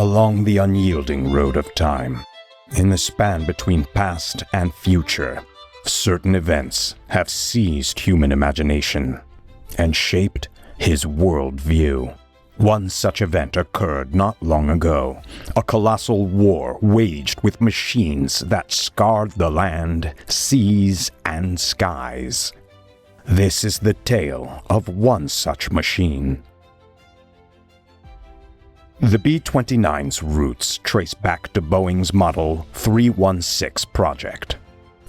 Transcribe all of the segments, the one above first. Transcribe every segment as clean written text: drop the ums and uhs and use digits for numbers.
along the unyielding road of time, in the span between past and future, certain events have seized human imagination and shaped his worldview. One such event occurred not long ago, a colossal war waged with machines that scarred the land, seas, and skies. This is the tale of one such machine. The B-29's roots trace back to Boeing's Model 316 project,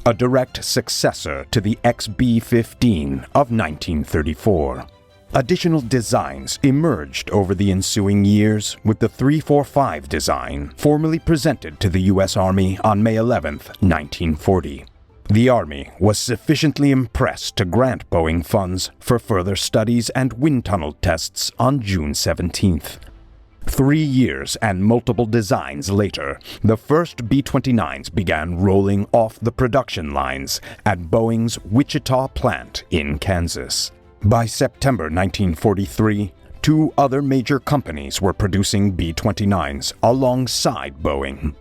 a direct successor to the XB-15 of 1934. Additional designs emerged over the ensuing years, with the 345 design formally presented to the U.S. Army on May 11, 1940. The Army was sufficiently impressed to grant Boeing funds for further studies and wind tunnel tests on June 17th. 3 years and multiple designs later, the first B-29s began rolling off the production lines at Boeing's Wichita plant in Kansas. By September 1943, 2 other major companies were producing B-29s alongside Boeing.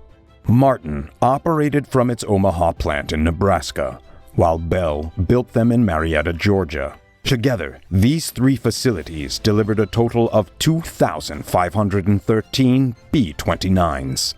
Martin operated from its Omaha plant in Nebraska, while Bell built them in Marietta, Georgia. Together, these 3 facilities delivered a total of 2,513 B-29s.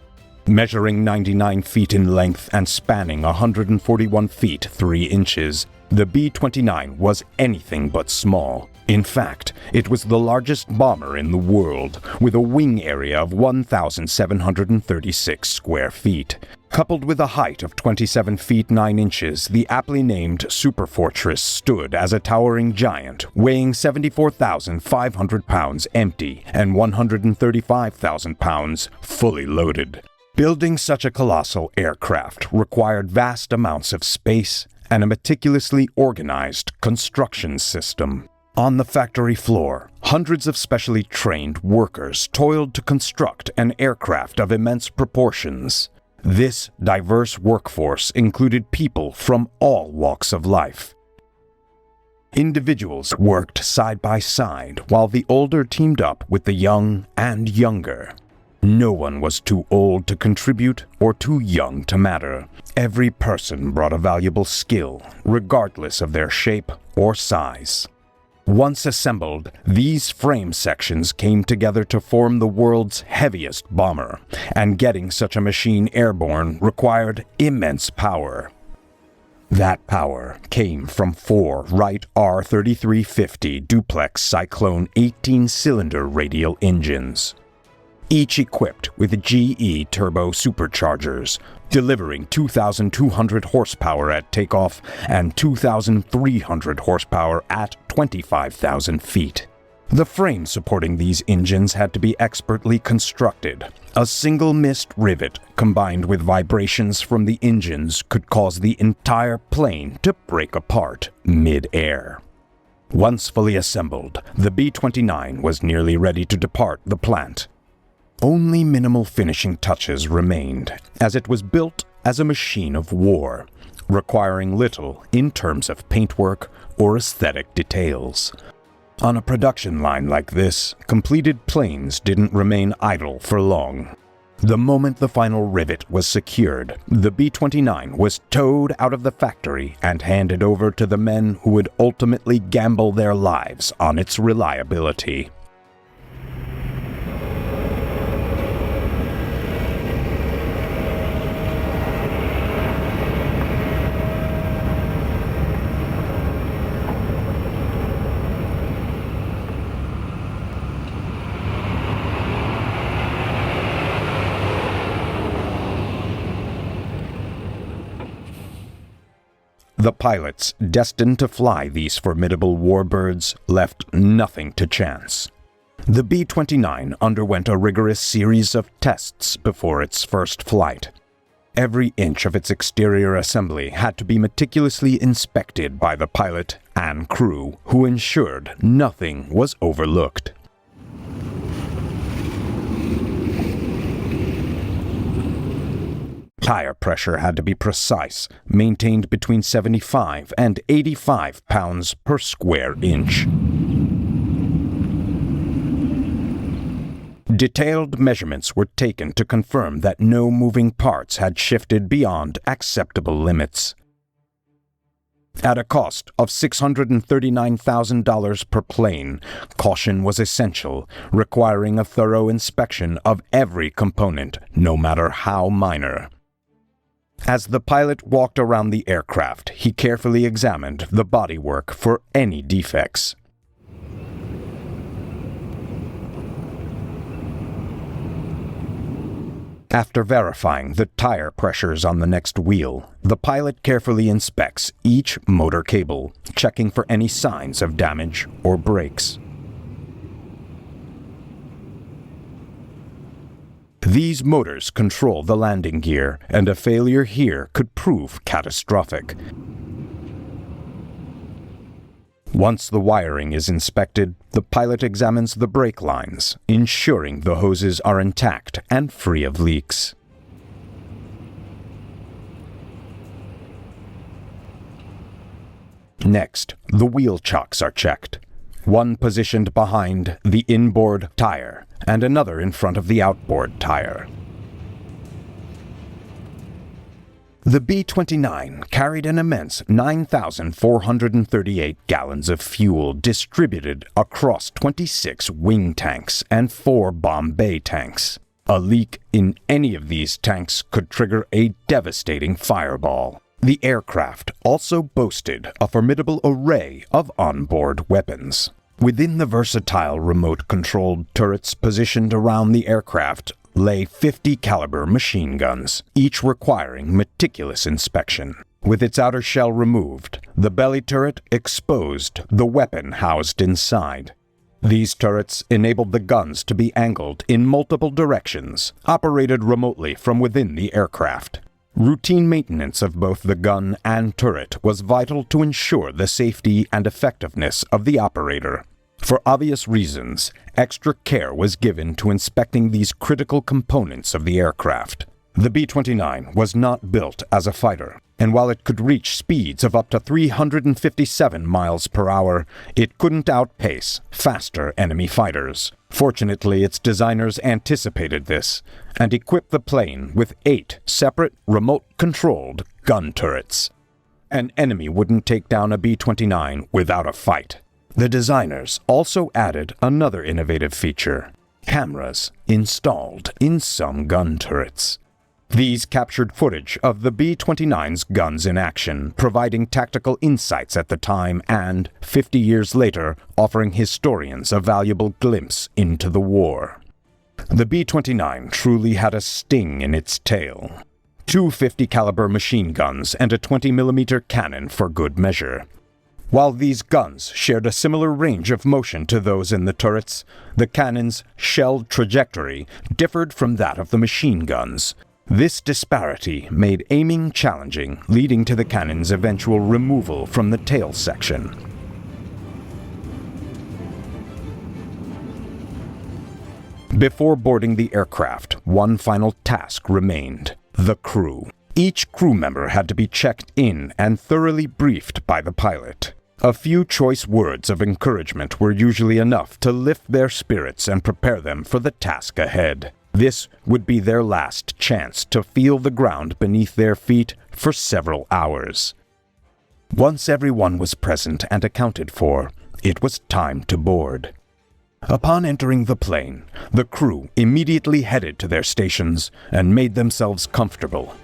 Measuring 99 feet in length and spanning 141 feet 3 inches, the B-29 was anything but small. In fact, it was the largest bomber in the world, with a wing area of 1,736 square feet. Coupled with a height of 27 feet 9 inches, the aptly named Superfortress stood as a towering giant, weighing 74,500 pounds empty and 135,000 pounds fully loaded. Building such a colossal aircraft required vast amounts of space and a meticulously organized construction system. On the factory floor, hundreds of specially trained workers toiled to construct an aircraft of immense proportions. This diverse workforce included people from all walks of life. Individuals worked side by side while the older teamed up with the young and younger. No one was too old to contribute or too young to matter. Every person brought a valuable skill, regardless of their shape or size. Once assembled, these frame sections came together to form the world's heaviest bomber, and getting such a machine airborne required immense power. That power came from 4 Wright R-3350 duplex Cyclone 18-cylinder radial engines, each equipped with GE turbo superchargers, delivering 2,200 horsepower at takeoff and 2,300 horsepower at 25,000 feet. The frame supporting these engines had to be expertly constructed. A single missed rivet, combined with vibrations from the engines, could cause the entire plane to break apart mid-air. Once fully assembled, the B-29 was nearly ready to depart the plant. Only minimal finishing touches remained, as it was built as a machine of war, requiring little in terms of paintwork or aesthetic details. On a production line like this, completed planes didn't remain idle for long. The moment the final rivet was secured, the B-29 was towed out of the factory and handed over to the men who would ultimately gamble their lives on its reliability. The pilots destined to fly these formidable warbirds left nothing to chance. The B-29 underwent a rigorous series of tests before its first flight. Every inch of its exterior assembly had to be meticulously inspected by the pilot and crew, who ensured nothing was overlooked. Tire pressure had to be precise, maintained between 75 and 85 pounds per square inch. Detailed measurements were taken to confirm that no moving parts had shifted beyond acceptable limits. At a cost of $639,000 per plane, caution was essential, requiring a thorough inspection of every component, no matter how minor. As the pilot walked around the aircraft, he carefully examined the bodywork for any defects. After verifying the tire pressures on the next wheel, the pilot carefully inspects each motor cable, checking for any signs of damage or breaks. These motors control the landing gear, and a failure here could prove catastrophic. Once the wiring is inspected, the pilot examines the brake lines, ensuring the hoses are intact and free of leaks. Next, the wheel chocks are checked, one positioned behind the inboard tire and another in front of the outboard tire. The B-29 carried an immense 9,438 gallons of fuel distributed across 26 wing tanks and 4 bomb bay tanks. A leak in any of these tanks could trigger a devastating fireball. The aircraft also boasted a formidable array of onboard weapons. Within the versatile remote-controlled turrets positioned around the aircraft lay 50 caliber machine guns, each requiring meticulous inspection. With its outer shell removed, the belly turret exposed the weapon housed inside. These turrets enabled the guns to be angled in multiple directions, operated remotely from within the aircraft. Routine maintenance of both the gun and turret was vital to ensure the safety and effectiveness of the operator. For obvious reasons, extra care was given to inspecting these critical components of the aircraft. The B-29 was not built as a fighter, and while it could reach speeds of up to 357 miles per hour, it couldn't outpace faster enemy fighters. Fortunately, its designers anticipated this, and equipped the plane with 8 separate remote-controlled gun turrets. An enemy wouldn't take down a B-29 without a fight. The designers also added another innovative feature: cameras installed in some gun turrets. These captured footage of the B-29's guns in action, providing tactical insights at the time and, 50 years later, offering historians a valuable glimpse into the war. The B-29 truly had a sting in its tail. 2 50 caliber machine guns and a 20mm cannon for good measure. While these guns shared a similar range of motion to those in the turrets, the cannon's shell trajectory differed from that of the machine guns. This disparity made aiming challenging, leading to the cannon's eventual removal from the tail section. Before boarding the aircraft, one final task remained: the crew. Each crew member had to be checked in and thoroughly briefed by the pilot. A few choice words of encouragement were usually enough to lift their spirits and prepare them for the task ahead. This would be their last chance to feel the ground beneath their feet for several hours. Once everyone was present and accounted for, it was time to board. Upon entering the plane, the crew immediately headed to their stations and made themselves comfortable.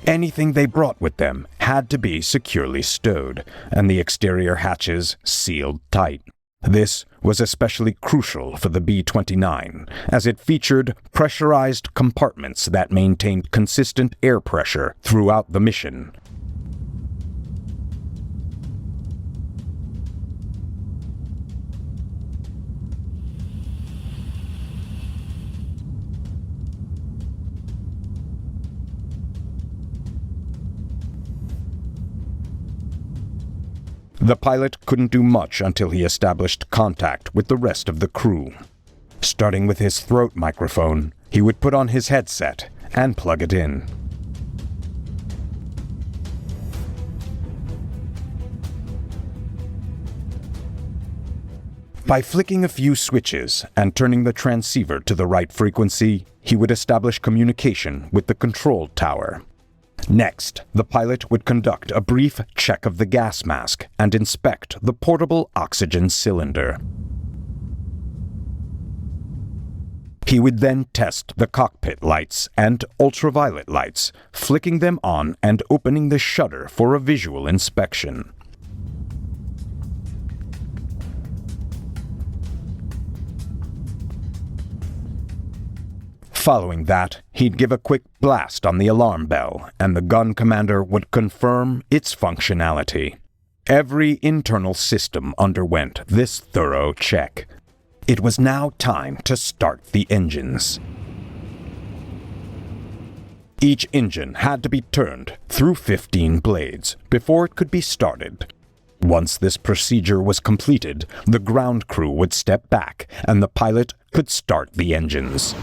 Anything they brought with them had to be securely stowed, and the exterior hatches sealed tight. This was especially crucial for the B-29, as it featured pressurized compartments that maintained consistent air pressure throughout the mission. The pilot couldn't do much until he established contact with the rest of the crew. Starting with his throat microphone, he would put on his headset and plug it in. By flicking a few switches and turning the transceiver to the right frequency, he would establish communication with the control tower. Next, the pilot would conduct a brief check of the gas mask and inspect the portable oxygen cylinder. He would then test the cockpit lights and ultraviolet lights, flicking them on and opening the shutter for a visual inspection. Following that, he'd give a quick blast on the alarm bell, and the gun commander would confirm its functionality. Every internal system underwent this thorough check. It was now time to start the engines. Each engine had to be turned through 15 blades before it could be started. Once this procedure was completed, the ground crew would step back and the pilot could start the engines.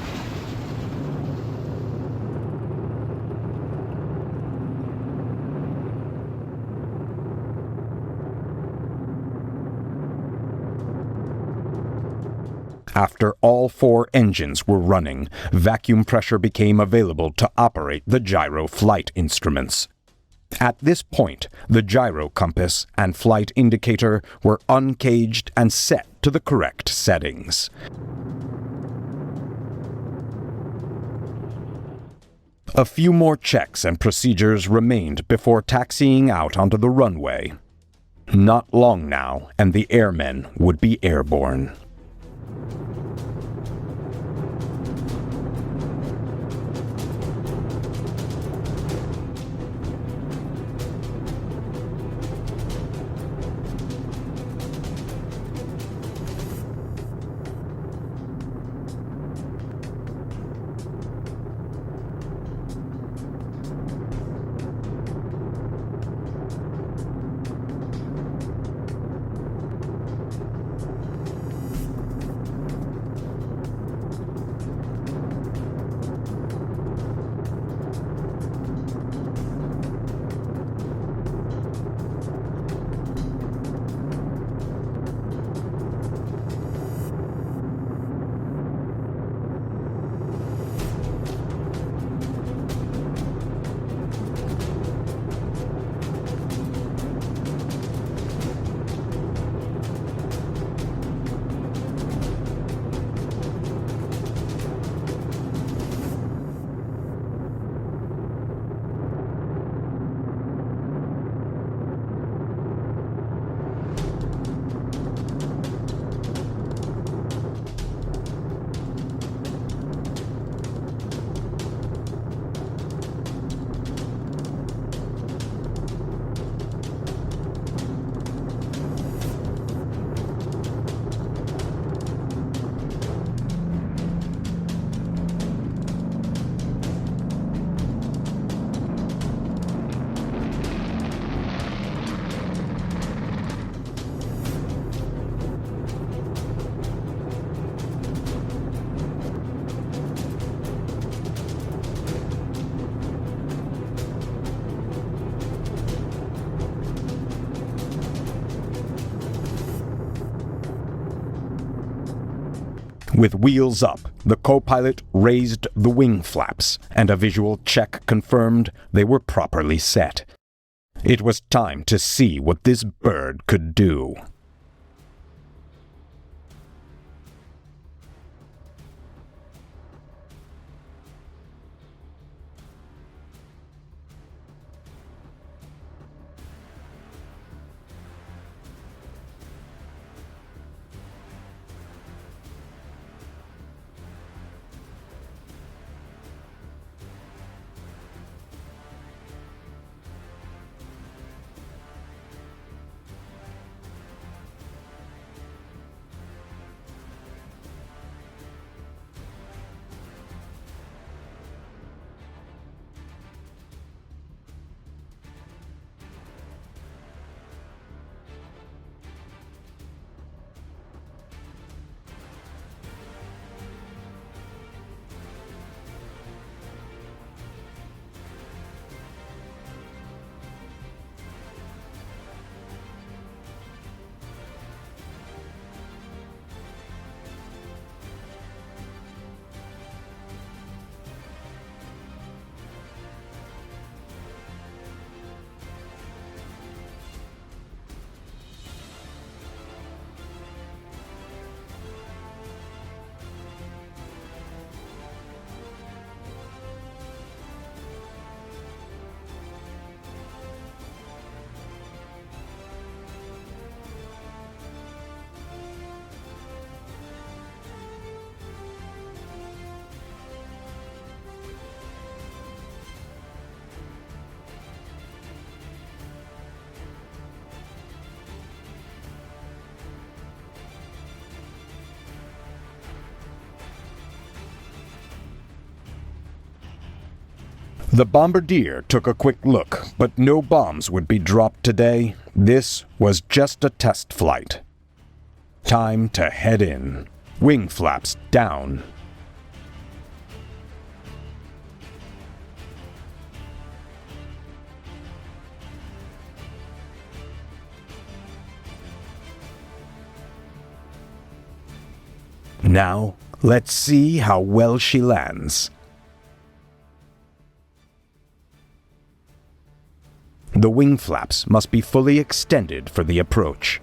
After all 4 engines were running, vacuum pressure became available to operate the gyro flight instruments. At this point, the gyro compass and flight indicator were uncaged and set to the correct settings. A few more checks and procedures remained before taxiing out onto the runway. Not long now, and the airmen would be airborne. With wheels up, the co-pilot raised the wing flaps, and a visual check confirmed they were properly set. It was time to see what this bird could do. The bombardier took a quick look, but no bombs would be dropped today. This was just a test flight. Time to head in. Wing flaps down. Now, let's see how well she lands. The wing flaps must be fully extended for the approach.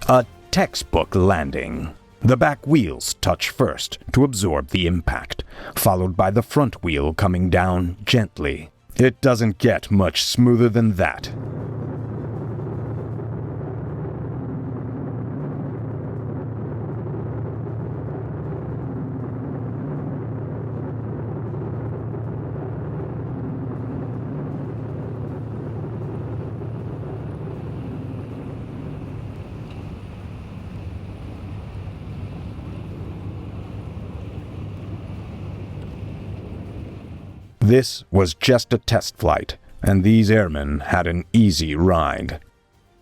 A textbook landing. The back wheels touch first to absorb the impact, followed by the front wheel coming down gently. It doesn't get much smoother than that. This was just a test flight, and these airmen had an easy ride.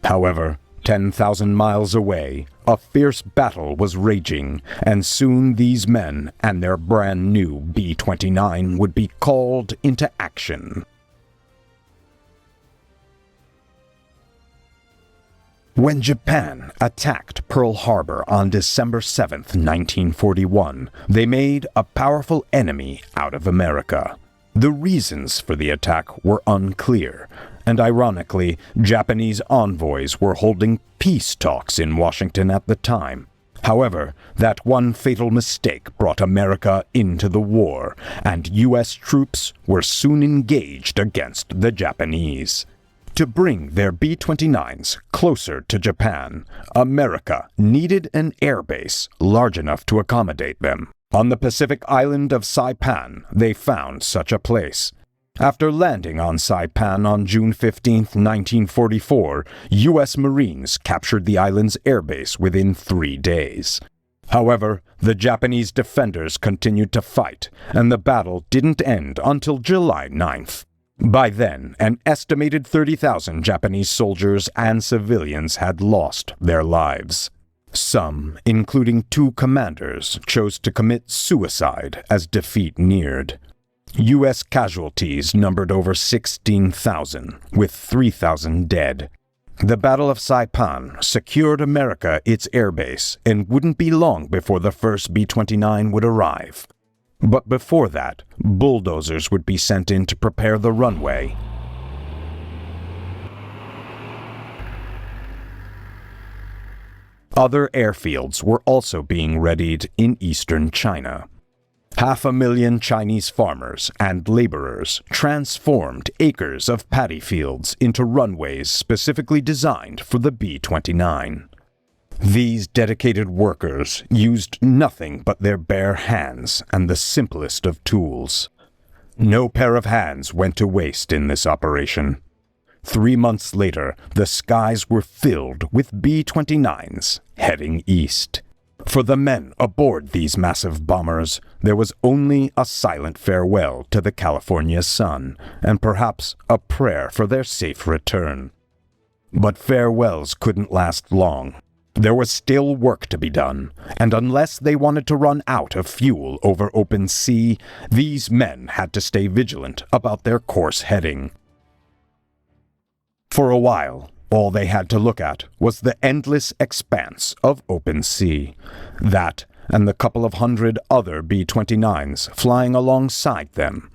However, 10,000 miles away, a fierce battle was raging, and soon these men and their brand new B-29 would be called into action. When Japan attacked Pearl Harbor on December 7th, 1941, they made a powerful enemy out of America. The reasons for the attack were unclear, and ironically, Japanese envoys were holding peace talks in Washington at the time. However, that one fatal mistake brought America into the war, and U.S. troops were soon engaged against the Japanese. To bring their B-29s closer to Japan, America needed an airbase large enough to accommodate them. On the Pacific island of Saipan, they found such a place. After landing on Saipan on June 15, 1944, U.S. Marines captured the island's airbase within 3 days. However, the Japanese defenders continued to fight, and the battle didn't end until July 9th. By then, an estimated 30,000 Japanese soldiers and civilians had lost their lives. Some, including 2 commanders, chose to commit suicide as defeat neared. U.S. casualties numbered over 16,000, with 3,000 dead. The Battle of Saipan secured America its airbase and wouldn't be long before the first B-29 would arrive. But before that, bulldozers would be sent in to prepare the runway. Other airfields were also being readied in eastern China. 500,000 Chinese farmers and laborers transformed acres of paddy fields into runways specifically designed for the B-29. These dedicated workers used nothing but their bare hands and the simplest of tools. No pair of hands went to waste in this operation. 3 months later, the skies were filled with B-29s heading east. For the men aboard these massive bombers, there was only a silent farewell to the California sun, and perhaps a prayer for their safe return. But farewells couldn't last long. There was still work to be done, and unless they wanted to run out of fuel over open sea, these men had to stay vigilant about their course heading. For a while, all they had to look at was the endless expanse of open sea. That, and the couple of hundred other B-29s flying alongside them.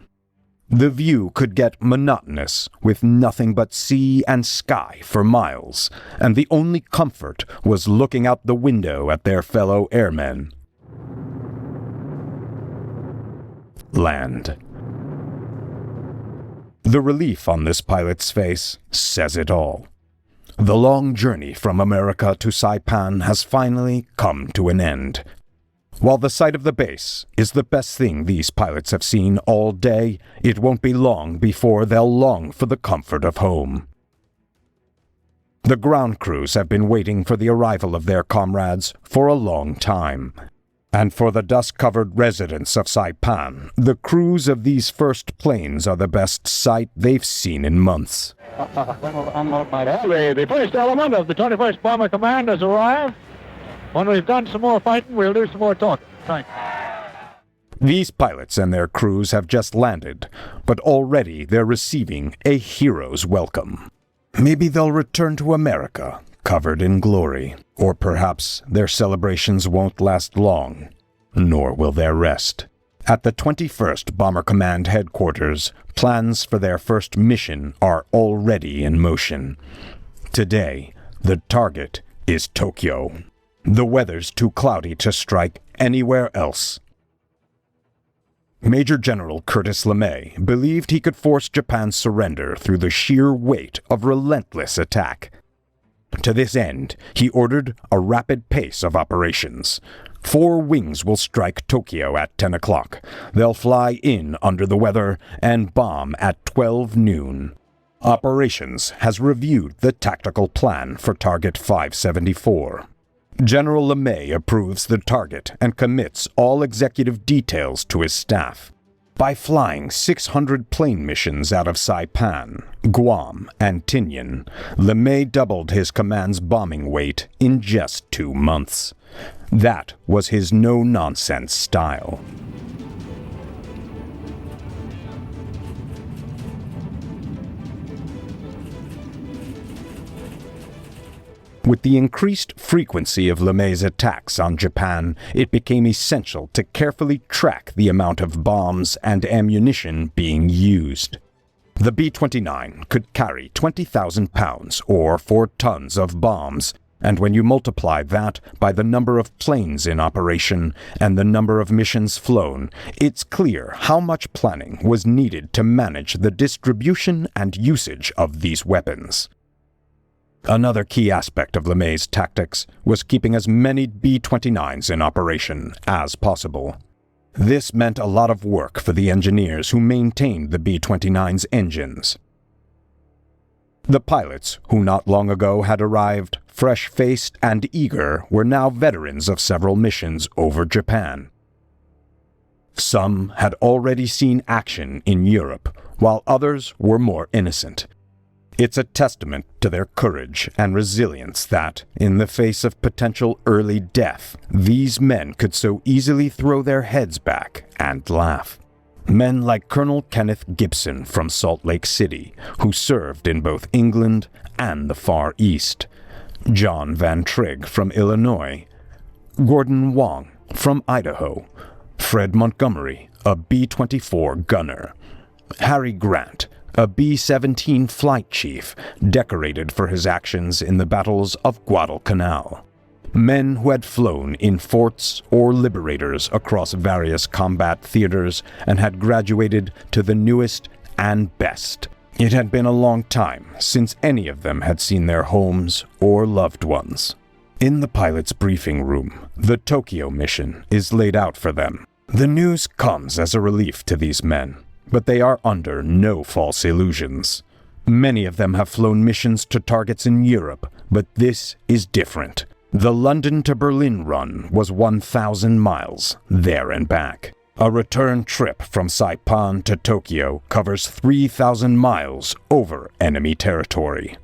The view could get monotonous, with nothing but sea and sky for miles, and the only comfort was looking out the window at their fellow airmen. Land. The relief on this pilot's face says it all. The long journey from America to Saipan has finally come to an end. While the sight of the base is the best thing these pilots have seen all day, it won't be long before they'll long for the comfort of home. The ground crews have been waiting for the arrival of their comrades for a long time. And for the dust-covered residents of Saipan, the crews of these first planes are the best sight they've seen in months. The first element of the 21st Bomber Command has arrived. When we've done some more fighting, we'll do some more talking. Thank you. These pilots and their crews have just landed, but already they're receiving a hero's welcome. Maybe they'll return to America, covered in glory. Or perhaps their celebrations won't last long, nor will their rest. At the 21st Bomber Command headquarters, plans for their first mission are already in motion. Today, the target is Tokyo. The weather's too cloudy to strike anywhere else. Major General Curtis LeMay believed he could force Japan's surrender through the sheer weight of relentless attack. To this end, he ordered a rapid pace of operations. 4 wings will strike Tokyo at 10 o'clock. They'll fly in under the weather and bomb at 12 noon. Operations has reviewed the tactical plan for Target 574. General LeMay approves the target and commits all executive details to his staff. By flying 600 plane missions out of Saipan, Guam, and Tinian, LeMay doubled his command's bombing weight in just 2 months. That was his no-nonsense style. With the increased frequency of LeMay's attacks on Japan, it became essential to carefully track the amount of bombs and ammunition being used. The B-29 could carry 20,000 pounds or 4 tons of bombs, and when you multiply that by the number of planes in operation and the number of missions flown, it's clear how much planning was needed to manage the distribution and usage of these weapons. Another key aspect of LeMay's tactics was keeping as many B-29s in operation as possible. This meant a lot of work for the engineers who maintained the B-29's engines. The pilots, who not long ago had arrived, fresh-faced and eager, were now veterans of several missions over Japan. Some had already seen action in Europe, while others were more innocent. It's a testament to their courage and resilience that, in the face of potential early death, these men could so easily throw their heads back and laugh. Men like Colonel Kenneth Gibson from Salt Lake City, who served in both England and the Far East, John Van Trigg from Illinois, Gordon Wong from Idaho, Fred Montgomery, a B-24 gunner, Harry Grant, a B-17 flight chief decorated for his actions in the battles of Guadalcanal. Men who had flown in forts or liberators across various combat theaters and had graduated to the newest and best. It had been a long time since any of them had seen their homes or loved ones. In the pilot's briefing room, the Tokyo mission is laid out for them. The news comes as a relief to these men, but they are under no false illusions. Many of them have flown missions to targets in Europe, but this is different. The London to Berlin run was 1,000 miles, there and back. A return trip from Saipan to Tokyo covers 3,000 miles over enemy territory.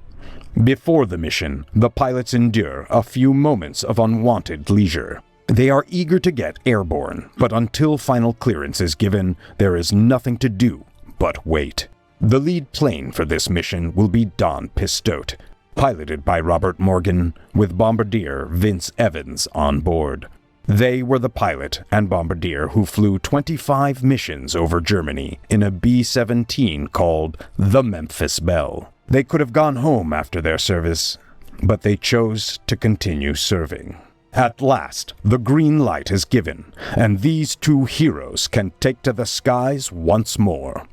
Before the mission, the pilots endure a few moments of unwanted leisure. They are eager to get airborne, but until final clearance is given, there is nothing to do but wait. The lead plane for this mission will be Don Pistote, piloted by Robert Morgan, with bombardier Vince Evans on board. They were the pilot and bombardier who flew 25 missions over Germany in a B-17 called the Memphis Belle. They could have gone home after their service, but they chose to continue serving. At last, the green light is given, and these two heroes can take to the skies once more.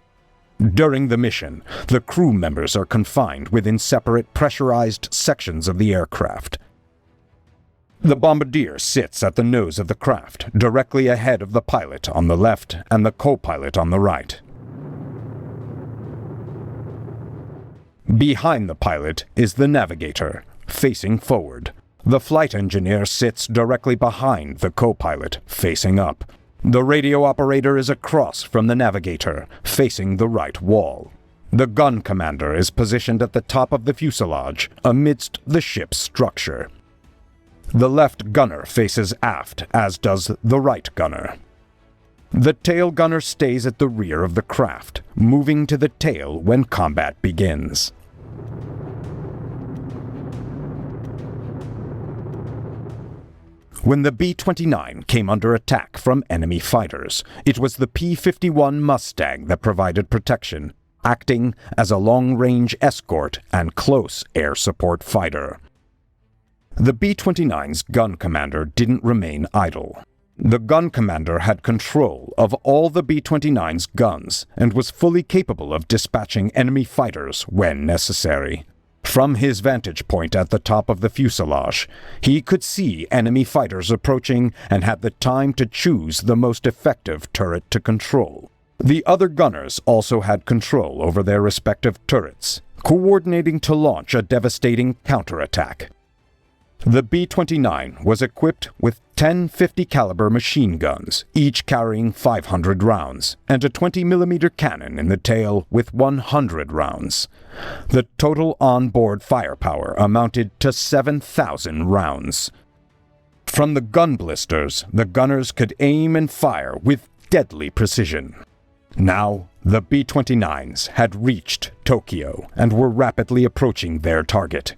During the mission, the crew members are confined within separate pressurized sections of the aircraft. The bombardier sits at the nose of the craft, directly ahead of the pilot on the left and the co-pilot on the right. Behind the pilot is the navigator, facing forward. The flight engineer sits directly behind the co-pilot, facing up. The radio operator is across from the navigator, facing the right wall. The gun commander is positioned at the top of the fuselage, amidst the ship's structure. The left gunner faces aft, as does the right gunner. The tail gunner stays at the rear of the craft, moving to the tail when combat begins. When the B-29 came under attack from enemy fighters, it was the P-51 Mustang that provided protection, acting as a long-range escort and close air support fighter. The B-29's gun commander didn't remain idle. The gun commander had control of all the B-29's guns and was fully capable of dispatching enemy fighters when necessary. From his vantage point at the top of the fuselage, he could see enemy fighters approaching and had the time to choose the most effective turret to control. The other gunners also had control over their respective turrets, coordinating to launch a devastating counterattack. The B-29 was equipped with 10 50 caliber machine guns, each carrying 500 rounds, and a 20mm cannon in the tail with 100 rounds. The total onboard firepower amounted to 7,000 rounds. From the gun blisters, the gunners could aim and fire with deadly precision. Now, the B-29s had reached Tokyo and were rapidly approaching their target.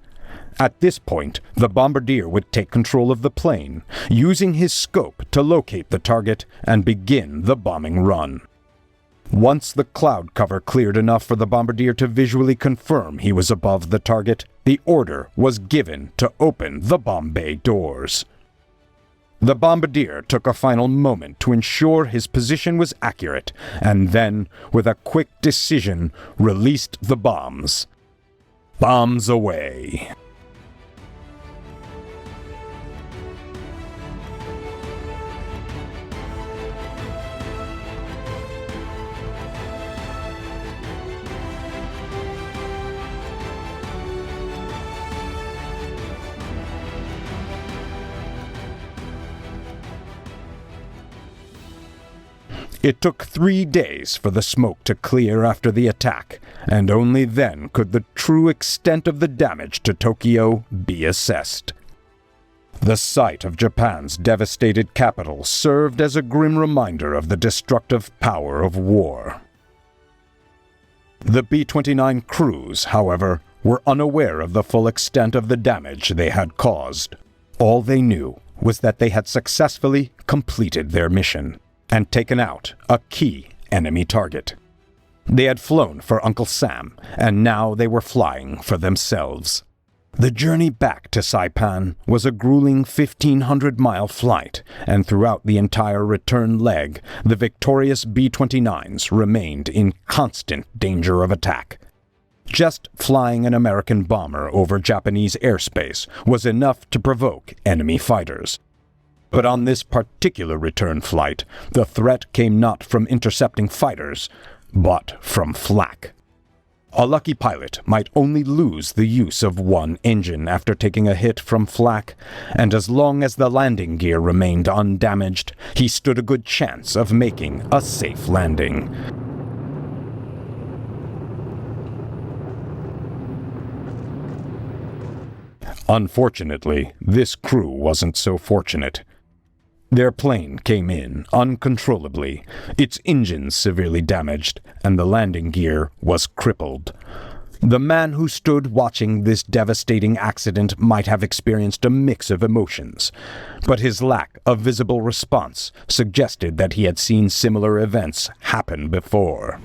At this point, the bombardier would take control of the plane, using his scope to locate the target and begin the bombing run. Once the cloud cover cleared enough for the bombardier to visually confirm he was above the target, the order was given to open the bomb bay doors. The bombardier took a final moment to ensure his position was accurate, and then, with a quick decision, released the bombs. Bombs away. It took 3 days for the smoke to clear after the attack, and only then could the true extent of the damage to Tokyo be assessed. The sight of Japan's devastated capital served as a grim reminder of the destructive power of war. The B-29 crews, however, were unaware of the full extent of the damage they had caused. All they knew was that they had successfully completed their mission and taken out a key enemy target. They had flown for Uncle Sam, and now they were flying for themselves. The journey back to Saipan was a grueling 1,500-mile flight, and throughout the entire return leg, the victorious B-29s remained in constant danger of attack. Just flying an American bomber over Japanese airspace was enough to provoke enemy fighters. But on this particular return flight, the threat came not from intercepting fighters, but from flak. A lucky pilot might only lose the use of one engine after taking a hit from flak, and as long as the landing gear remained undamaged, he stood a good chance of making a safe landing. Unfortunately, this crew wasn't so fortunate. Their plane came in uncontrollably, its engines severely damaged, and the landing gear was crippled. The man who stood watching this devastating accident might have experienced a mix of emotions, but his lack of visible response suggested that he had seen similar events happen before.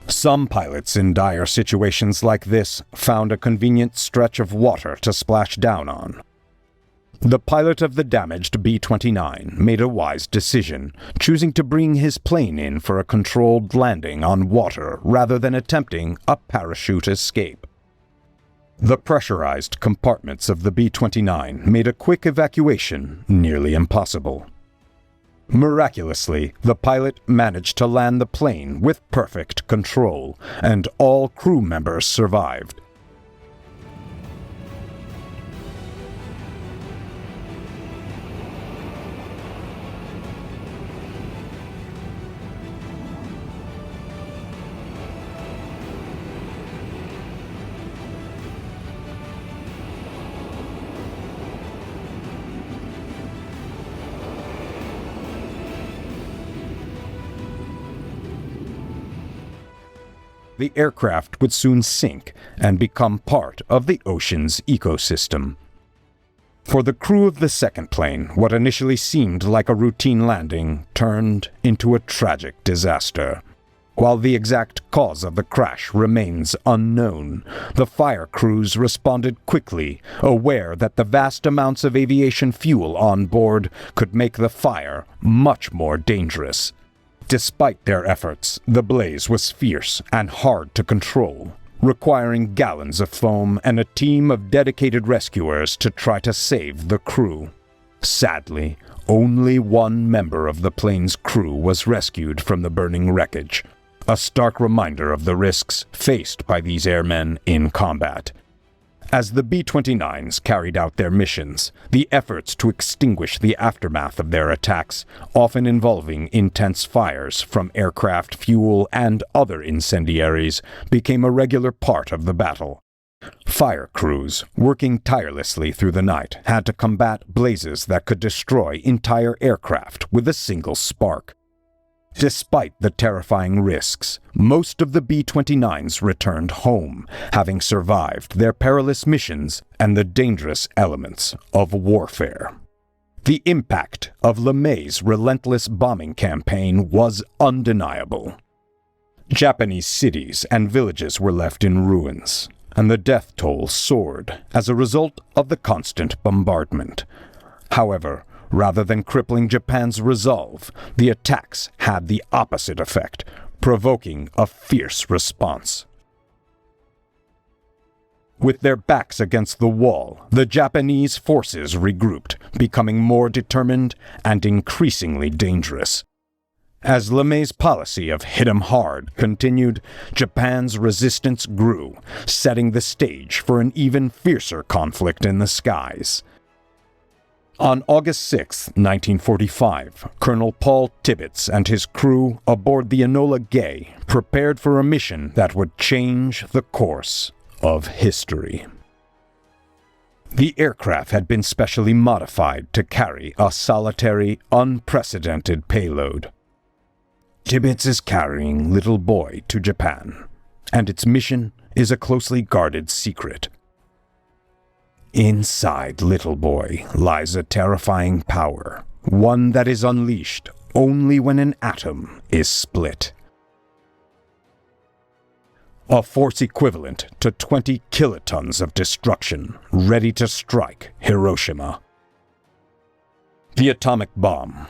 Some pilots in dire situations like this found a convenient stretch of water to splash down on. The pilot of the damaged B-29 made a wise decision, choosing to bring his plane in for a controlled landing on water rather than attempting a parachute escape. The pressurized compartments of the B-29 made a quick evacuation nearly impossible. Miraculously, the pilot managed to land the plane with perfect control, and all crew members survived. The aircraft would soon sink and become part of the ocean's ecosystem. For the crew of the second plane, what initially seemed like a routine landing turned into a tragic disaster. While the exact cause of the crash remains unknown, the fire crews responded quickly, aware that the vast amounts of aviation fuel on board could make the fire much more dangerous. Despite their efforts, the blaze was fierce and hard to control, requiring gallons of foam and a team of dedicated rescuers to try to save the crew. Sadly, only one member of the plane's crew was rescued from the burning wreckage, a stark reminder of the risks faced by these airmen in combat. As the B-29s carried out their missions, the efforts to extinguish the aftermath of their attacks, often involving intense fires from aircraft fuel and other incendiaries, became a regular part of the battle. Fire crews, working tirelessly through the night, had to combat blazes that could destroy entire aircraft with a single spark. Despite the terrifying risks, most of the B-29s returned home, having survived their perilous missions and the dangerous elements of warfare. The impact of LeMay's relentless bombing campaign was undeniable. Japanese cities and villages were left in ruins, and the death toll soared as a result of the constant bombardment. However, rather than crippling Japan's resolve, the attacks had the opposite effect, provoking a fierce response. With their backs against the wall, the Japanese forces regrouped, becoming more determined and increasingly dangerous. As LeMay's policy of hit 'em hard continued, Japan's resistance grew, setting the stage for an even fiercer conflict in the skies. On August 6, 1945, Colonel Paul Tibbets and his crew aboard the Enola Gay prepared for a mission that would change the course of history. The aircraft had been specially modified to carry a solitary, unprecedented payload. Tibbets is carrying Little Boy to Japan, and its mission is a closely guarded secret. Inside Little Boy lies a terrifying power, one that is unleashed only when an atom is split. A force equivalent to 20 kilotons of destruction, ready to strike Hiroshima. The atomic bomb.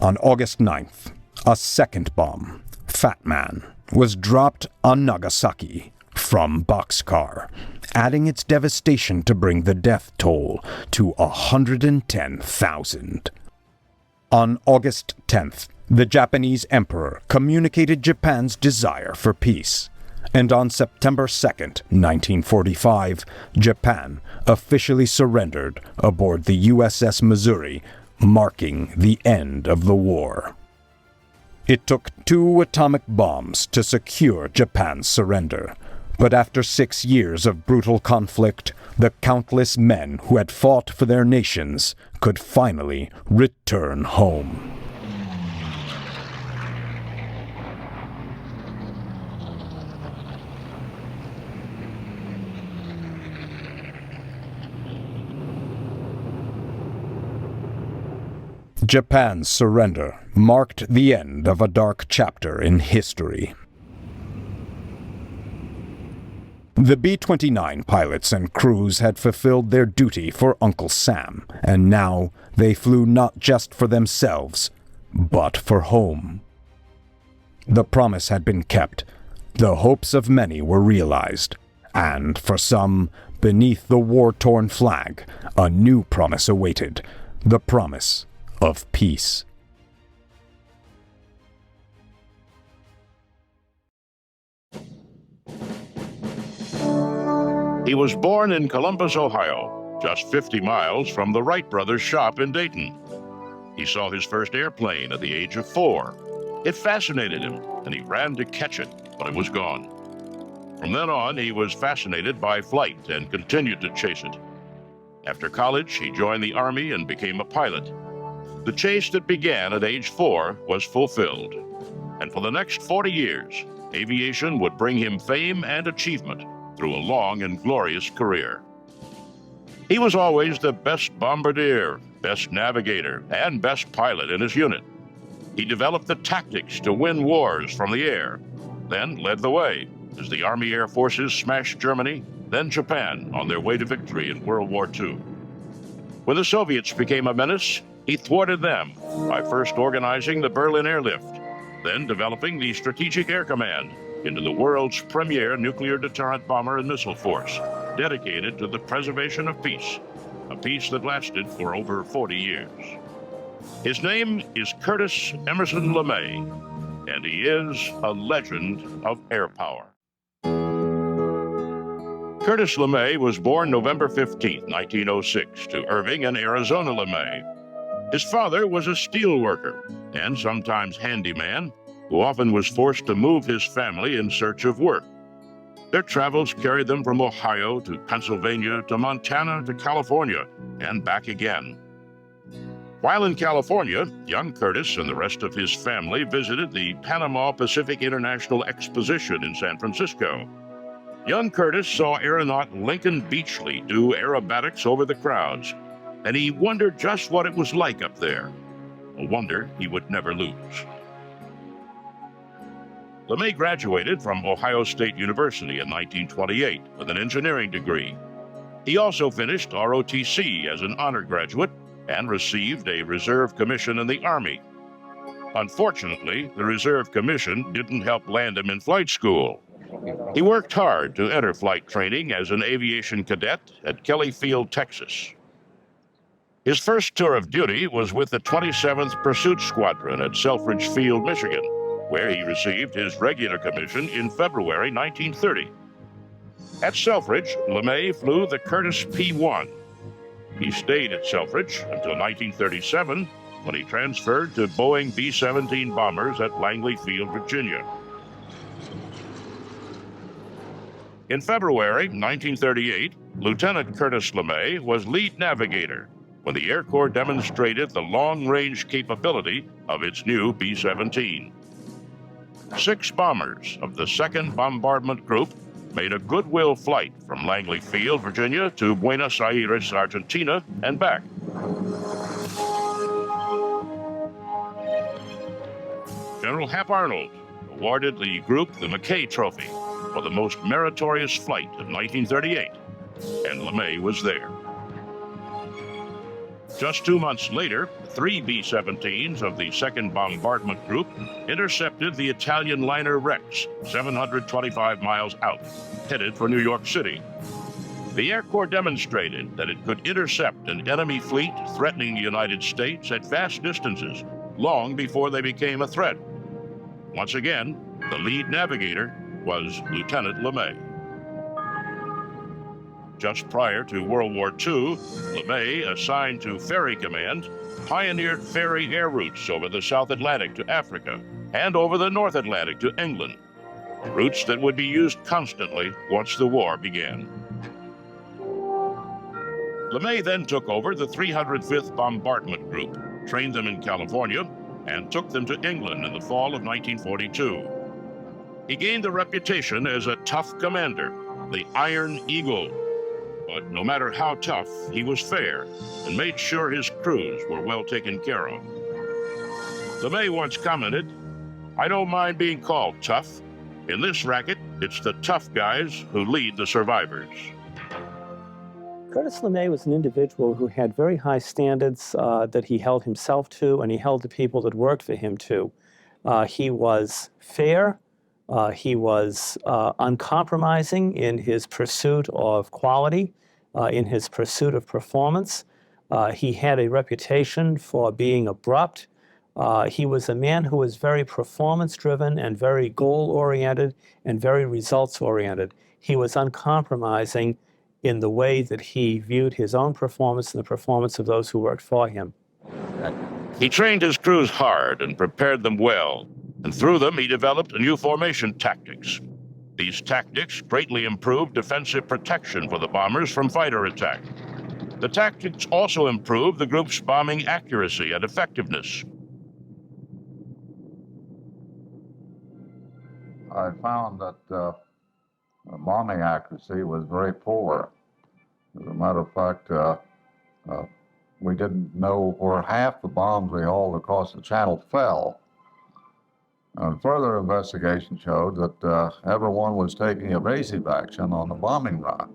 On August 9th, a second bomb, Fat Man, was dropped on Nagasaki from Boxcar, adding its devastation to bring the death toll to 110,000. On August 10th, the Japanese emperor communicated Japan's desire for peace, and on September 2nd, 1945, Japan officially surrendered aboard the USS Missouri, marking the end of the war. It took 2 atomic bombs to secure Japan's surrender, but after 6 years of brutal conflict, the countless men who had fought for their nations could finally return home. Japan's surrender marked the end of a dark chapter in history. The B-29 pilots and crews had fulfilled their duty for Uncle Sam, and now they flew not just for themselves, but for home. The promise had been kept, the hopes of many were realized, and for some, beneath the war-torn flag, a new promise awaited, the promise of peace. He was born in Columbus, Ohio, just 50 miles from the Wright brothers' shop in Dayton. He saw his first airplane at the age of 4. It fascinated him, and he ran to catch it, but it was gone. From then on, he was fascinated by flight and continued to chase it. After college, he joined the Army and became a pilot. The chase that began at age 4 was fulfilled, and for the next 40 years, aviation would bring him fame and achievement through a long and glorious career. He was always the best bombardier, best navigator, and best pilot in his unit. He developed the tactics to win wars from the air, then led the way as the Army Air Forces smashed Germany, then Japan on their way to victory in World War II. When the Soviets became a menace, he thwarted them by first organizing the Berlin Airlift, then developing the Strategic Air Command into the world's premier nuclear deterrent bomber and missile force, dedicated to the preservation of peace, a peace that lasted for over 40 years. His name is Curtis Emerson LeMay, and he is a legend of air power. Curtis LeMay was born November 15, 1906, to Irving and Arizona LeMay. His father was a steel worker and sometimes handyman, who often was forced to move his family in search of work. Their travels carried them from Ohio to Pennsylvania to Montana to California and back again. While in California, young Curtis and the rest of his family visited the Panama Pacific International Exposition in San Francisco. Young Curtis saw aeronaut Lincoln Beachley do aerobatics over the crowds, and he wondered just what it was like up there, a wonder he would never lose. LeMay graduated from Ohio State University in 1928 with an engineering degree. He also finished ROTC as an honor graduate and received a reserve commission in the Army. Unfortunately, the reserve commission didn't help land him in flight school. He worked hard to enter flight training as an aviation cadet at Kelly Field, Texas. His first tour of duty was with the 27th Pursuit Squadron at Selfridge Field, Michigan, where he received his regular commission in February 1930. At Selfridge, LeMay flew the Curtiss P-1. He stayed at Selfridge until 1937, when he transferred to Boeing B-17 bombers at Langley Field, Virginia. In February 1938, Lieutenant Curtis LeMay was lead navigator when the Air Corps demonstrated the long-range capability of its new B-17. 6 bombers of the 2nd Bombardment Group made a goodwill flight from Langley Field, Virginia to Buenos Aires, Argentina, and back. General Hap Arnold awarded the group the McKay Trophy for the most meritorious flight of 1938, and LeMay was there. Just 2 months later, 3 B-17s of the 2nd Bombardment Group intercepted the Italian liner Rex, 725 miles out, headed for New York City. The Air Corps demonstrated that it could intercept an enemy fleet threatening the United States at vast distances, long before they became a threat. Once again, the lead navigator was Lieutenant LeMay. Just prior to World War II, LeMay, assigned to Ferry Command, pioneered ferry air routes over the South Atlantic to Africa and over the North Atlantic to England, routes that would be used constantly once the war began. LeMay then took over the 305th Bombardment Group, trained them in California, and took them to England in the fall of 1942. He gained a reputation as a tough commander, the Iron Eagle. But no matter how tough, he was fair and made sure his crews were well taken care of. LeMay once commented, "I don't mind being called tough. In this racket, it's the tough guys who lead the survivors." Curtis LeMay was an individual who had very high standards that he held himself to, and he held the people that worked for him to. He was fair. He was uncompromising in his pursuit of quality, in his pursuit of performance. He had a reputation for being abrupt. He was a man who was very performance-driven and very goal-oriented and very results-oriented. He was uncompromising in the way that he viewed his own performance and the performance of those who worked for him. He trained his crews hard and prepared them well, and through them he developed new formation tactics. These tactics greatly improved defensive protection for the bombers from fighter attack. The tactics also improved the group's bombing accuracy and effectiveness. I found that bombing accuracy was very poor. As a matter of fact, we didn't know where half the bombs we hauled across the channel fell. Further investigation showed that everyone was taking evasive action on the bombing run.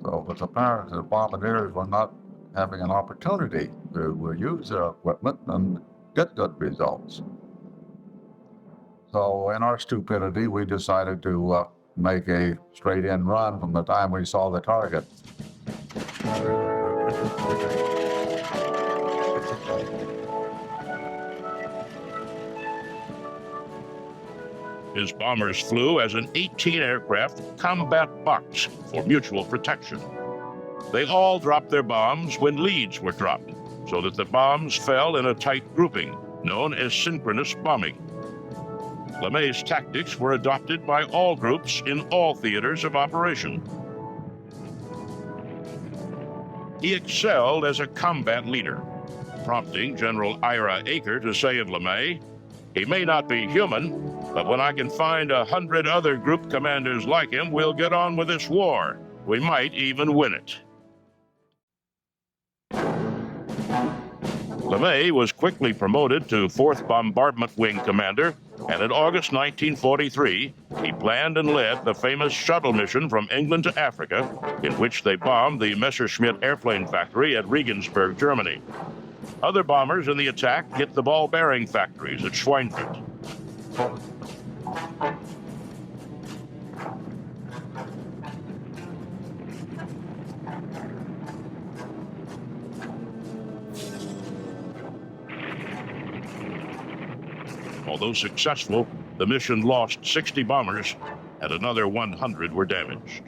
So it was apparent that the bombardiers were not having an opportunity to use their equipment and get good results. So in our stupidity, we decided to make a straight-in run from the time we saw the target. His bombers flew as an 18-aircraft combat box for mutual protection. They all dropped their bombs when leads were dropped, so that the bombs fell in a tight grouping, known as synchronous bombing. LeMay's tactics were adopted by all groups in all theaters of operation. He excelled as a combat leader, prompting General Ira Aker to say of LeMay, "He may not be human, but when I can find 100 other group commanders like him, we'll get on with this war. We might even win it." LeMay was quickly promoted to 4th Bombardment Wing Commander, and in August 1943, he planned and led the famous shuttle mission from England to Africa, in which they bombed the Messerschmitt airplane factory at Regensburg, Germany. Other bombers in the attack hit the ball bearing factories at Schweinfurt. Although successful, the mission lost 60 bombers and another 100 were damaged.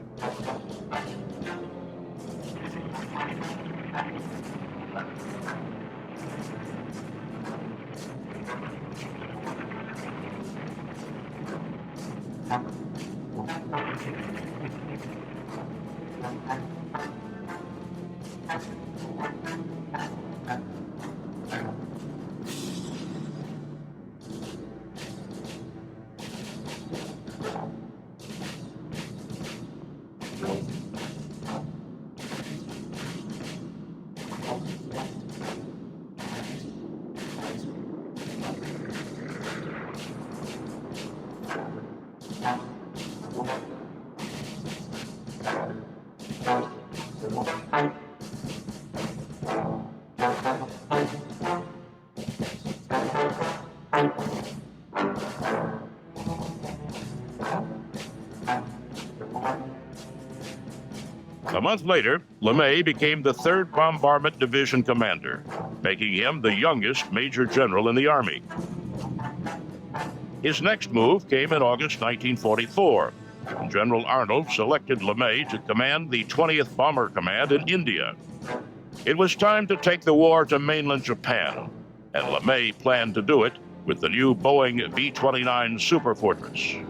A month later, LeMay became the 3rd Bombardment Division commander, making him the youngest major general in the Army. His next move came in August 1944, when General Arnold selected LeMay to command the 20th Bomber Command in India. It was time to take the war to mainland Japan, and LeMay planned to do it with the new Boeing B-29 Superfortress.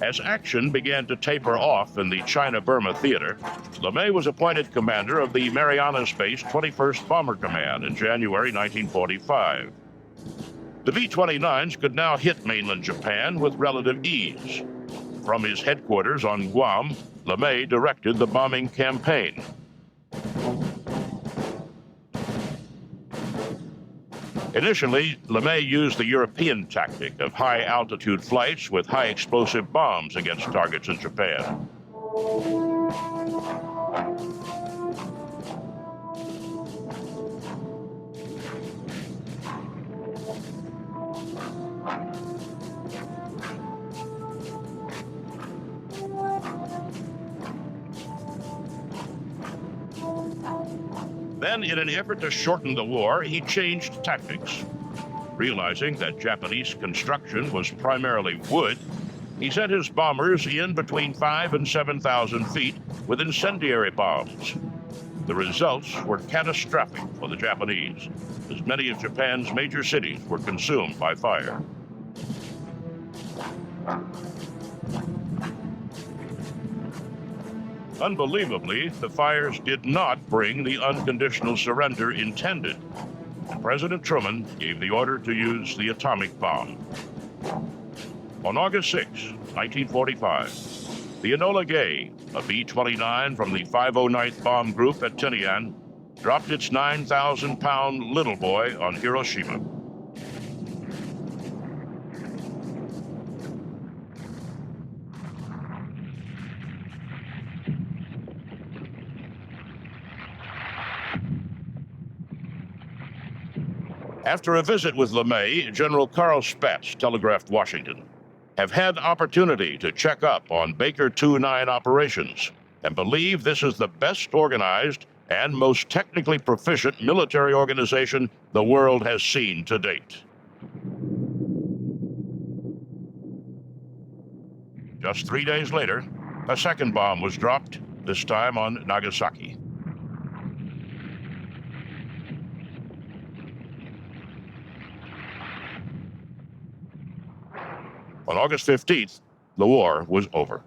As action began to taper off in the China-Burma theater, LeMay was appointed commander of the Marianas-based 21st Bomber Command in January 1945. The B-29s could now hit mainland Japan with relative ease. From his headquarters on Guam, LeMay directed the bombing campaign. Initially, LeMay used the European tactic of high-altitude flights with high-explosive bombs against targets in Japan. Then, in an effort to shorten the war, he changed tactics. Realizing that Japanese construction was primarily wood, he sent his bombers in between 5,000 and 7,000 feet with incendiary bombs. The results were catastrophic for the Japanese, as many of Japan's major cities were consumed by fire. Unbelievably, the fires did not bring the unconditional surrender intended. President Truman gave the order to use the atomic bomb. On August 6, 1945, the Enola Gay, a B-29 from the 509th Bomb Group at Tinian, dropped its 9,000-pound little boy on Hiroshima. After a visit with LeMay, General Carl Spaatz telegraphed Washington, "Have had opportunity to check up on Baker 2-9 operations and believe this is the best organized and most technically proficient military organization the world has seen to date." Just 3 days later, a second bomb was dropped, this time on Nagasaki. On August 15th, the war was over.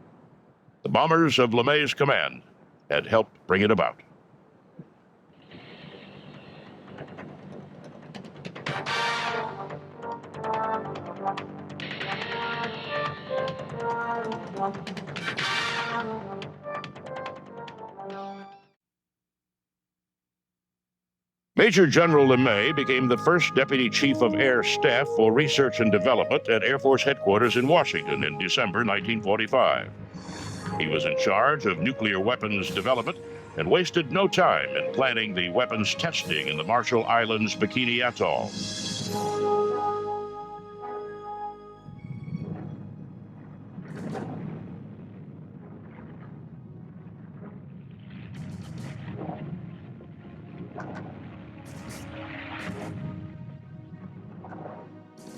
The bombers of LeMay's command had helped bring it about. Major General LeMay became the first Deputy Chief of Air Staff for Research and Development at Air Force Headquarters in Washington in December 1945. He was in charge of nuclear weapons development and wasted no time in planning the weapons testing in the Marshall Islands Bikini Atoll.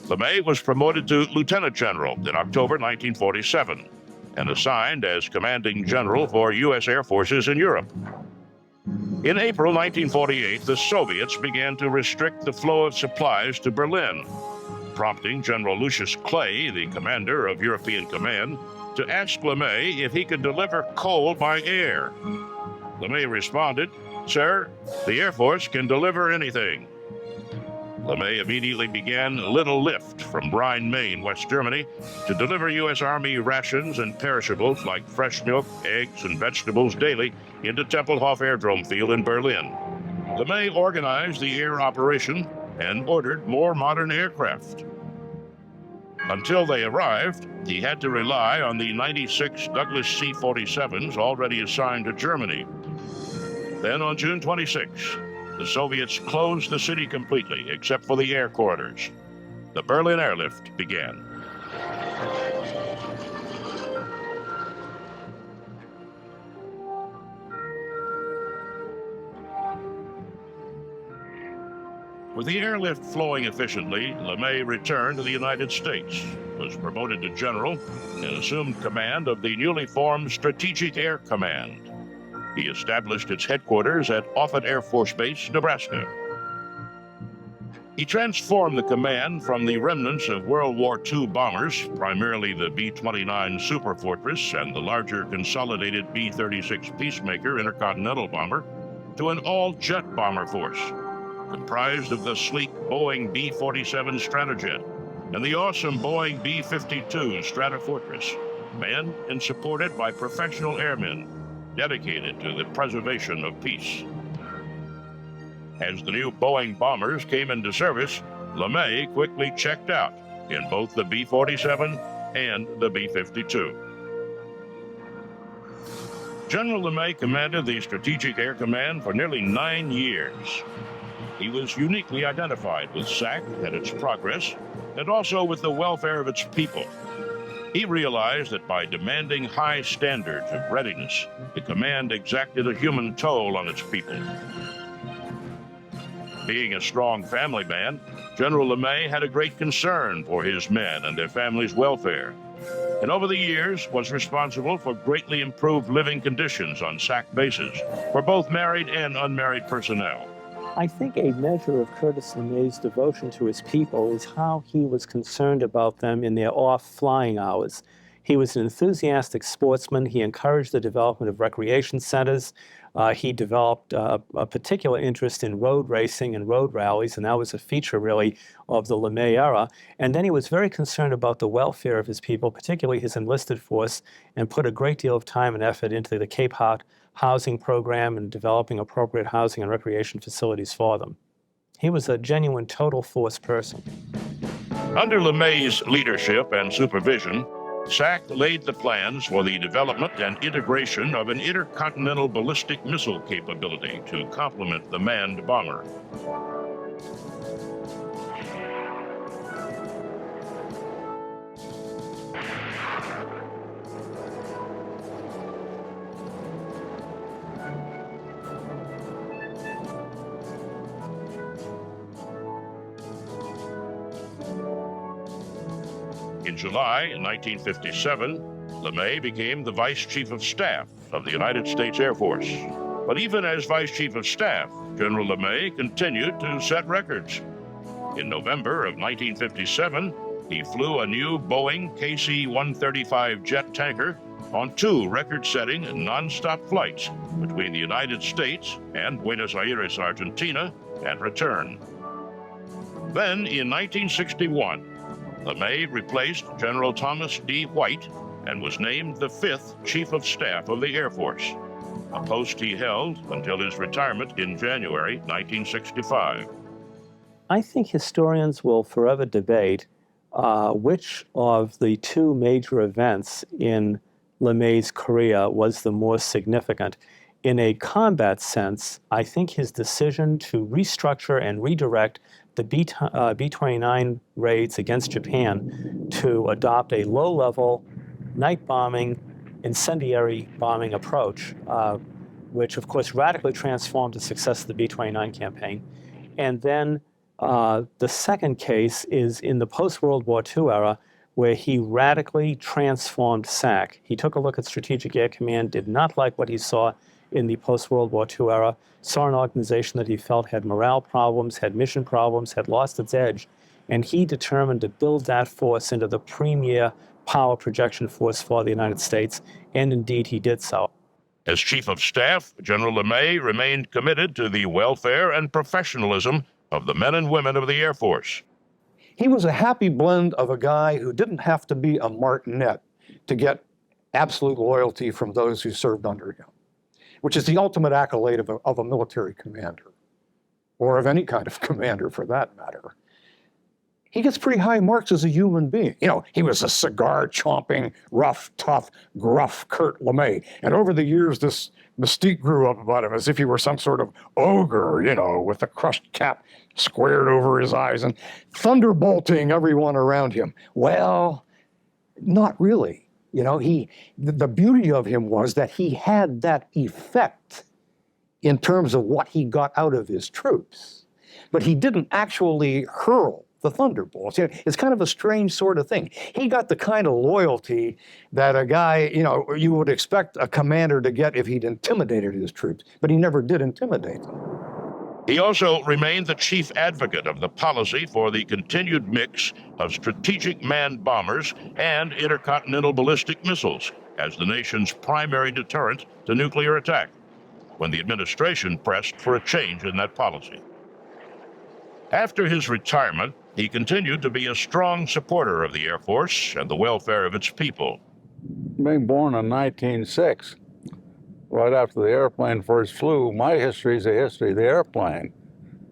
LeMay was promoted to Lieutenant General in October 1947 and assigned as Commanding General for U.S. Air Forces in Europe. In April 1948, the Soviets began to restrict the flow of supplies to Berlin, prompting General Lucius Clay, the commander of European Command, to ask LeMay if he could deliver coal by air. LeMay responded, "Sir, the Air Force can deliver anything." LeMay immediately began Little Lift from Rhine-Main, West Germany, to deliver U.S. Army rations and perishables like fresh milk, eggs, and vegetables daily into Tempelhof Aerodrome Field in Berlin. LeMay organized the air operation and ordered more modern aircraft. Until they arrived, he had to rely on the 96 Douglas C-47s already assigned to Germany. Then on June 26, the Soviets closed the city completely, except for the air corridors. The Berlin airlift began. With the airlift flowing efficiently, LeMay returned to the United States, was promoted to general, and assumed command of the newly formed Strategic Air Command. He established its headquarters at Offutt Air Force Base, Nebraska. He transformed the command from the remnants of World War II bombers, primarily the B-29 Superfortress and the larger Consolidated B-36 Peacemaker intercontinental bomber, to an all-jet bomber force, comprised of the sleek Boeing B-47 Stratojet and the awesome Boeing B-52 Superfortress, manned and supported by professional airmen dedicated to the preservation of peace. As the new Boeing bombers came into service, LeMay quickly checked out in both the B-47 and the B-52. General LeMay commanded the Strategic Air Command for nearly 9 years. He was uniquely identified with SAC and its progress, and also with the welfare of its people. He realized that by demanding high standards of readiness, the command exacted a human toll on its people. Being a strong family man, General LeMay had a great concern for his men and their families' welfare, and over the years was responsible for greatly improved living conditions on SAC bases for both married and unmarried personnel. I think a measure of Curtis LeMay's devotion to his people is how he was concerned about them in their off flying hours. He was an enthusiastic sportsman. He encouraged the development of recreation centers. He developed a particular interest in road racing and road rallies, and that was a feature, really, of the LeMay era. And then he was very concerned about the welfare of his people, particularly his enlisted force, and put a great deal of time and effort into the Cape Cod housing program and developing appropriate housing and recreation facilities for them. He was a genuine total force person. Under LeMay's leadership and supervision, SAC laid the plans for the development and integration of an intercontinental ballistic missile capability to complement the manned bomber. In July 1957, LeMay became the Vice Chief of Staff of the United States Air Force. But even as Vice Chief of Staff, General LeMay continued to set records. In November of 1957, he flew a new Boeing KC-135 jet tanker on 2 record-setting nonstop flights between the United States and Buenos Aires, Argentina, and return. Then, in 1961, LeMay replaced General Thomas D. White and was named the 5th Chief of Staff of the Air Force, a post he held until his retirement in January 1965. I think historians will forever debate which of the 2 major events in LeMay's career was the more significant. In a combat sense, I think his decision to restructure and redirect the B-29 raids against Japan to adopt a low-level, night bombing, incendiary bombing approach, which of course radically transformed the success of the B-29 campaign. And then the second case is in the post-World War II era, where he radically transformed SAC. He took a look at Strategic Air Command, did not like what he saw in the post-World War II era, saw an organization that he felt had morale problems, had mission problems, had lost its edge, and he determined to build that force into the premier power projection force for the United States, and indeed he did so. As Chief of Staff, General LeMay remained committed to the welfare and professionalism of the men and women of the Air Force. He was a happy blend of a guy who didn't have to be a martinet to get absolute loyalty from those who served under him, which is the ultimate accolade of a military commander, or of any kind of commander for that matter. he gets pretty high marks as a human being. You know, he was a cigar-chomping, rough, tough, gruff Kurt LeMay. And over the years, this mystique grew up about him as if he were some sort of ogre, you know, with a crushed cap squared over his eyes and thunderbolting everyone around him. Well, not really. You know, the beauty of him was that he had that effect in terms of what he got out of his troops. But he didn't actually hurl the thunderbolts. It's kind of a strange sort of thing. He got the kind of loyalty that a guy, you know, you would expect a commander to get if he'd intimidated his troops, but he never did intimidate them. He also remained the chief advocate of the policy for the continued mix of strategic manned bombers and intercontinental ballistic missiles as the nation's primary deterrent to nuclear attack, when the administration pressed for a change in that policy. After his retirement, he continued to be a strong supporter of the Air Force and the welfare of its people. Being born in 1906, right after the airplane first flew, my history is the history of the airplane.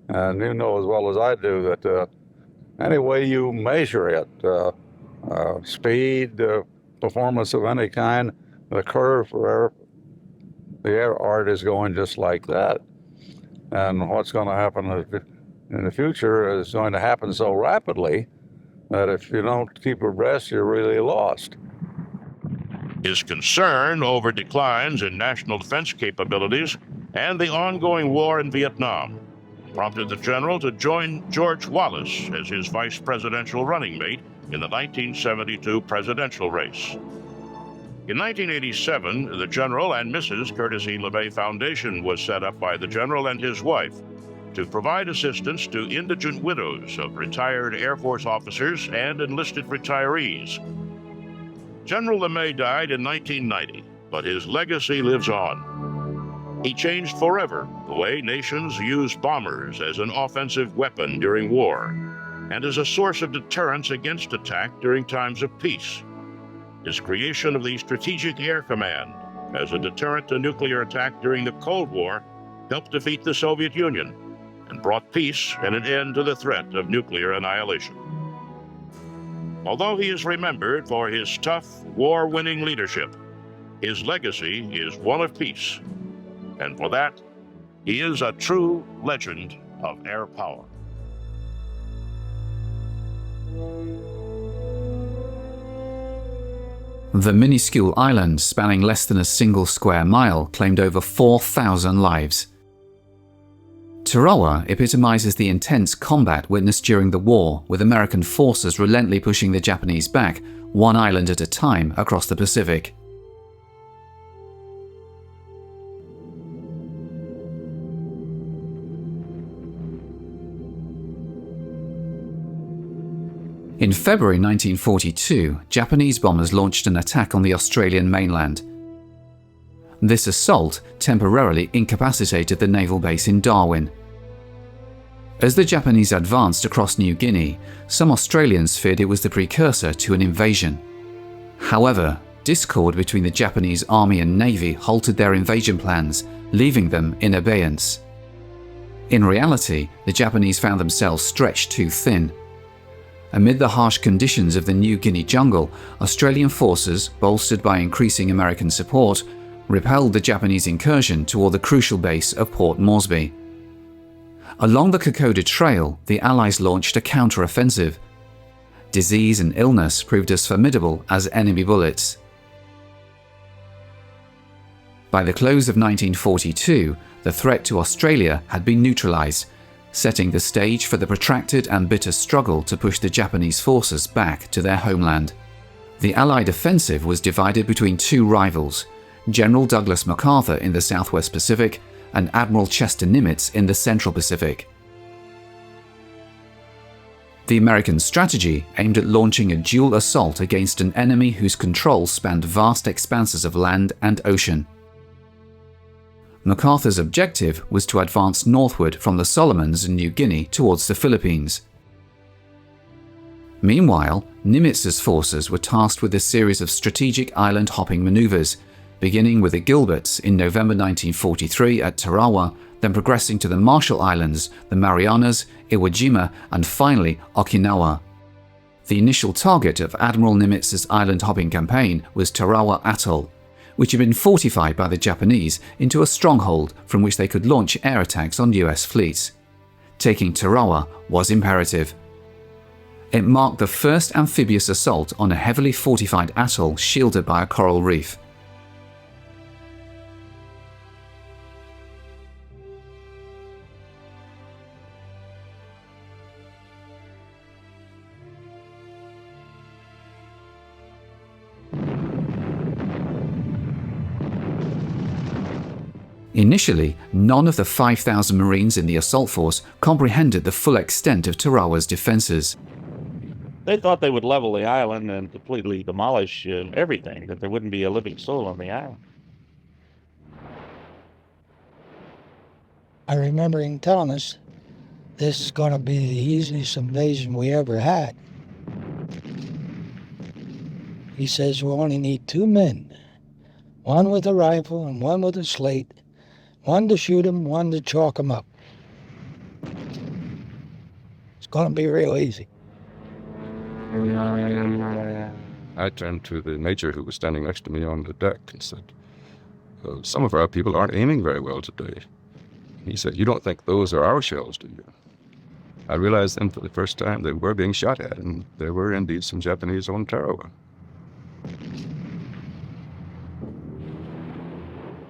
And you know as well as I do that any way you measure it, speed, performance of any kind, the curve for the air art is going just like that. And what's going to happen in the future is going to happen so rapidly that if you don't keep abreast, you're really lost. His concern over declines in national defense capabilities and the ongoing war in Vietnam prompted the general to join George Wallace as his vice presidential running mate in the 1972 presidential race. In 1987, the General and Mrs. Curtis E. LeMay Foundation was set up by the general and his wife to provide assistance to indigent widows of retired Air Force officers and enlisted retirees. General LeMay died in 1990, but his legacy lives on. He changed forever the way nations use bombers as an offensive weapon during war and as a source of deterrence against attack during times of peace. His creation of the Strategic Air Command as a deterrent to nuclear attack during the Cold War helped defeat the Soviet Union and brought peace and an end to the threat of nuclear annihilation. Although he is remembered for his tough, war-winning leadership, his legacy is one of peace, and for that, he is a true legend of air power. The minuscule island, spanning less than a single square mile, claimed over 4,000 lives. Tarawa epitomizes the intense combat witnessed during the war, with American forces relentlessly pushing the Japanese back, one island at a time, across the Pacific. In February 1942, Japanese bombers launched an attack on the Australian mainland. This assault temporarily incapacitated the naval base in Darwin. As the Japanese advanced across New Guinea, some Australians feared it was the precursor to an invasion. However, discord between the Japanese Army and Navy halted their invasion plans, leaving them in abeyance. In reality, the Japanese found themselves stretched too thin. Amid the harsh conditions of the New Guinea jungle, Australian forces, bolstered by increasing American support, repelled the Japanese incursion toward the crucial base of Port Moresby. Along the Kokoda Trail, the Allies launched a counter-offensive. Disease and illness proved as formidable as enemy bullets. By the close of 1942, the threat to Australia had been neutralized, setting the stage for the protracted and bitter struggle to push the Japanese forces back to their homeland. The Allied offensive was divided between two rivals, General Douglas MacArthur in the Southwest Pacific and Admiral Chester Nimitz in the Central Pacific. The American strategy aimed at launching a dual assault against an enemy whose control spanned vast expanses of land and ocean. MacArthur's objective was to advance northward from the Solomons and New Guinea towards the Philippines. Meanwhile, Nimitz's forces were tasked with a series of strategic island-hopping maneuvers, beginning with the Gilberts in November 1943 at Tarawa, then progressing to the Marshall Islands, the Marianas, Iwo Jima, and finally Okinawa, The initial target of Admiral Nimitz's island-hopping campaign was Tarawa Atoll, which had been fortified by the Japanese into a stronghold from which they could launch air attacks on US fleets. Taking Tarawa was imperative. It marked the first amphibious assault on a heavily fortified atoll shielded by a coral reef. Initially, none of the 5,000 Marines in the assault force comprehended the full extent of Tarawa's defenses. They thought they would level the island and completely demolish everything, that there wouldn't be a living soul on the island. I remember him telling us this is going to be the easiest invasion we ever had. He says we only need 2 men, one with a rifle and one with a slate, one to shoot him, one to chalk him up. It's going to be real easy. I turned to the major who was standing next to me on the deck and said, some of our people aren't aiming very well today. He said, you don't think those are our shells, do you? I realized then for the first time they were being shot at, and there were indeed some Japanese on Tarawa.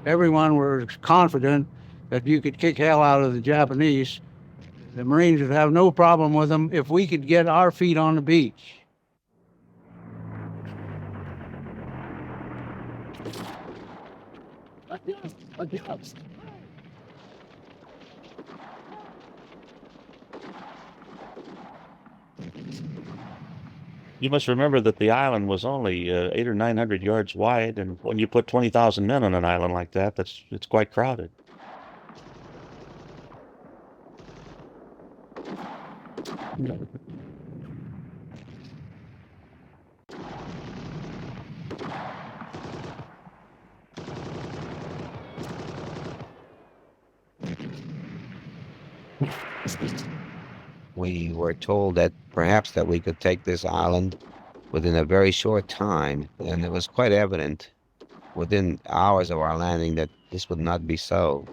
Everyone was confident that you could kick hell out of the Japanese. The Marines would have no problem with them if we could get our feet on the beach. You must remember that the island was only 800 or 900 yards wide, and when you put 20,000 men on an island like that, it's quite crowded. We were told that perhaps that we could take this island within a very short time, and it was quite evident within hours of our landing that this would not be so.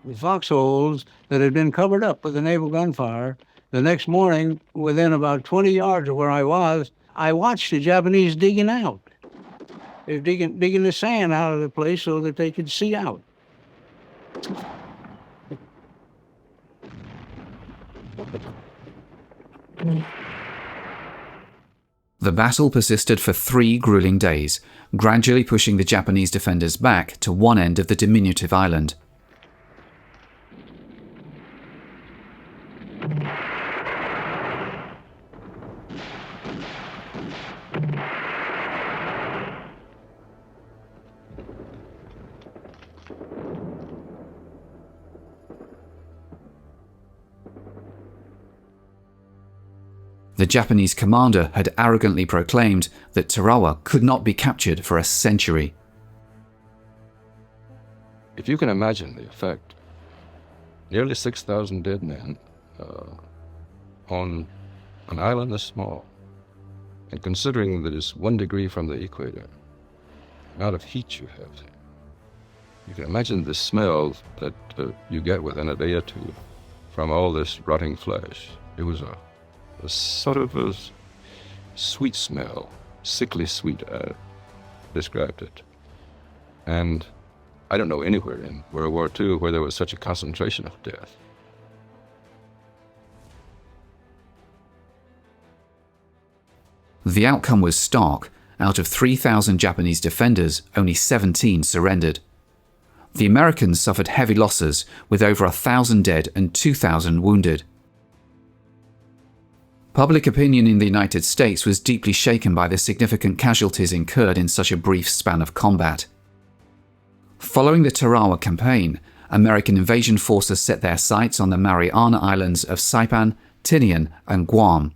The foxholes that had been covered up with the naval gunfire, the next morning, within about 20 yards of where I was, I watched the Japanese digging out. They were digging the sand out of the place so that they could see out. The battle persisted for 3 grueling days, gradually pushing the Japanese defenders back to one end of the diminutive island. The Japanese commander had arrogantly proclaimed that Tarawa could not be captured for a century. If you can imagine the effect, nearly 6,000 dead men on an island this small, and considering that it's 1 degree from the equator, the amount of heat you have there, you can imagine the smell that you get within a day or two from all this rotting flesh. It was a sort of a sweet smell, sickly sweet, described it. And I don't know anywhere in World War II where there was such a concentration of death. The outcome was stark. Out of 3,000 Japanese defenders, only 17 surrendered. The Americans suffered heavy losses, with over 1,000 dead and 2,000 wounded. Public opinion in the United States was deeply shaken by the significant casualties incurred in such a brief span of combat. Following the Tarawa campaign, American invasion forces set their sights on the Mariana Islands of Saipan, Tinian, and Guam.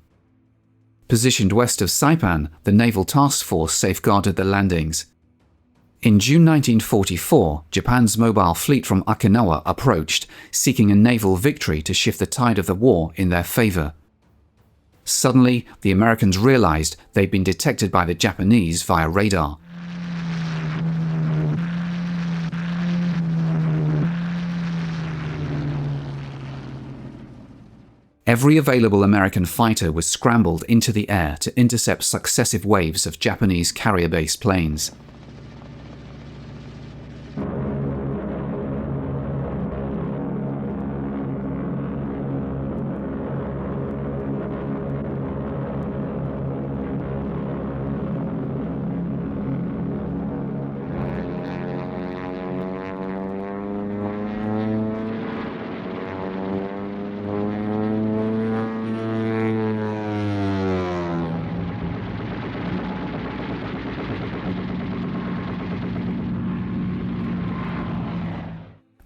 Positioned west of Saipan, the Naval Task Force safeguarded the landings. In June 1944, Japan's mobile fleet from Okinawa approached, seeking a naval victory to shift the tide of the war in their favor. Suddenly, the Americans realized they'd been detected by the Japanese via radar. Every available American fighter was scrambled into the air to intercept successive waves of Japanese carrier-based planes.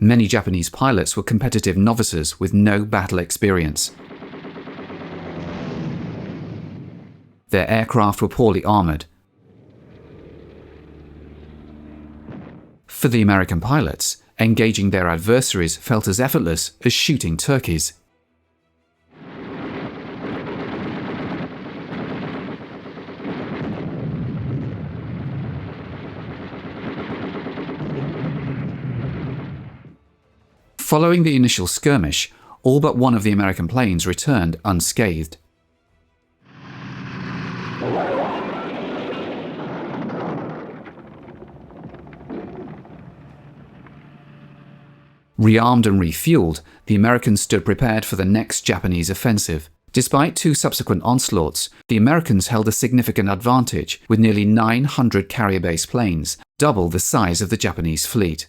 Many Japanese pilots were competitive novices with no battle experience. Their aircraft were poorly armored. For the American pilots, engaging their adversaries felt as effortless as shooting turkeys. Following the initial skirmish, all but one of the American planes returned unscathed. Rearmed and refueled, the Americans stood prepared for the next Japanese offensive. Despite two subsequent onslaughts, the Americans held a significant advantage with nearly 900 carrier-based planes, double the size of the Japanese fleet.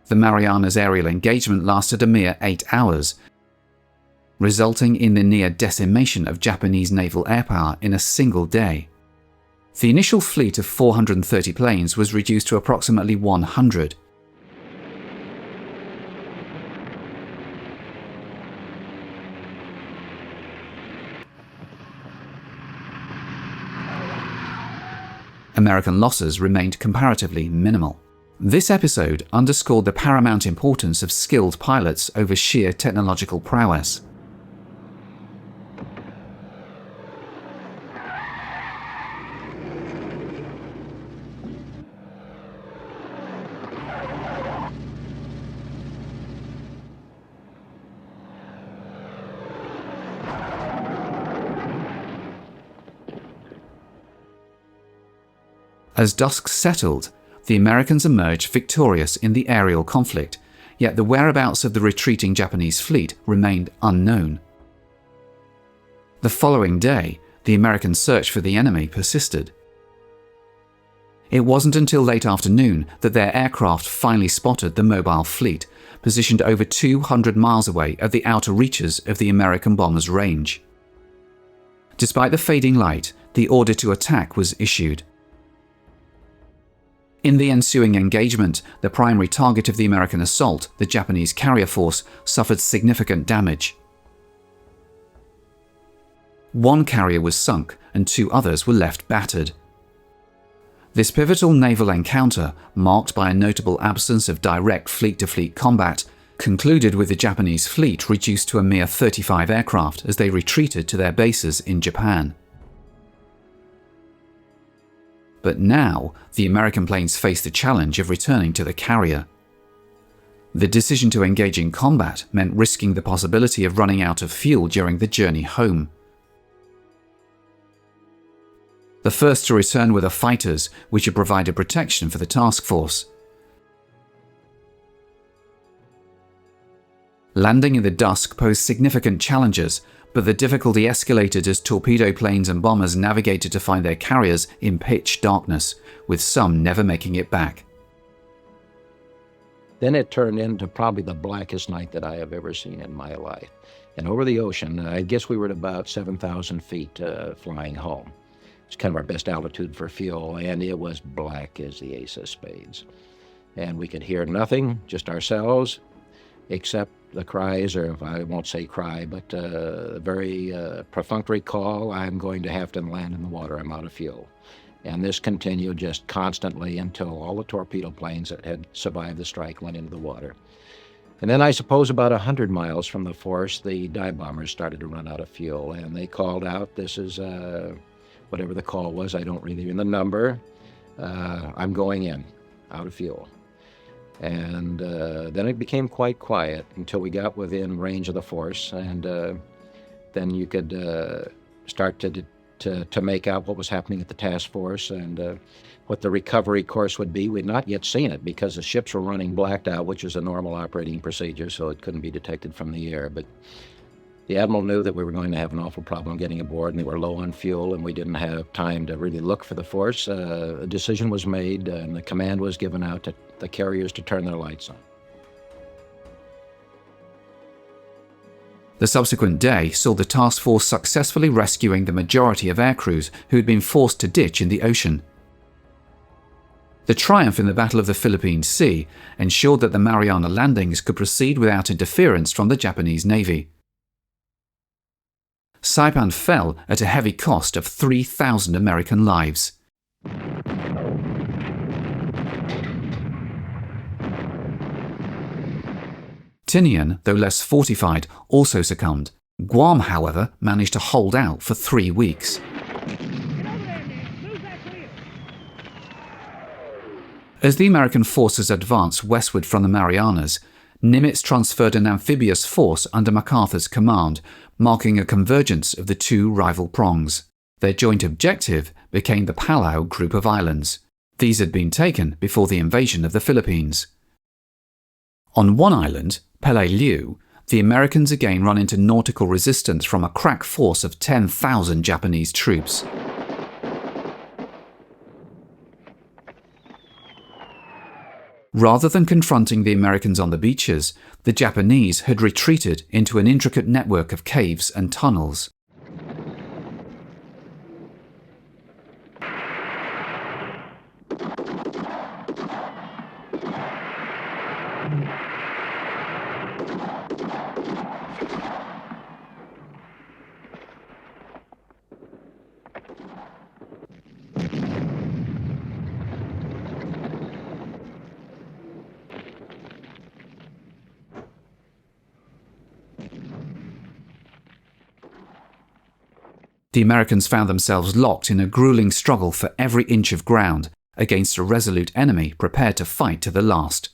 The Marianas aerial engagement lasted a mere 8 hours, resulting in the near decimation of Japanese naval airpower in a single day. The initial fleet of 430 planes was reduced to approximately 100. American losses remained comparatively minimal. This episode underscored the paramount importance of skilled pilots over sheer technological prowess. As dusk settled, the Americans emerged victorious in the aerial conflict, yet the whereabouts of the retreating Japanese fleet remained unknown. The following day, the American search for the enemy persisted. It wasn't until late afternoon that their aircraft finally spotted the mobile fleet, positioned over 200 miles away at the outer reaches of the American bomber's range. Despite the fading light, the order to attack was issued. In the ensuing engagement, the primary target of the American assault, the Japanese carrier force, suffered significant damage. One carrier was sunk and 2 others were left battered. This pivotal naval encounter, marked by a notable absence of direct fleet-to-fleet combat, concluded with the Japanese fleet reduced to a mere 35 aircraft as they retreated to their bases in Japan. But now, the American planes faced the challenge of returning to the carrier. The decision to engage in combat meant risking the possibility of running out of fuel during the journey home. The first to return were the fighters, which had provided protection for the task force. Landing in the dusk posed significant challenges, but the difficulty escalated as torpedo planes and bombers navigated to find their carriers in pitch darkness, with some never making it back. Then it turned into probably the blackest night that I have ever seen in my life. And over the ocean, I guess we were at about 7,000 feet flying home. It's kind of our best altitude for fuel, and it was black as the ace of spades. And we could hear nothing, just ourselves, except the cries, or I won't say cry, but a very perfunctory call, I'm going to have to land in the water, I'm out of fuel. And this continued just constantly until all the torpedo planes that had survived the strike went into the water. And then I suppose about 100 miles from the force, the dive bombers started to run out of fuel, and they called out, this is whatever the call was, I don't really remember the number, I'm going in, out of fuel. And then it became quite quiet until we got within range of the force, and then you could start to make out what was happening at the task force and what the recovery course would be. We'd not yet seen it because the ships were running blacked out, which is a normal operating procedure, so it couldn't be detected from the air. But the Admiral knew that we were going to have an awful problem getting aboard, and they were low on fuel, and we didn't have time to really look for the force. A decision was made, and the command was given out to the carriers to turn their lights on. The subsequent day saw the task force successfully rescuing the majority of aircrews who had been forced to ditch in the ocean. The triumph in the Battle of the Philippine Sea ensured that the Mariana landings could proceed without interference from the Japanese Navy. Saipan fell at a heavy cost of 3,000 American lives. Tinian, though less fortified, also succumbed. Guam, however, managed to hold out for 3 weeks. As the American forces advanced westward from the Marianas, Nimitz transferred an amphibious force under MacArthur's command, marking a convergence of the two rival prongs. Their joint objective became the Palau group of islands. These had been taken before the invasion of the Philippines. On one island, Peleliu, the Americans again run into nautical resistance from a crack force of 10,000 Japanese troops. Rather than confronting the Americans on the beaches, the Japanese had retreated into an intricate network of caves and tunnels. The Americans found themselves locked in a grueling struggle for every inch of ground against a resolute enemy prepared to fight to the last.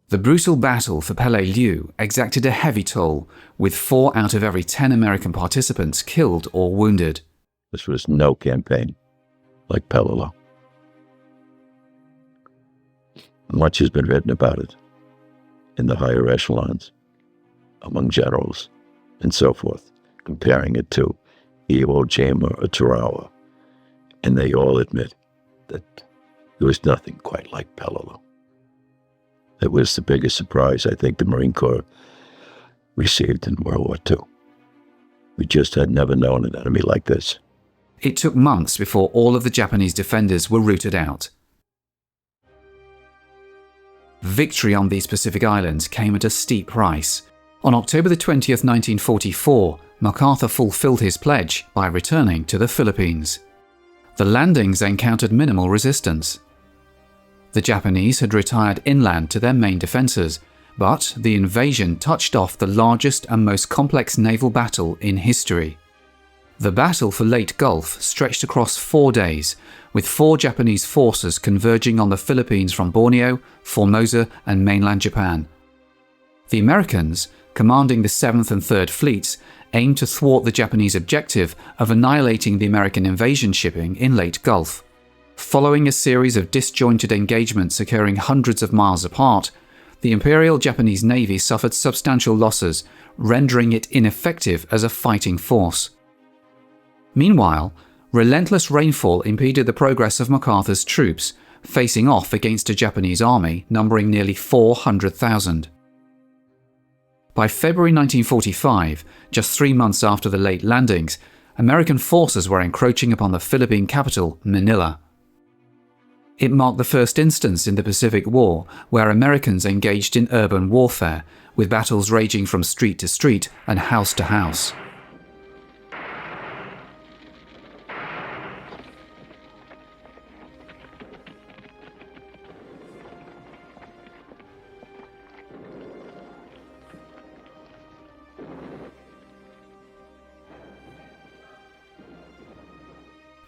The brutal battle for Peleliu exacted a heavy toll, with 4 out of every 10 American participants killed or wounded. This was no campaign like Peleliu. Much has been written about it in the higher echelons, among generals, and so forth, comparing it to Iwo Jima or Tarawa, and they all admit that there was nothing quite like Peleliu. It was the biggest surprise I think the Marine Corps received in World War II. We just had never known an enemy like this. It took months before all of the Japanese defenders were rooted out. Victory on these Pacific islands came at a steep price. On October 20th, 1944, MacArthur fulfilled his pledge by returning to the Philippines. The landings encountered minimal resistance. The Japanese had retired inland to their main defences, but the invasion touched off the largest and most complex naval battle in history. The battle for Leyte Gulf stretched across 4 days, with 4 Japanese forces converging on the Philippines from Borneo, Formosa and mainland Japan. The Americans, commanding the 7th and 3rd Fleets, aimed to thwart the Japanese objective of annihilating the American invasion shipping in Leyte Gulf. Following a series of disjointed engagements occurring hundreds of miles apart, the Imperial Japanese Navy suffered substantial losses, rendering it ineffective as a fighting force. Meanwhile, relentless rainfall impeded the progress of MacArthur's troops, facing off against a Japanese army numbering nearly 400,000. By February 1945, just 3 months after the late landings, American forces were encroaching upon the Philippine capital, Manila. It marked the first instance in the Pacific War where Americans engaged in urban warfare, with battles raging from street to street and house to house.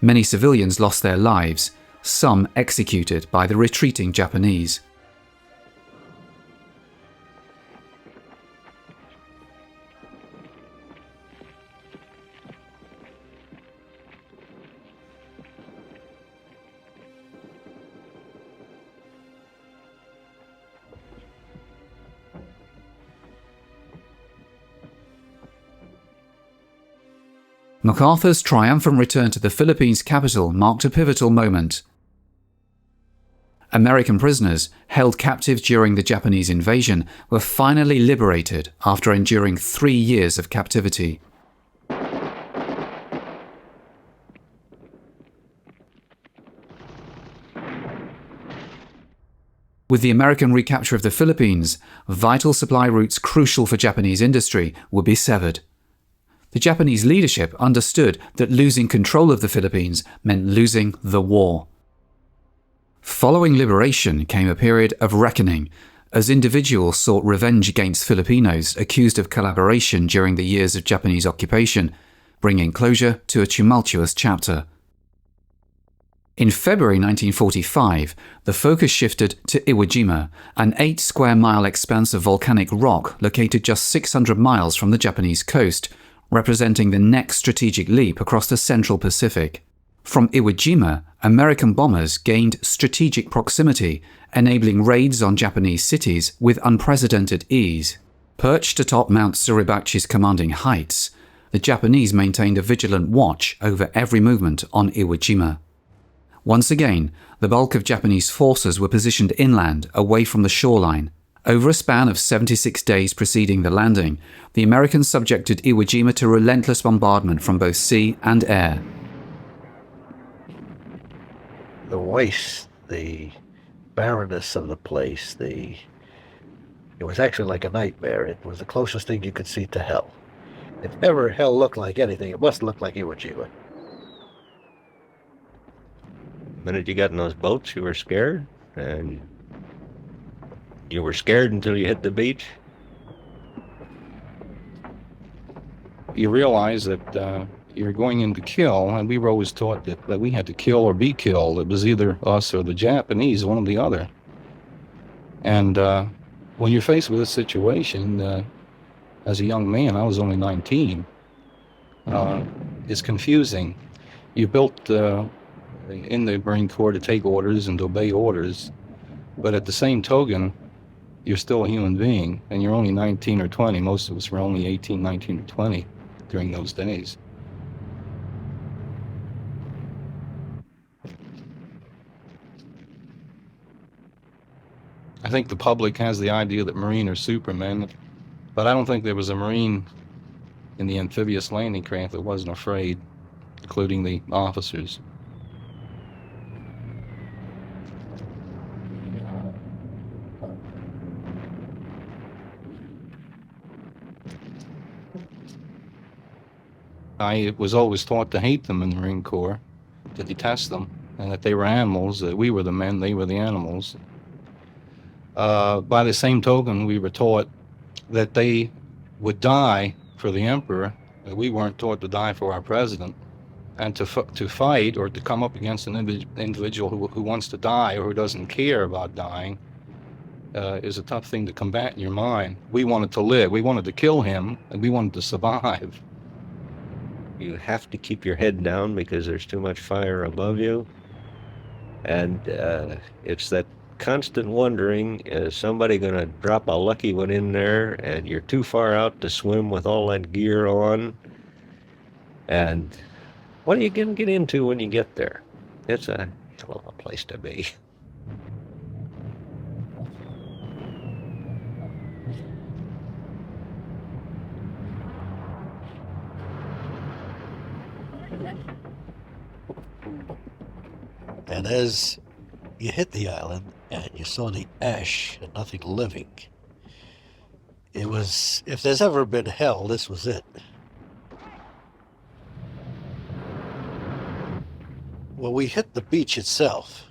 Many civilians lost their lives, some executed by the retreating Japanese. MacArthur's triumphant return to the Philippines capital marked a pivotal moment. American prisoners, held captive during the Japanese invasion, were finally liberated after enduring 3 years of captivity. With the American recapture of the Philippines, vital supply routes crucial for Japanese industry would be severed. The Japanese leadership understood that losing control of the Philippines meant losing the war. Following liberation came a period of reckoning, as individuals sought revenge against Filipinos accused of collaboration during the years of Japanese occupation, bringing closure to a tumultuous chapter. In February 1945, the focus shifted to Iwo Jima, an 8-square-mile expanse of volcanic rock located just 600 miles from the Japanese coast, representing the next strategic leap across the Central Pacific. From Iwo Jima, American bombers gained strategic proximity, enabling raids on Japanese cities with unprecedented ease. Perched atop Mount Suribachi's commanding heights, the Japanese maintained a vigilant watch over every movement on Iwo Jima. Once again, the bulk of Japanese forces were positioned inland, away from the shoreline. Over a span of 76 days preceding the landing, the Americans subjected Iwo Jima to relentless bombardment from both sea and air. The waste, the barrenness of the place, it was actually like a nightmare. It was the closest thing you could see to hell. If ever hell looked like anything, it must look like Iwo Jima. The minute you got in those boats, you were scared, and you were scared until you hit the beach. You realize that you're going in to kill, and we were always taught that we had to kill or be killed. It was either us or the Japanese, one or the other. And when you're faced with this situation, as a young man, I was only 19, it's confusing. You built in the Marine Corps to take orders and to obey orders, but at the same token, you're still a human being, and you're only 19 or 20. Most of us were only 18, 19, or 20 during those days. I think the public has the idea that Marine are Supermen, but I don't think there was a Marine in the amphibious landing craft that wasn't afraid, including the officers. I was always taught to hate them in the Marine Corps, to detest them, and that they were animals, that we were the men, they were the animals. By the same token, we were taught that they would die for the emperor, that we weren't taught to die for our president. And to fight or to come up against an individual who wants to die or who doesn't care about dying is a tough thing to combat in your mind. We wanted to live, we wanted to kill him, and we wanted to survive. You have to keep your head down because there's too much fire above you. And it's that constant wondering, is somebody going to drop a lucky one in there and you're too far out to swim with all that gear on? And what are you going to get into when you get there? It's a hell of a place to be. And as you hit the island and you saw the ash and nothing living, It was, if there's ever been hell, this was it. Well, we hit the beach itself.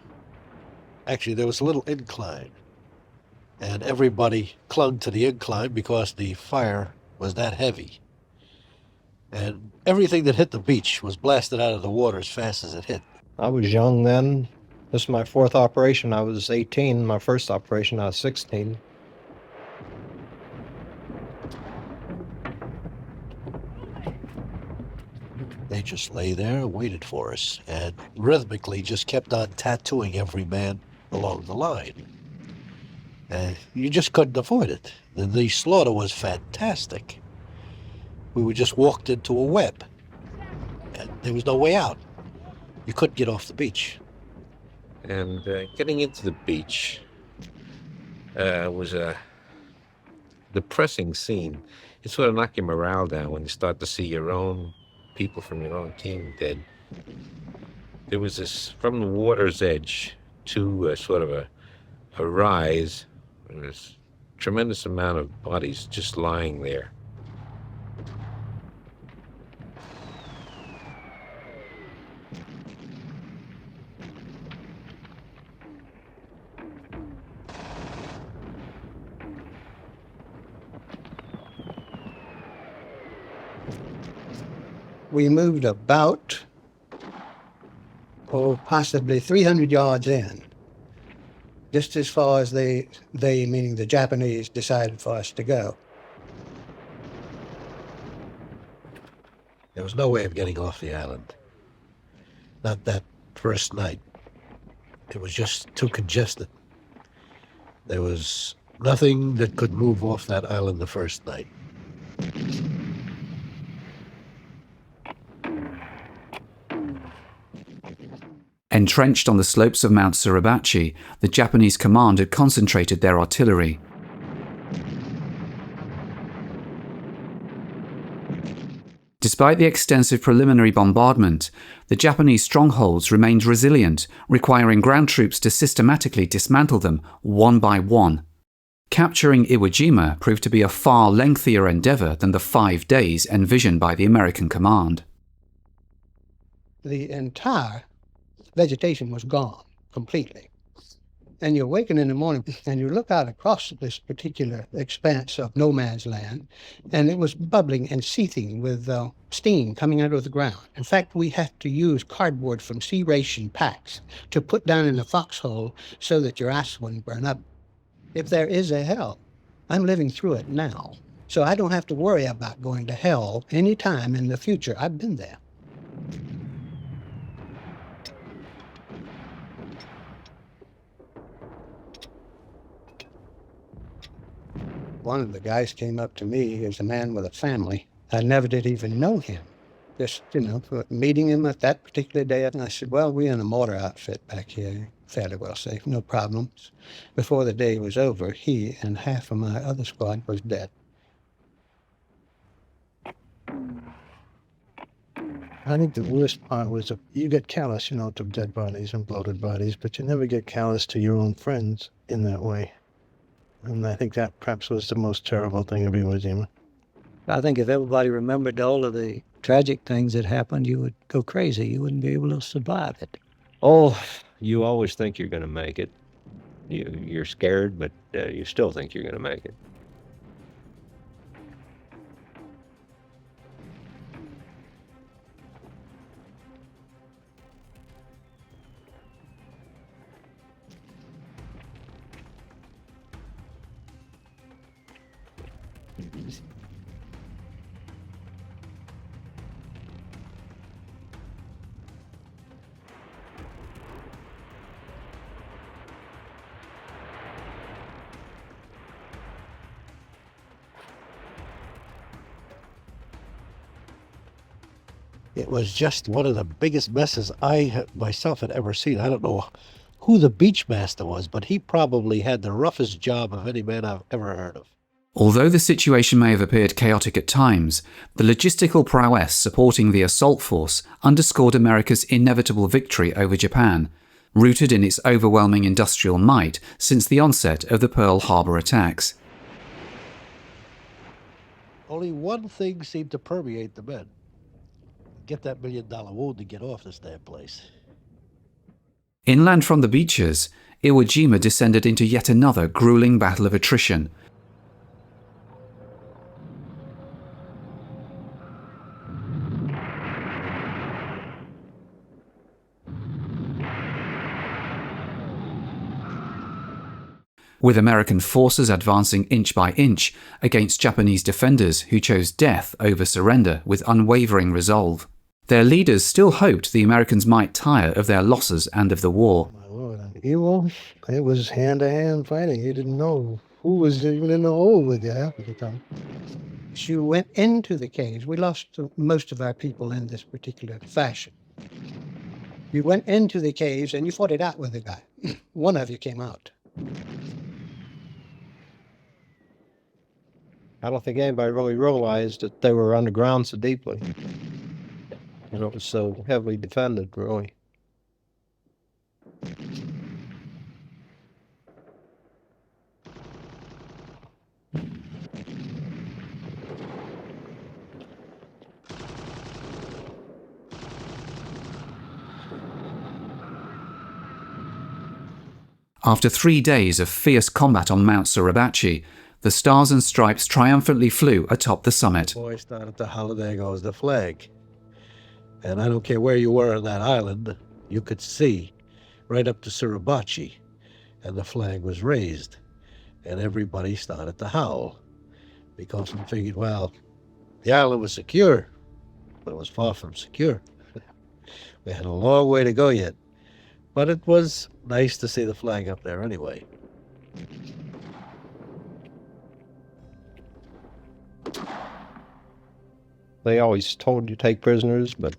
Actually, there was a little incline, and everybody clung to the incline because the fire was that heavy. And everything that hit the beach was blasted out of the water as fast as it hit. I was young then. This is my fourth operation. I was 18. My first operation, I was 16. They just lay there and waited for us, and rhythmically just kept on tattooing every man along the line. And you just couldn't avoid it. The slaughter was fantastic. We were just walked into a web, and there was no way out. You couldn't get off the beach. And getting into the beach was a depressing scene. It sort of knocked your morale down when you start to see your own people from your own team dead. There was this, from the water's edge to sort of a rise, there was a tremendous amount of bodies just lying there. We moved about, possibly 300 yards in, just as far as they meaning the Japanese, decided for us to go. There was no way of getting off the island. Not that first night. It was just too congested. There was nothing that could move off that island the first night. Entrenched on the slopes of Mount Suribachi, the Japanese command had concentrated their artillery. Despite the extensive preliminary bombardment, the Japanese strongholds remained resilient, requiring ground troops to systematically dismantle them one by one. Capturing Iwo Jima proved to be a far lengthier endeavour than the 5 days envisioned by the American command. The entire vegetation was gone completely. And you awaken in the morning and you look out across this particular expanse of no man's land, and it was bubbling and seething with steam coming out of the ground. In fact, we had to use cardboard from sea ration packs to put down in the foxhole so that your ass wouldn't burn up. If there is a hell, I'm living through it now. So I don't have to worry about going to hell anytime in the future. I've been there. One of the guys came up to me as a man with a family. I never did even know him. Just, meeting him at that particular day. And I said, well, we're in a mortar outfit back here, fairly well safe, no problems. Before the day was over, he and half of my other squad was dead. I think the worst part was you get callous, to dead bodies and bloated bodies, but you never get callous to your own friends in that way. And I think that perhaps was the most terrible thing of Iwo Jima. I think if everybody remembered all of the tragic things that happened, you would go crazy. You wouldn't be able to survive it. Oh, you always think you're going to make it. You're scared, but you still think you're going to make it. It was just one of the biggest messes I myself had ever seen. I don't know who the beach master was, but he probably had the roughest job of any man I've ever heard of. Although the situation may have appeared chaotic at times, the logistical prowess supporting the assault force underscored America's inevitable victory over Japan, rooted in its overwhelming industrial might since the onset of the Pearl Harbor attacks. Only one thing seemed to permeate the men. Get that $1 million wound to get off this damn place. Inland from the beaches, Iwo Jima descended into yet another grueling battle of attrition. With American forces advancing inch by inch against Japanese defenders who chose death over surrender with unwavering resolve. Their leaders still hoped the Americans might tire of their losses and of the war. My Lord, on Iwo, it was hand-to-hand fighting. You didn't know who was even in the hole with you half of the time. You went into the caves. We lost most of our people in this particular fashion. You went into the caves and you fought it out with the guy. One of you came out. I don't think anybody really realized that they were underground so deeply. And it was so heavily defended, really. After 3 days of fierce combat on Mount Suribachi, the Stars and Stripes triumphantly flew atop the summit. Boys down at the holiday goes the flag. And I don't care where you were on that island, you could see right up to Suribachi, and the flag was raised. And everybody started to howl because we figured, well, the island was secure, but it was far from secure. We had a long way to go yet. But it was nice to see the flag up there anyway. They always told you to take prisoners, but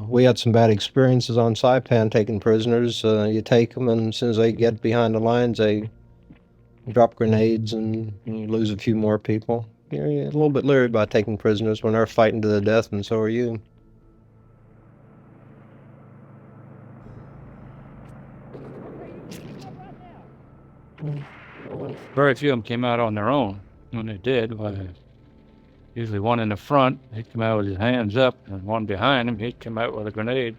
we had some bad experiences on Saipan taking prisoners. You take them, and as soon as they get behind the lines, they drop grenades, and you lose a few more people. You're a little bit leery about taking prisoners when they're fighting to the death, and so are you. Very few of them came out on their own. When they did, well, usually one in the front, he'd come out with his hands up, and one behind him, he'd come out with a grenade.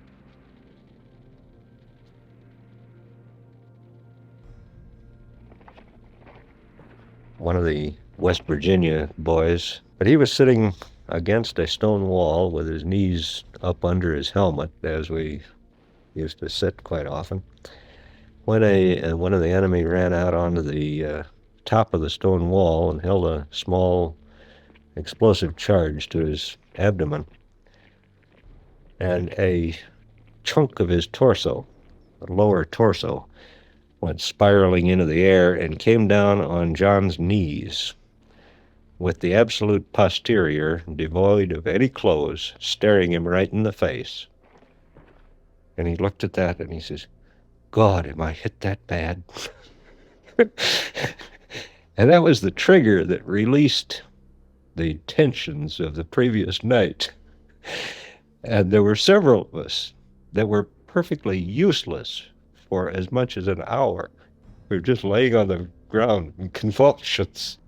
One of the West Virginia boys, but he was sitting against a stone wall with his knees up under his helmet, as we used to sit quite often, when one of the enemy ran out onto the top of the stone wall and held a small explosive charge to his abdomen, and a chunk of his torso, the lower torso, went spiraling into the air and came down on John's knees, with the absolute posterior, devoid of any clothes, staring him right in the face. And he looked at that and he says, "God, am I hit that bad?" And that was the trigger that released the tensions of the previous night. And there were several of us that were perfectly useless for as much as an hour. We were just laying on the ground in convulsions.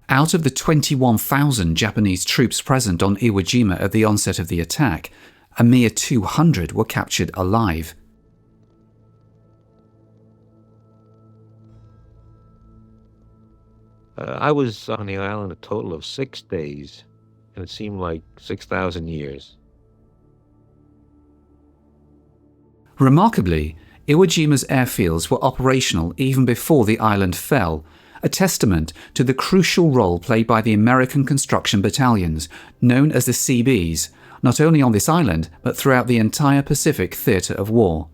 Out of the 21,000 Japanese troops present on Iwo Jima at the onset of the attack, a mere 200 were captured alive. I was on the island a total of 6 days, and it seemed like 6,000 years. Remarkably, Iwo Jima's airfields were operational even before the island fell, a testament to the crucial role played by the American construction battalions, known as the CBs, not only on this island, but throughout the entire Pacific theatre of war.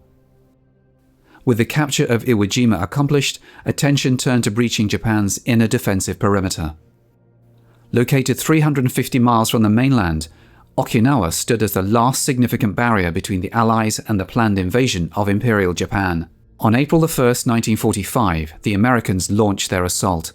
With the capture of Iwo Jima accomplished, attention turned to breaching Japan's inner defensive perimeter. Located 350 miles from the mainland, Okinawa stood as the last significant barrier between the Allies and the planned invasion of Imperial Japan. On April 1, 1945, the Americans launched their assault.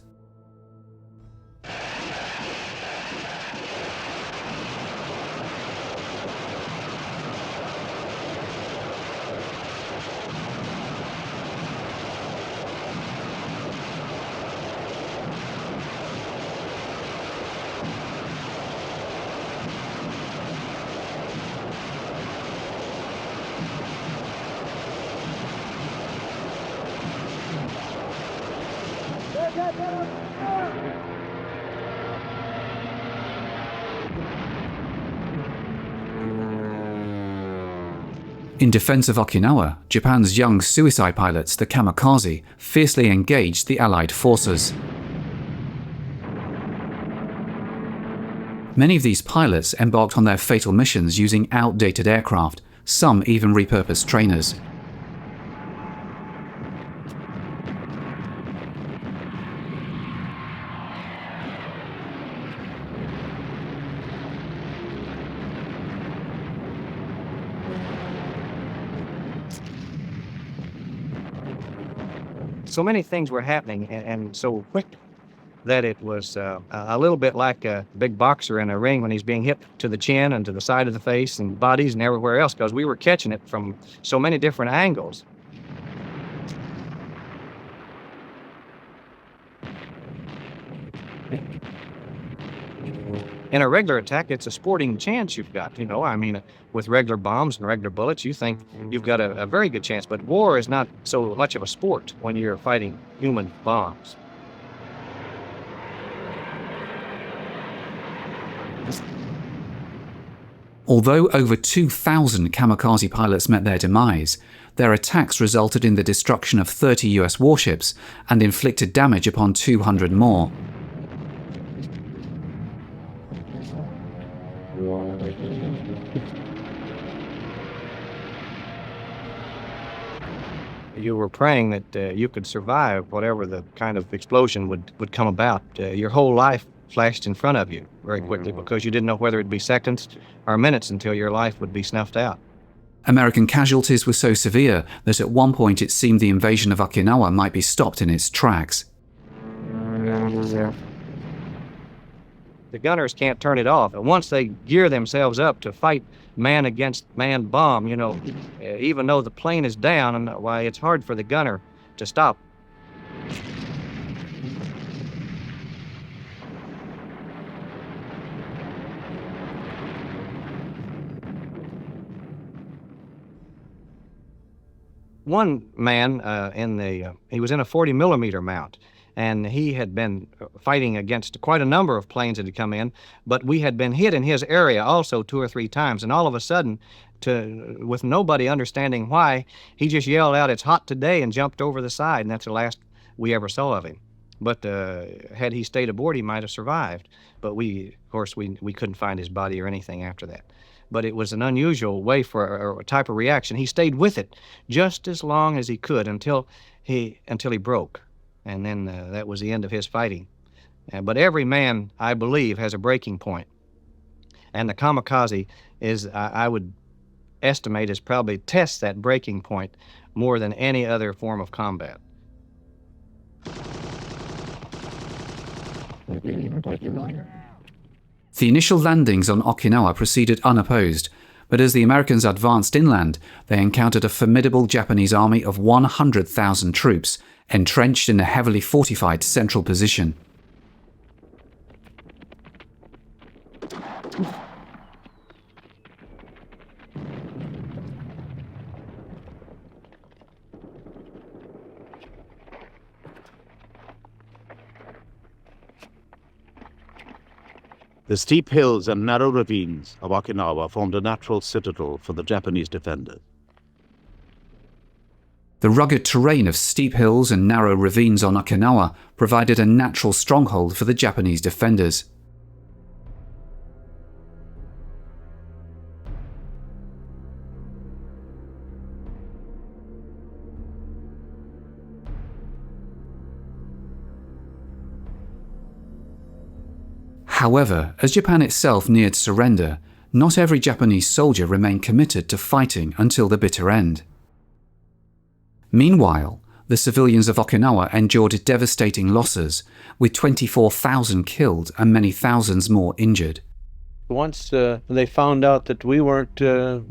In defense of Okinawa, Japan's young suicide pilots, the kamikaze, fiercely engaged the Allied forces. Many of these pilots embarked on their fatal missions using outdated aircraft, some even repurposed trainers. So many things were happening and so quick that it was a little bit like a big boxer in a ring when he's being hit to the chin and to the side of the face and bodies and everywhere else, because we were catching it from so many different angles. In a regular attack, it's a sporting chance you've got, you know. I mean, with regular bombs and regular bullets, you think you've got a very good chance. But war is not so much of a sport when you're fighting human bombs. Although over 2,000 kamikaze pilots met their demise, their attacks resulted in the destruction of 30 US warships and inflicted damage upon 200 more. You were praying that you could survive whatever the kind of explosion would come about. Your whole life flashed in front of you very quickly because you didn't know whether it'd be seconds or minutes until your life would be snuffed out. American casualties were so severe that at one point it seemed the invasion of Okinawa might be stopped in its tracks. The gunners can't turn it off. Once they gear themselves up to fight man against man bomb, you know, even though the plane is down, why, it's hard for the gunner to stop. One man he was in a 40 millimeter mount, and he had been fighting against quite a number of planes that had come in, but we had been hit in his area also 2 or 3 times, and all of a sudden, with nobody understanding why, he just yelled out, "It's hot today," and jumped over the side, and that's the last we ever saw of him. But had he stayed aboard, he might have survived. But of course, we couldn't find his body or anything after that. But it was an unusual way for a type of reaction. He stayed with it just as long as he could until he broke. And then that was the end of his fighting. But every man, I believe, has a breaking point. And the kamikaze is, I would estimate, is probably tests that breaking point more than any other form of combat. The initial landings on Okinawa proceeded unopposed, but as the Americans advanced inland, they encountered a formidable Japanese army of 100,000 troops, entrenched in a heavily fortified central position. The steep hills and narrow ravines of Okinawa formed a natural citadel for the Japanese defenders. The rugged terrain of steep hills and narrow ravines on Okinawa provided a natural stronghold for the Japanese defenders. However, as Japan itself neared surrender, not every Japanese soldier remained committed to fighting until the bitter end. Meanwhile, the civilians of Okinawa endured devastating losses, with 24,000 killed and many thousands more injured. Once they found out that we weren't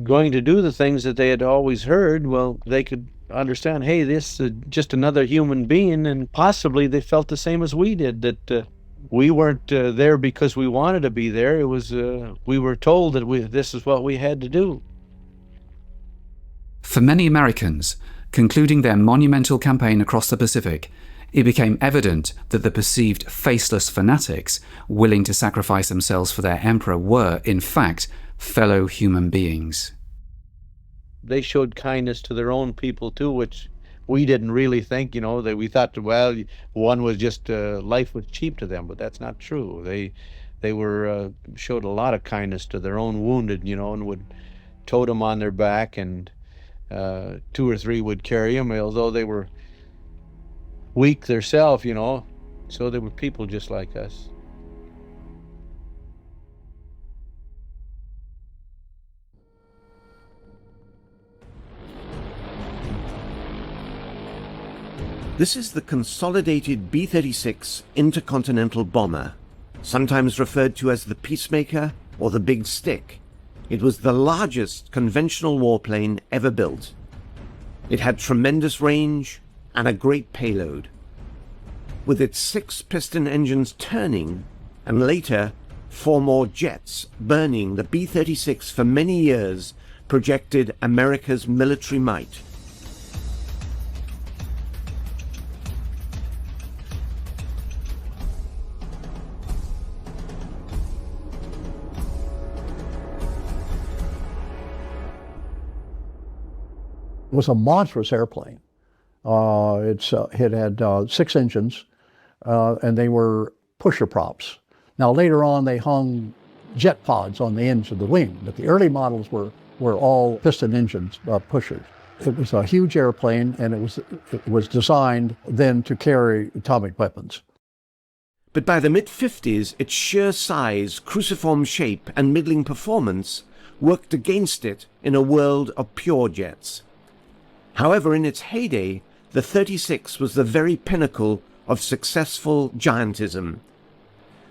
going to do the things that they had always heard, well, they could understand, hey, this is just another human being, and possibly they felt the same as we did, that we weren't there because we wanted to be there. It was we were told that this is what we had to do. For many Americans, concluding their monumental campaign across the Pacific, it became evident that the perceived faceless fanatics willing to sacrifice themselves for their emperor were, in fact, fellow human beings. They showed kindness to their own people too, which we didn't really think, that we thought, well, one was just, life was cheap to them, but that's not true. They were, showed a lot of kindness to their own wounded, and would tote them on their back, and 2 or 3 would carry them, although they were weak themselves, so they were people just like us. This is the Consolidated B-36 intercontinental bomber, sometimes referred to as the Peacemaker or the Big Stick. It was the largest conventional warplane ever built. It had tremendous range and a great payload. With its 6 piston engines turning, and later 4 more jets burning, the B-36 for many years projected America's military might. It was a monstrous airplane. It had 6 engines, and they were pusher props. Now later on they hung jet pods on the ends of the wing, but the early models were all piston engines, pushers. It was a huge airplane, and it was designed then to carry atomic weapons. But by the mid-50s, its sheer size, cruciform shape, and middling performance worked against it in a world of pure jets. However, in its heyday, the 36 was the very pinnacle of successful giantism.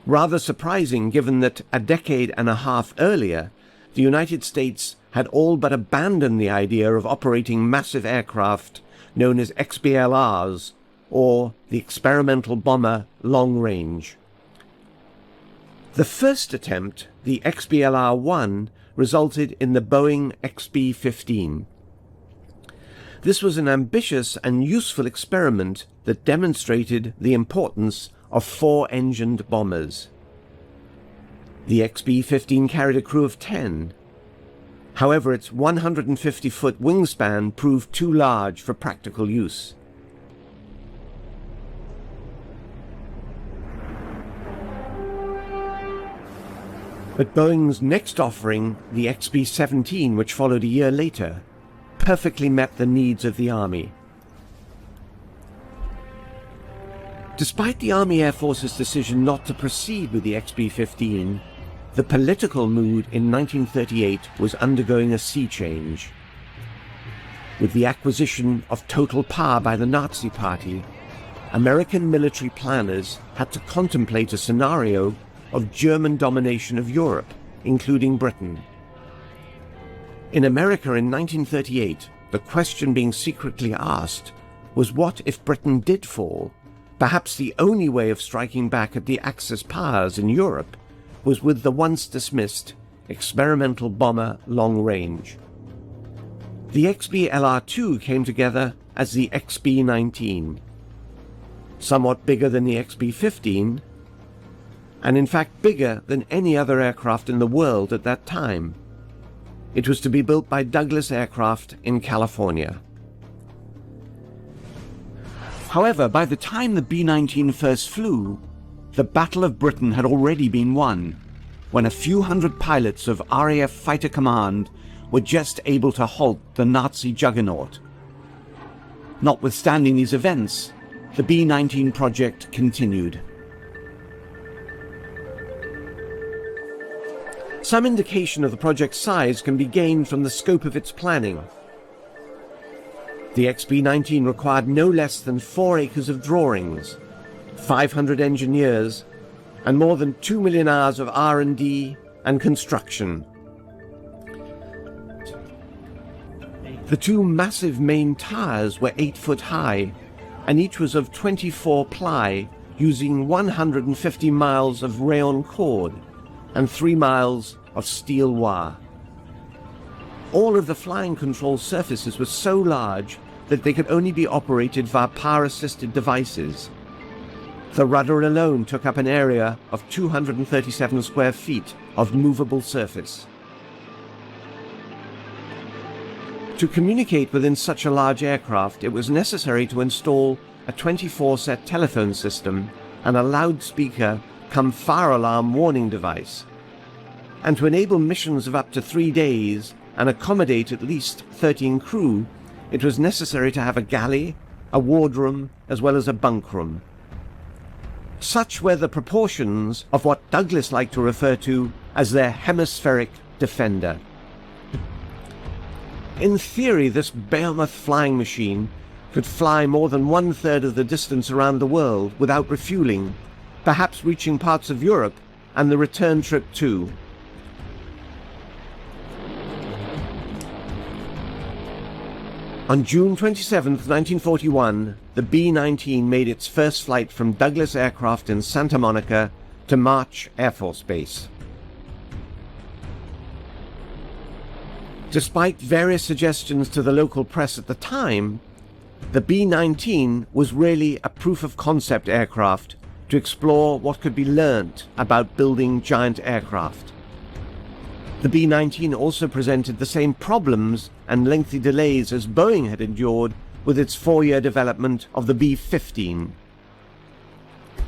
Rather surprising given that a decade and a half earlier, the United States had all but abandoned the idea of operating massive aircraft known as XBLRs, or the Experimental Bomber Long Range. The first attempt, the XBLR-1, resulted in the Boeing XB-15. This was an ambitious and useful experiment that demonstrated the importance of 4-engined bombers. The XB-15 carried a crew of 10. However, its 150-foot wingspan proved too large for practical use. But Boeing's next offering, the XB-17, which followed a year later, perfectly met the needs of the Army. Despite the Army Air Force's decision not to proceed with the XB-15, the political mood in 1938 was undergoing a sea change. With the acquisition of total power by the Nazi Party, American military planners had to contemplate a scenario of German domination of Europe, including Britain. In America in 1938, the question being secretly asked was what if Britain did fall? Perhaps the only way of striking back at the Axis powers in Europe was with the once dismissed experimental bomber Long Range. The XB-LR-2 came together as the XB-19, somewhat bigger than the XB-15, and in fact bigger than any other aircraft in the world at that time. It was to be built by Douglas Aircraft in California. However, by the time the B-19 first flew, the Battle of Britain had already been won, when a few hundred pilots of RAF Fighter Command were just able to halt the Nazi juggernaut. Notwithstanding these events, the B-19 project continued. Some indication of the project's size can be gained from the scope of its planning. The XB-19 required no less than 4 acres of drawings, 500 engineers, and more than 2 million hours of R&D and construction. The 2 massive main towers were 8 foot high, and each was of 24 ply, using 150 miles of rayon cord and 3 miles of steel wire. All of the flying control surfaces were so large that they could only be operated via power-assisted devices. The rudder alone took up an area of 237 square feet of movable surface. To communicate within such a large aircraft, it was necessary to install a 24-set telephone system and a loudspeaker cum fire alarm warning device. And to enable missions of up to 3 days and accommodate at least 13 crew, it was necessary to have a galley, a wardroom, as well as a bunk room. Such were the proportions of what Douglas liked to refer to as their hemispheric defender. In theory, this behemoth flying machine could fly more than 1/3 of the distance around the world without refueling, perhaps reaching parts of Europe and the return trip too. On June 27, 1941, the B-19 made its first flight from Douglas Aircraft in Santa Monica to March Air Force Base. Despite various suggestions to the local press at the time, the B-19 was really a proof-of-concept aircraft to explore what could be learnt about building giant aircraft. The B-19 also presented the same problems and lengthy delays as Boeing had endured with its 4-year development of the B-15.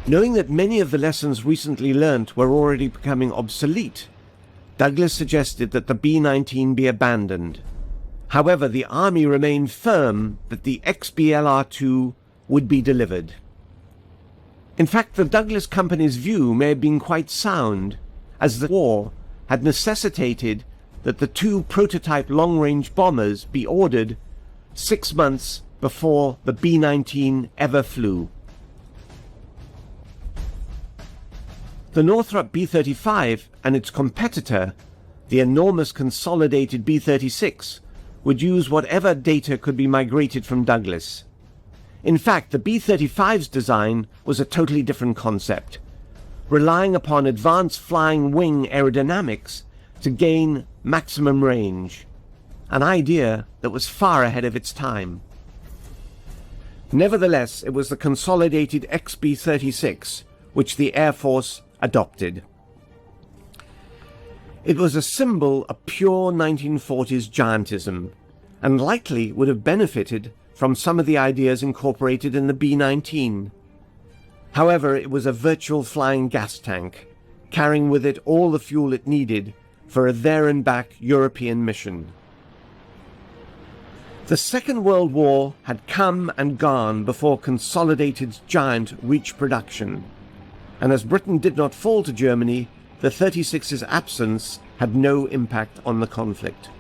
Knowing that many of the lessons recently learnt were already becoming obsolete, Douglas suggested that the B-19 be abandoned. However, the Army remained firm that the XBLR-2 would be delivered. In fact, the Douglas Company's view may have been quite sound, as the war had necessitated that the 2 prototype long-range bombers be ordered 6 months before the B-19 ever flew. The Northrop B-35 and its competitor, the enormous Consolidated B-36, would use whatever data could be migrated from Douglas. In fact, the B-35's design was a totally different concept, relying upon advanced flying wing aerodynamics to gain maximum range, an idea that was far ahead of its time. Nevertheless, it was the Consolidated XB-36 which the Air Force adopted. It was a symbol of pure 1940s giantism, and likely would have benefited from some of the ideas incorporated in the B-19. However, it was a virtual flying gas tank, carrying with it all the fuel it needed for a there-and-back European mission. The Second World War had come and gone before Consolidated's giant reached production, and as Britain did not fall to Germany, the 36's absence had no impact on the conflict,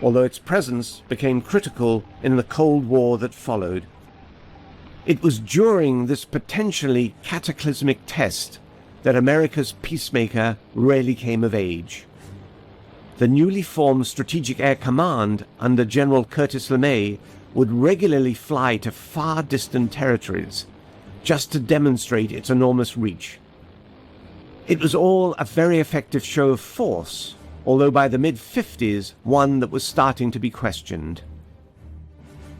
although its presence became critical in the Cold War that followed. It was during this potentially cataclysmic test that America's peacemaker really came of age. The newly formed Strategic Air Command under General Curtis LeMay would regularly fly to far distant territories just to demonstrate its enormous reach. It was all a very effective show of force, although by the mid-50s, one that was starting to be questioned.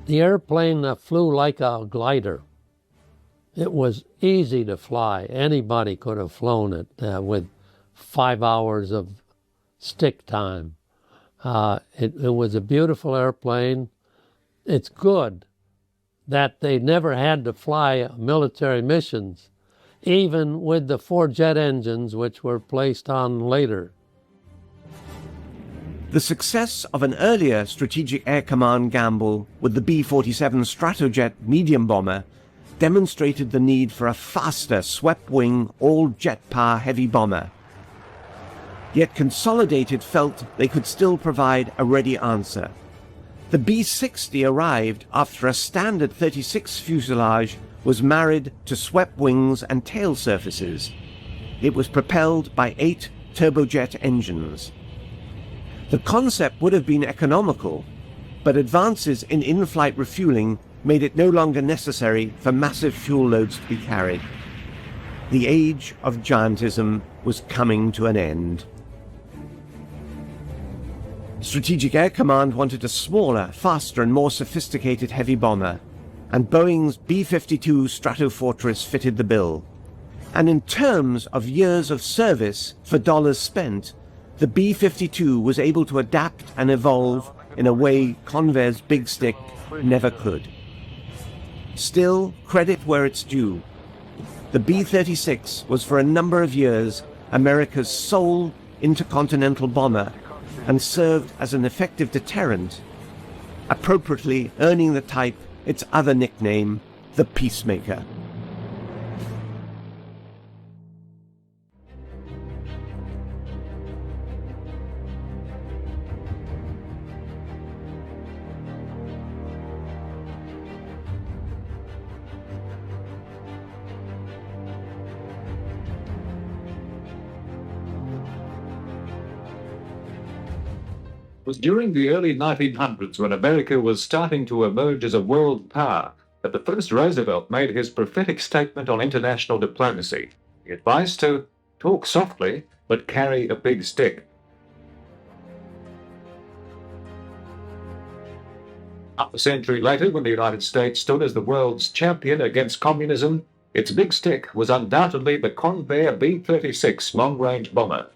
The airplane flew like a glider. It was easy to fly. Anybody could have flown it with 5 hours of stick time. It was a beautiful airplane. It's good that they never had to fly military missions, even with the 4 jet engines which were placed on later. The success of an earlier Strategic Air Command gamble with the B-47 Stratojet medium bomber demonstrated the need for a faster swept-wing, all-jet-power heavy bomber. Yet Consolidated felt they could still provide a ready answer. The B-60 arrived after a standard 36 fuselage was married to swept wings and tail surfaces. It was propelled by 8 turbojet engines. The concept would have been economical, but advances in in-flight refueling made it no longer necessary for massive fuel loads to be carried. The age of giantism was coming to an end. Strategic Air Command wanted a smaller, faster and more sophisticated heavy bomber, and Boeing's B-52 Superfortress fitted the bill. And in terms of years of service for dollars spent, the B-52 was able to adapt and evolve in a way Convair's Big Stick never could. Still, credit where it's due. The B-36 was for a number of years America's sole intercontinental bomber and served as an effective deterrent, appropriately earning the type its other nickname, the Peacemaker. It was during the early 1900s, when America was starting to emerge as a world power, that the first Roosevelt made his prophetic statement on international diplomacy. He advised to talk softly, but carry a big stick. Half a century later, when the United States stood as the world's champion against communism, its big stick was undoubtedly the Convair B-36 long-range bomber.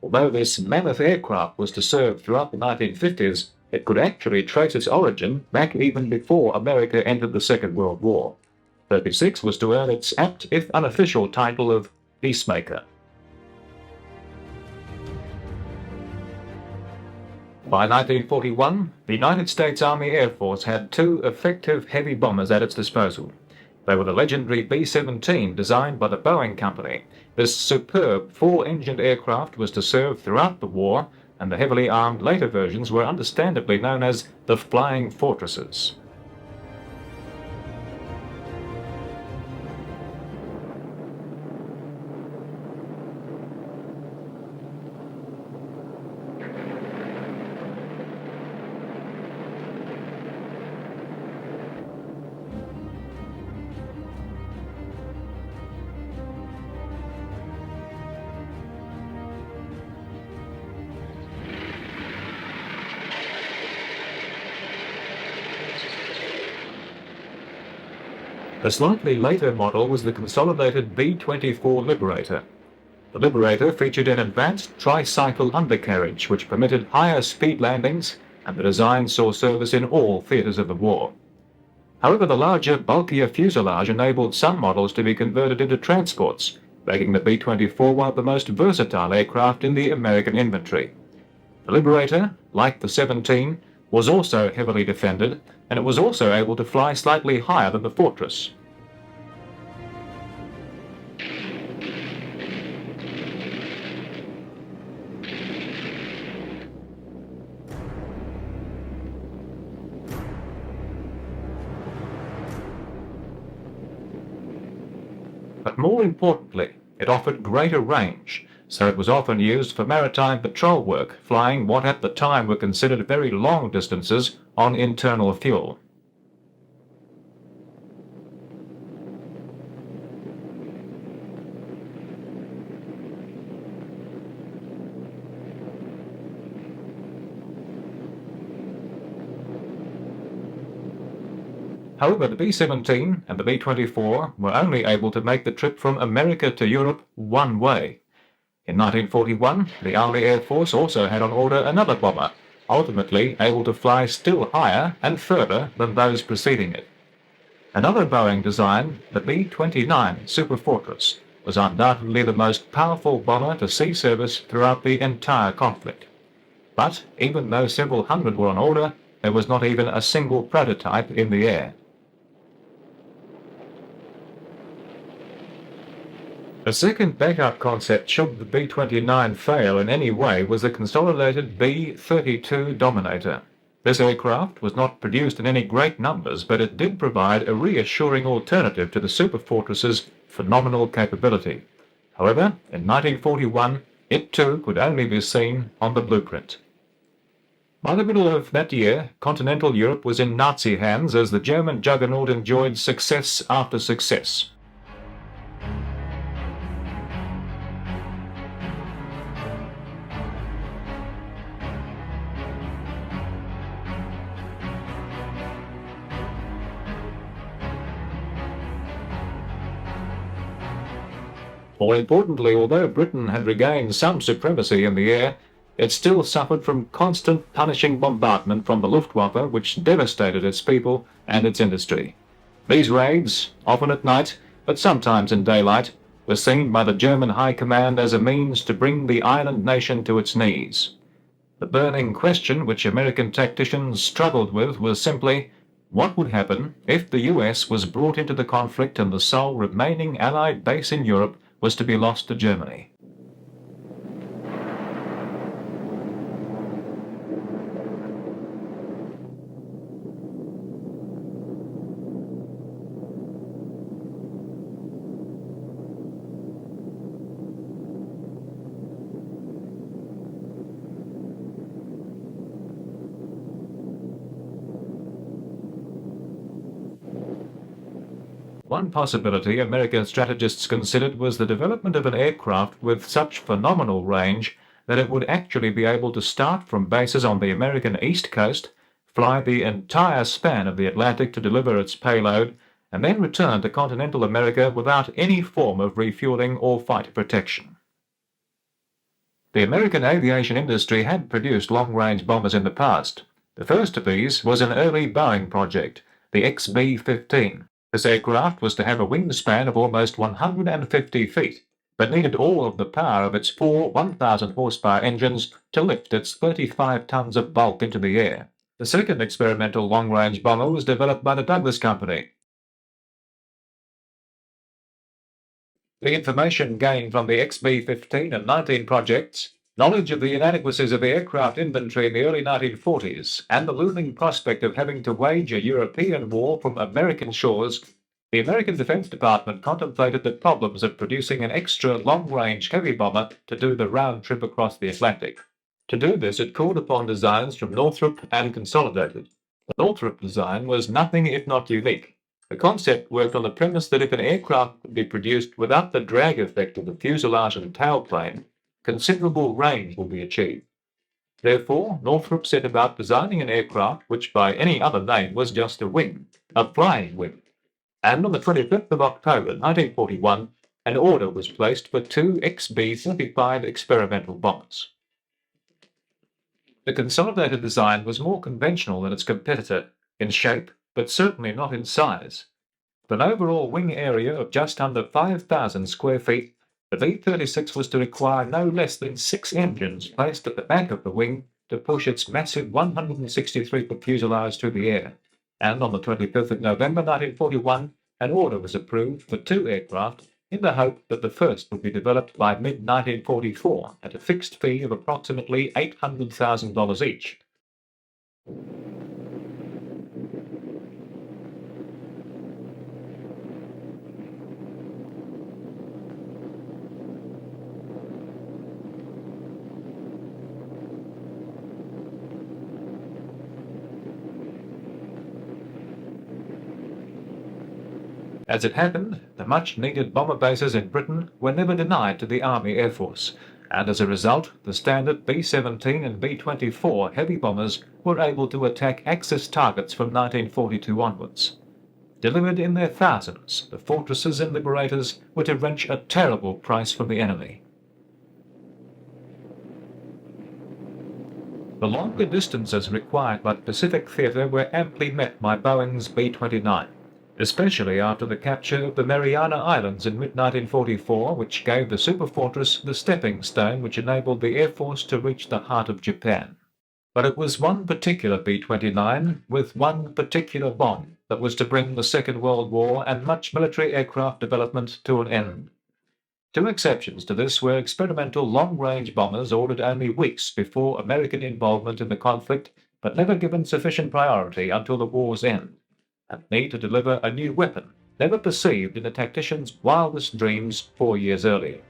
Although this mammoth aircraft was to serve throughout the 1950s, it could actually trace its origin back even before America entered the Second World War. 36 was to earn its apt, if unofficial, title of Peacemaker. By 1941, the United States Army Air Force had two effective heavy bombers at its disposal. They were the legendary B-17, designed by the Boeing Company. This superb four-engined aircraft was to serve throughout the war, and the heavily armed later versions were understandably known as the Flying Fortresses. A slightly later model was the Consolidated B-24 Liberator. The Liberator featured an advanced tricycle undercarriage which permitted higher speed landings, and the design saw service in all theatres of the war. However, the larger, bulkier fuselage enabled some models to be converted into transports, making the B-24 one of the most versatile aircraft in the American inventory. The Liberator, like the 17, was also heavily defended, and it was also able to fly slightly higher than the Fortress. But more importantly, it offered greater range, so it was often used for maritime patrol work, flying what at the time were considered very long distances on internal fuel. However, the B-17 and the B-24 were only able to make the trip from America to Europe one way. In 1941, the Army Air Force also had on order another bomber, ultimately able to fly still higher and further than those preceding it. Another Boeing design, the B-29 Superfortress, was undoubtedly the most powerful bomber to see service throughout the entire conflict. But even though several hundred were on order, there was not even a single prototype in the air. A second backup concept should the B-29 fail in any way was the Consolidated B-32 Dominator. This aircraft was not produced in any great numbers, but it did provide a reassuring alternative to the Superfortress's phenomenal capability. However, in 1941, it too could only be seen on the blueprint. By the middle of that year, continental Europe was in Nazi hands as the German juggernaut enjoyed success after success. More importantly, although Britain had regained some supremacy in the air, it still suffered from constant punishing bombardment from the Luftwaffe, which devastated its people and its industry. These raids, often at night, but sometimes in daylight, were seen by the German High Command as a means to bring the island nation to its knees. The burning question which American tacticians struggled with was simply, what would happen if the US was brought into the conflict and the sole remaining Allied base in Europe was to be lost to Germany? One possibility American strategists considered was the development of an aircraft with such phenomenal range that it would actually be able to start from bases on the American East Coast, fly the entire span of the Atlantic to deliver its payload, and then return to continental America without any form of refueling or fighter protection. The American aviation industry had produced long-range bombers in the past. The first of these was an early Boeing project, the XB-15. This aircraft was to have a wingspan of almost 150 feet, but needed all of the power of its four 1,000 horsepower engines to lift its 35 tons of bulk into the air. The second experimental long-range bomber was developed by the Douglas Company. The information gained from the XB-15 and 19 projects, knowledge of the inadequacies of the aircraft inventory in the early 1940s, and the looming prospect of having to wage a European war from American shores, the American Defense Department contemplated the problems of producing an extra long-range heavy bomber to do the round trip across the Atlantic. To do this, it called upon designs from Northrop and Consolidated. The Northrop design was nothing if not unique. The concept worked on the premise that if an aircraft could be produced without the drag effect of the fuselage and tailplane, considerable range will be achieved. Therefore, Northrop set about designing an aircraft which by any other name was just a wing, a flying wing. And on the 25th of October 1941, an order was placed for two XB-35 experimental bombers. The Consolidated design was more conventional than its competitor in shape, but certainly not in size. With an overall wing area of just under 5,000 square feet, the V-36 was to require no less than 6 engines placed at the back of the wing to push its massive 163-foot fuselage through the air. And on the 25th of November 1941, an order was approved for 2 aircraft in the hope that the first would be developed by mid-1944 at a fixed fee of approximately $800,000 each. As it happened, the much-needed bomber bases in Britain were never denied to the Army Air Force, and as a result, the standard B-17 and B-24 heavy bombers were able to attack Axis targets from 1942 onwards. Delivered in their thousands, the Fortresses and Liberators were to wrench a terrible price from the enemy. The longer distances required by the Pacific Theater were amply met by Boeing's B-29. Especially after the capture of the Mariana Islands in mid-1944, which gave the Superfortress the stepping stone which enabled the Air Force to reach the heart of Japan. But it was one particular B-29 with one particular bomb that was to bring the Second World War and much military aircraft development to an end. 2 exceptions to this were experimental long-range bombers ordered only weeks before American involvement in the conflict, but never given sufficient priority until the war's end, and need to deliver a new weapon, never perceived in the tactician's wildest dreams 4 years earlier.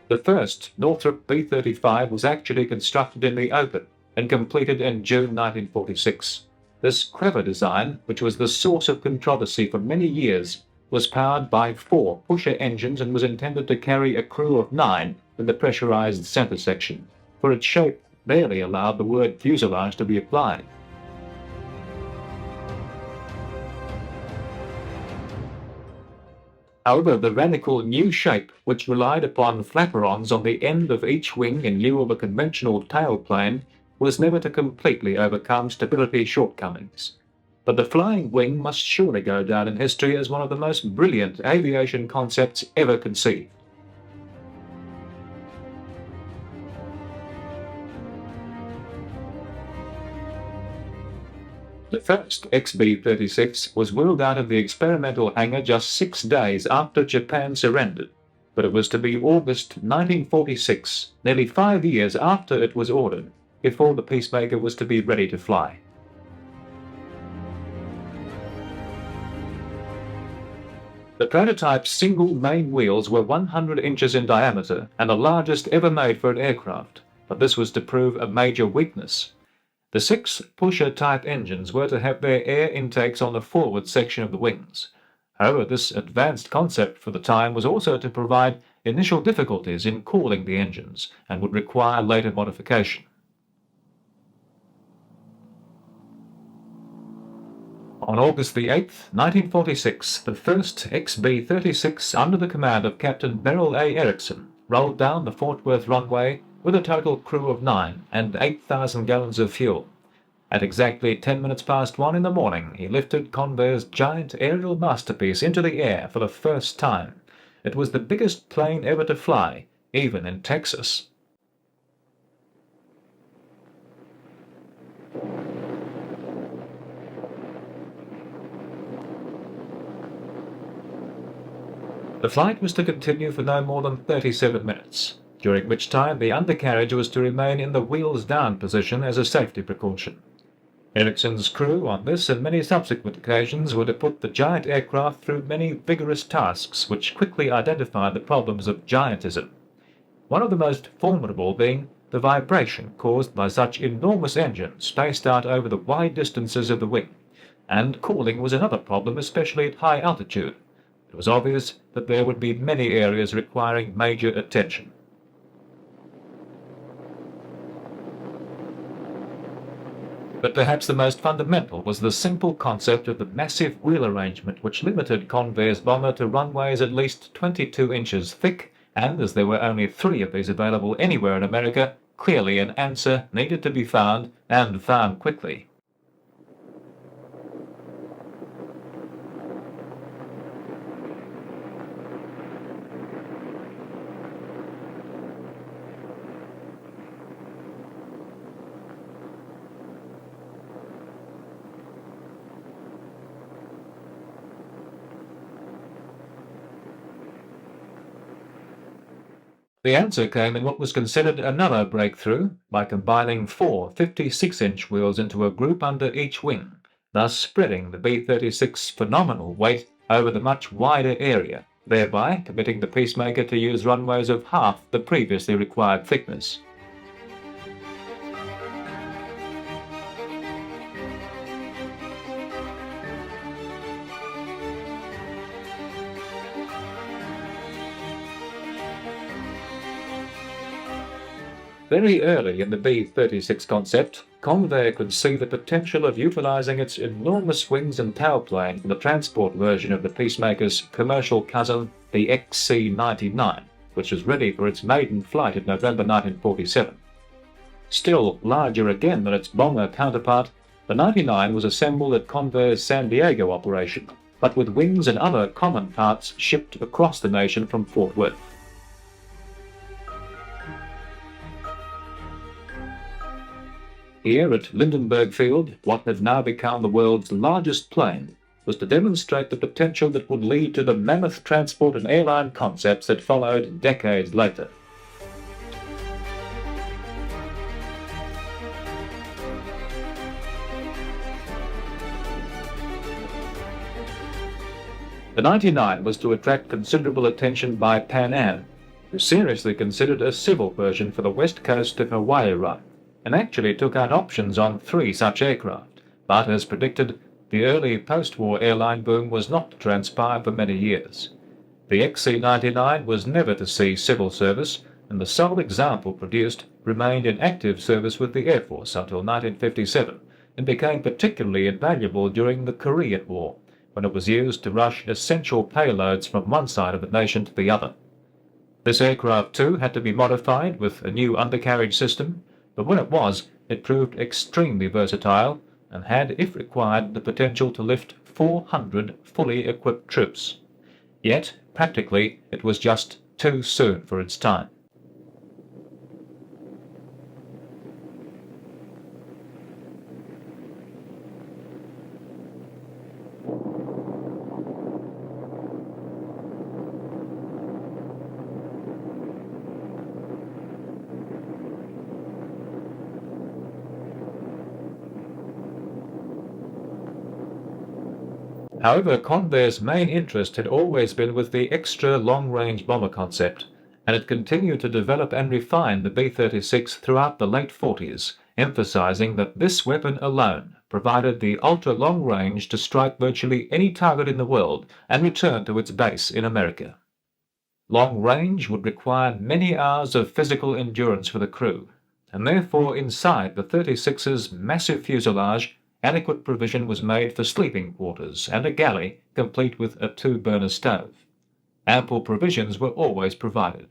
The first Northrop B-35 was actually constructed in the open and completed in June 1946. This clever design, which was the source of controversy for many years, was powered by 4 pusher engines and was intended to carry a crew of 9 in the pressurized center section, for its shape barely allowed the word fuselage to be applied. However, the radical new shape, which relied upon flaperons on the end of each wing in lieu of a conventional tailplane, was never to completely overcome stability shortcomings. But the flying wing must surely go down in history as one of the most brilliant aviation concepts ever conceived. The first XB-36 was wheeled out of the experimental hangar just 6 days after Japan surrendered, but it was to be August 1946, nearly 5 years after it was ordered, before the Peacemaker was to be ready to fly. The prototype's single main wheels were 100 inches in diameter and the largest ever made for an aircraft, but this was to prove a major weakness. The 6 pusher-type engines were to have their air intakes on the forward section of the wings. However, this advanced concept for the time was also to provide initial difficulties in cooling the engines and would require later modification. On August the 8th, 1946, the first XB-36 under the command of Captain Beryl A. Erickson rolled down the Fort Worth runway with a total crew of 9 and 8,000 gallons of fuel. At exactly 10 minutes past 1 in the morning, he lifted Convair's giant aerial masterpiece into the air for the first time. It was the biggest plane ever to fly, even in Texas. The flight was to continue for no more than 37 minutes, during which time the undercarriage was to remain in the wheels-down position as a safety precaution. Erickson's crew on this and many subsequent occasions were to put the giant aircraft through many vigorous tasks which quickly identified the problems of giantism, one of the most formidable being the vibration caused by such enormous engines spaced out over the wide distances of the wing, and cooling was another problem, especially at high altitude. It was obvious that there would be many areas requiring major attention. But perhaps the most fundamental was the simple concept of the massive wheel arrangement which limited Convair's bomber to runways at least 22 inches thick, and as there were only 3 of these available anywhere in America, clearly an answer needed to be found, and found quickly. The answer came in what was considered another breakthrough, by combining 4 56-inch wheels into a group under each wing, thus spreading the B-36's phenomenal weight over the much wider area, thereby permitting the Peacemaker to use runways of half the previously required thickness. Very early in the B-36 concept, Convair could see the potential of utilizing its enormous wings and tailplane for the transport version of the Peacemaker's commercial cousin, the XC-99, which was ready for its maiden flight in November 1947. Still larger again than its bomber counterpart, the 99 was assembled at Convair's San Diego operation, but with wings and other common parts shipped across the nation from Fort Worth. Here at Lindenberg Field, what had now become the world's largest plane was to demonstrate the potential that would lead to the mammoth transport and airline concepts that followed decades later. The 99 was to attract considerable attention by Pan Am, who seriously considered a civil version for the west coast of Hawaii run, and actually took out options on 3 such aircraft, but as predicted, The early post-war airline boom was not to transpire for many years. The XC-99 was never to see civil service, and the sole example produced remained in active service with the Air Force until 1957, and became particularly invaluable during the Korean War, when it was used to rush essential payloads from one side of the nation to the other. This aircraft too had to be modified with a new undercarriage system, but when it was, it proved extremely versatile and had, if required, the potential to lift 400 fully equipped troops. Yet, practically, it was just too soon for its time. However, Convair's main interest had always been with the extra long-range bomber concept, and it continued to develop and refine the B-36 throughout the late 40s, emphasizing that this weapon alone provided the ultra-long range to strike virtually any target in the world and return to its base in America. Long range would require many hours of physical endurance for the crew, and therefore inside the 36's massive fuselage, adequate provision was made for sleeping quarters and a galley complete with a 2-burner stove. Ample provisions were always provided.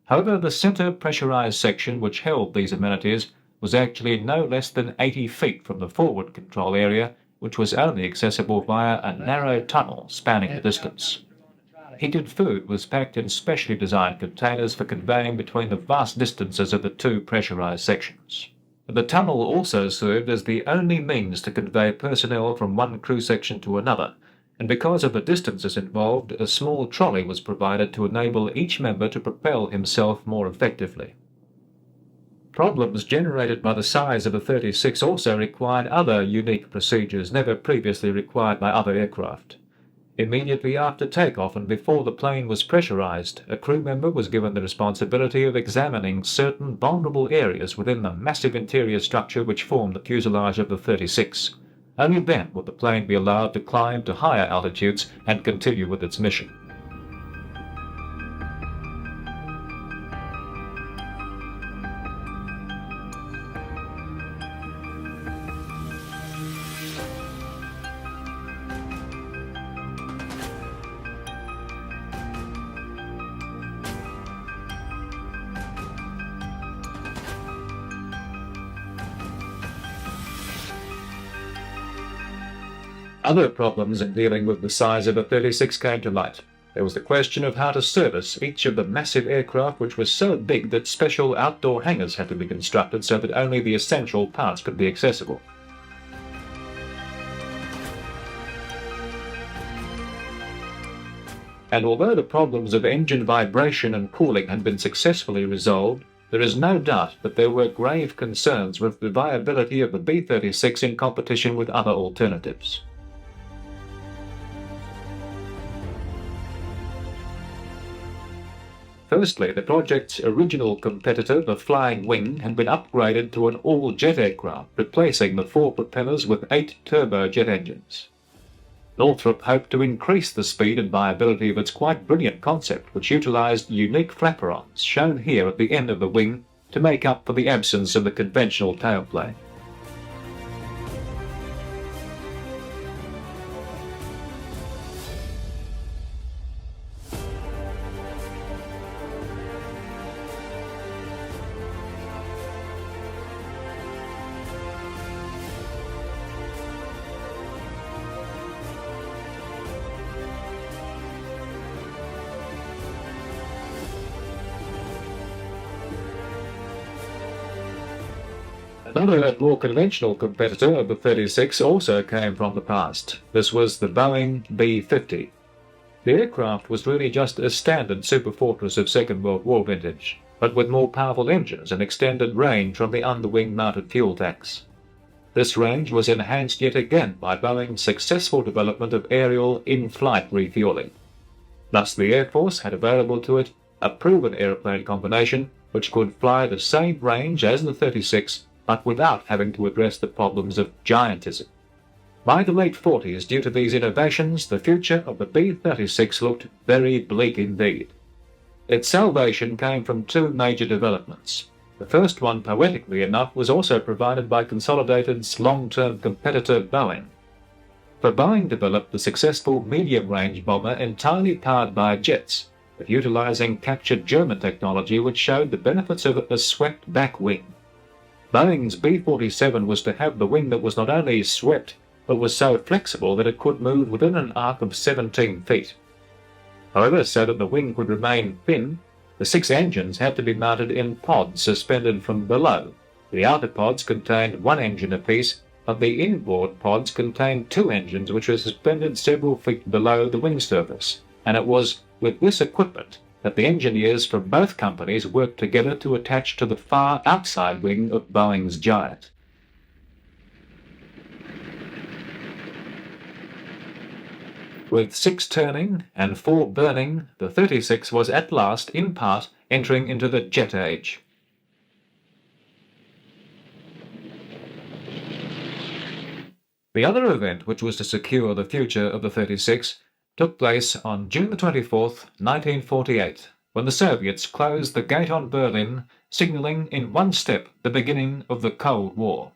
However, the center pressurized section which held these amenities was actually no less than 80 feet from the forward control area, which was only accessible via a narrow tunnel spanning the distance. Heated food was packed in specially designed containers for conveying between the vast distances of the two pressurized sections. The tunnel also served as the only means to convey personnel from one crew section to another, and because of the distances involved, a small trolley was provided to enable each member to propel himself more effectively. Problems generated by the size of the 36 also required other unique procedures never previously required by other aircraft. Immediately after takeoff and before the plane was pressurized, a crew member was given the responsibility of examining certain vulnerable areas within the massive interior structure which formed the fuselage of the 36. Only then would the plane be allowed to climb to higher altitudes and continue with its mission. Other problems in dealing with the size of a 36 came to light. There was the question of how to service each of the massive aircraft, which was so big that special outdoor hangars had to be constructed so that only the essential parts could be accessible. And although the problems of engine vibration and cooling had been successfully resolved, there is no doubt that there were grave concerns with the viability of the B-36 in competition with other alternatives. Firstly, the project's original competitor, the Flying Wing, had been upgraded to an all-jet aircraft, replacing the 4 propellers with 8 turbojet engines. Northrop hoped to increase the speed and viability of its quite brilliant concept, which utilized unique flaperons, shown here at the end of the wing, to make up for the absence of the conventional tailplane. Another and more conventional competitor of the 36 also came from the past. This was the Boeing B-50. The aircraft was really just a standard Superfortress of Second World War vintage, but with more powerful engines and extended range from the underwing mounted fuel tanks. This range was enhanced yet again by Boeing's successful development of aerial in-flight refueling. Thus the Air Force had available to it a proven airplane combination which could fly the same range as the 36, but without having to address the problems of giantism. By the late 40s, due to these innovations, the future of the B-36 looked very bleak indeed. Its salvation came from two major developments. The first one, poetically enough, was also provided by Consolidated's long-term competitor Boeing. For Boeing developed the successful medium-range bomber entirely powered by jets, but utilizing captured German technology which showed the benefits of a swept-back wing. Boeing's B-47 was to have the wing that was not only swept, but was so flexible that it could move within an arc of 17 feet. However, so that the wing could remain thin, the 6 engines had to be mounted in pods suspended from below. The outer pods contained 1 engine apiece, but the inboard pods contained 2 engines which were suspended several feet below the wing surface, and it was with this equipment that the engineers from both companies worked together to attach to the far outside wing of Boeing's Giant. With 6 turning and 4 burning, the 36 was at last, in part, entering into the jet age. The other event which was to secure the future of the 36 took place on June the 24th, 1948, when the Soviets closed the gate on Berlin, signalling in one step the beginning of the Cold War.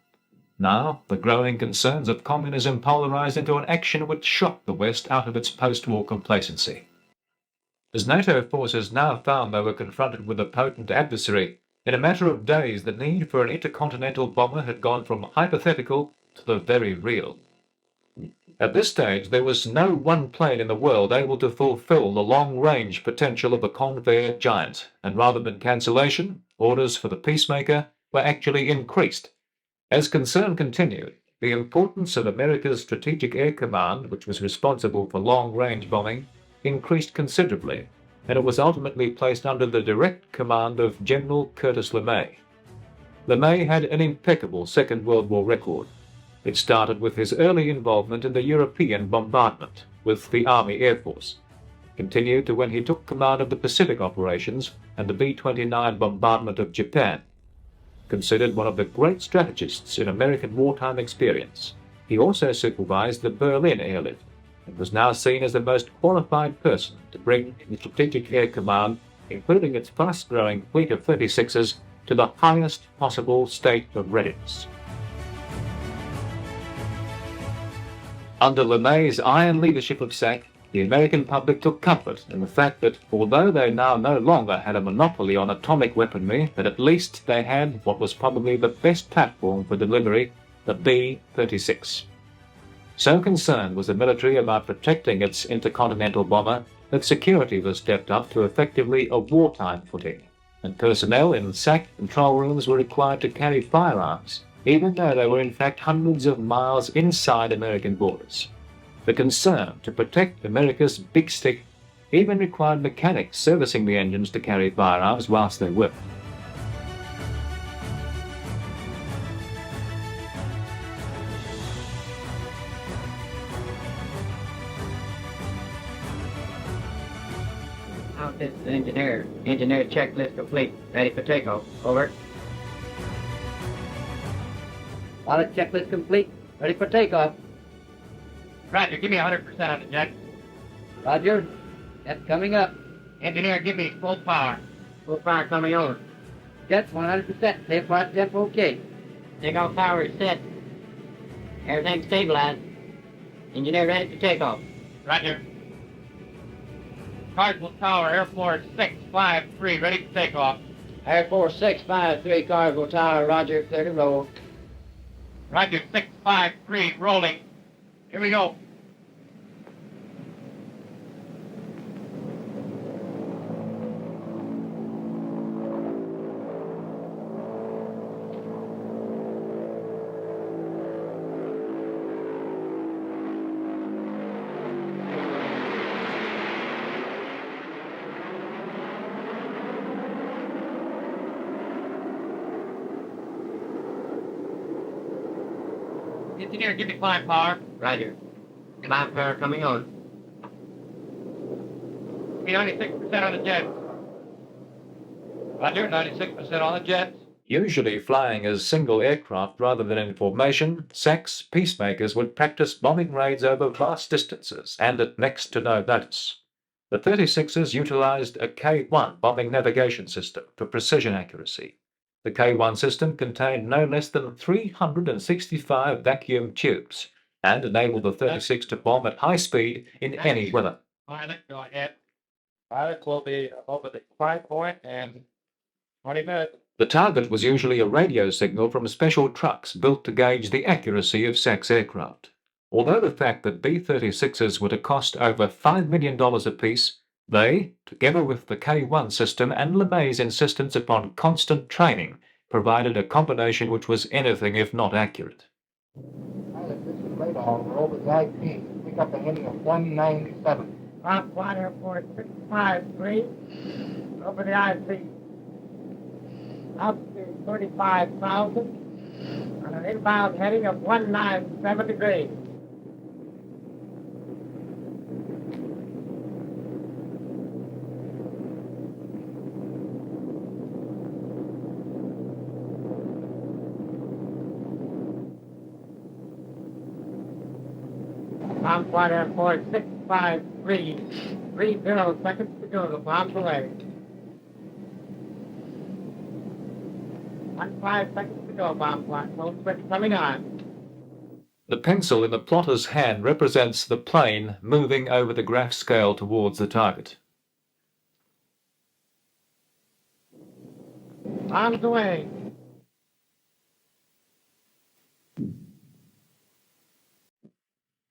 Now, the growing concerns of communism polarized into an action which shocked the West out of its post-war complacency. As NATO forces now found they were confronted with a potent adversary, in a matter of days the need for an intercontinental bomber had gone from hypothetical to the very real. At this stage, there was no one plane in the world able to fulfill the long-range potential of the Convair Giant, and rather than cancellation, orders for the Peacemaker were actually increased. As concern continued, the importance of America's Strategic Air Command, which was responsible for long-range bombing, increased considerably, and it was ultimately placed under the direct command of General Curtis LeMay. LeMay had an impeccable Second World War record. It started with his early involvement in the European bombardment with the Army Air Force, continued to when he took command of the Pacific operations and the B-29 bombardment of Japan. Considered one of the great strategists in American wartime experience, he also supervised the Berlin airlift and was now seen as the most qualified person to bring the Strategic Air Command, including its fast-growing fleet of 36s, to the highest possible state of readiness. Under LeMay's iron leadership of SAC, the American public took comfort in the fact that, although they now no longer had a monopoly on atomic weaponry, that at least they had what was probably the best platform for delivery, the B-36. So concerned was the military about protecting its intercontinental bomber that security was stepped up to effectively a wartime footing, and personnel in SAC control rooms were required to carry firearms, even though they were in fact hundreds of miles inside American borders. The concern to protect America's big stick even required mechanics servicing the engines to carry firearms whilst they worked. This is the engineer. Engineer checklist complete. Ready for takeoff. Over. Pilot checklist complete. Ready for takeoff. Roger, give me 100% on the jet. Roger. Jet's coming up. Engineer, give me full power. Full power coming over. Jet's 100%. Safe flight jet okay. Takeoff power is set. Everything stabilized. Engineer ready for takeoff. Roger. Cardinal Tower, Air Force 653, ready for takeoff. Air Force 653, Cardinal Tower, Roger, 30 roll. Roger, 653, rolling. Here we go. Engineer, give me climb power. Roger. Climb power coming on. Give me 96% on the jets. Roger, 96% on the jets. Usually flying as single aircraft rather than in formation, SAC's peacemakers would practice bombing raids over vast distances and at next to no notice. The 36s utilized a K-1 bombing navigation system for precision accuracy. The K-1 system contained no less than 365 vacuum tubes and enabled the 36 to bomb at high speed in any weather. Pilot, go ahead. Pilot will be over the 5 point and 20 minutes. The target was usually a radio signal from special trucks built to gauge the accuracy of SAC's aircraft. Although the fact that B-36s were to cost over $5 million apiece, they, together with the K-1 system and LeMay's insistence upon constant training, provided a combination which was anything if not accurate. Pilot, this is radar. We're over the IP. Pick up a heading of 197. Rock 1 Airport 653. Over the IP. Up to 35,000. On an inbound heading of 197 degrees. Bomb Squad Airport 653. 30 seconds to go. The bomb's away. 15 seconds to go, bomb squad. Full switch coming on. The pencil in the plotter's hand represents the plane moving over the graph scale towards the target. Bombs away.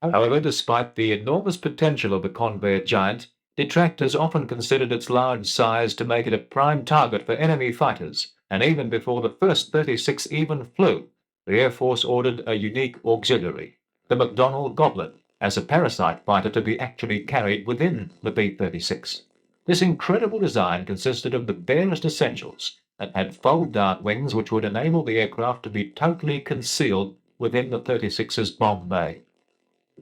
However, despite the enormous potential of the conveyor giant, detractors often considered its large size to make it a prime target for enemy fighters, and even before the first 36 even flew, the Air Force ordered a unique auxiliary, the McDonnell Goblin, as a Parasite fighter to be actually carried within the B-36. This incredible design consisted of the barest essentials and had fold-down wings which would enable the aircraft to be totally concealed within the 36's bomb bay.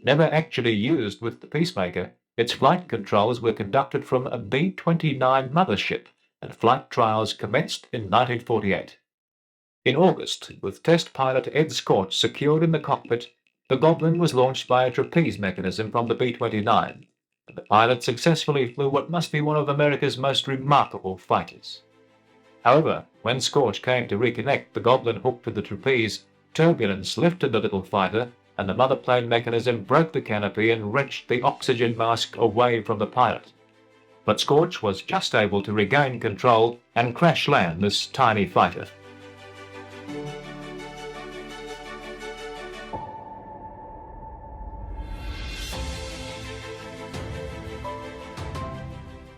Never actually used with the Peacemaker, its flight controls were conducted from a B-29 mothership, and flight trials commenced in 1948. In August, with test pilot Ed Scorch secured in the cockpit, the Goblin was launched by a trapeze mechanism from the B-29, and the pilot successfully flew what must be one of America's most remarkable fighters. However, when Scorch came to reconnect the Goblin hook to the trapeze, turbulence lifted the little fighter, and the mother plane mechanism broke the canopy and wrenched the oxygen mask away from the pilot. But Scorch was just able to regain control and crash land this tiny fighter.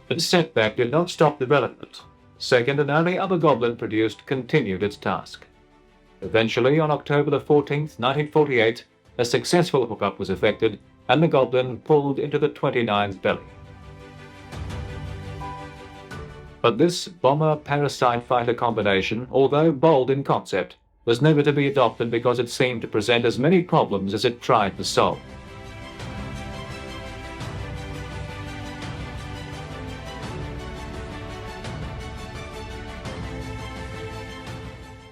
This setback did not stop development. Second and only other Goblin produced continued its task. Eventually, on October the 14th, 1948, a successful hookup was effected, and the Goblin pulled into the 29's belly. But this bomber-parasite fighter combination, although bold in concept, was never to be adopted because it seemed to present as many problems as it tried to solve.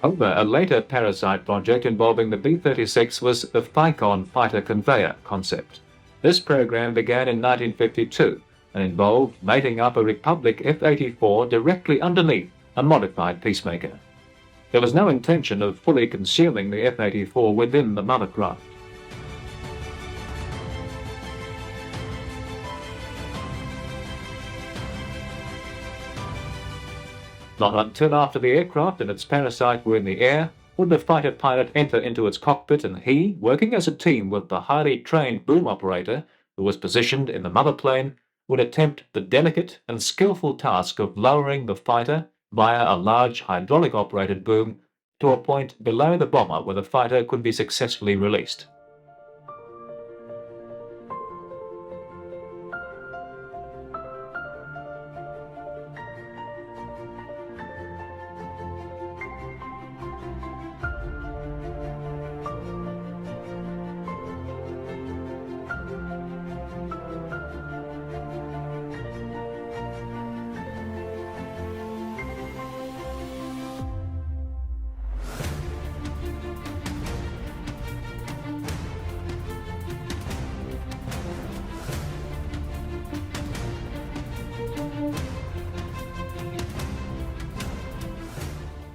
However, a later Parasite project involving the B-36 was the Phycon fighter conveyor concept. This program began in 1952 and involved mating up a Republic F-84 directly underneath a modified Peacemaker. There was no intention of fully consuming the F-84 within the mothercraft. Not until after the aircraft and its Parasite were in the air would the fighter pilot enter into its cockpit, and he, working as a team with the highly trained boom operator, who was positioned in the mother plane, would attempt the delicate and skillful task of lowering the fighter via a large hydraulic-operated boom to a point below the bomber where the fighter could be successfully released.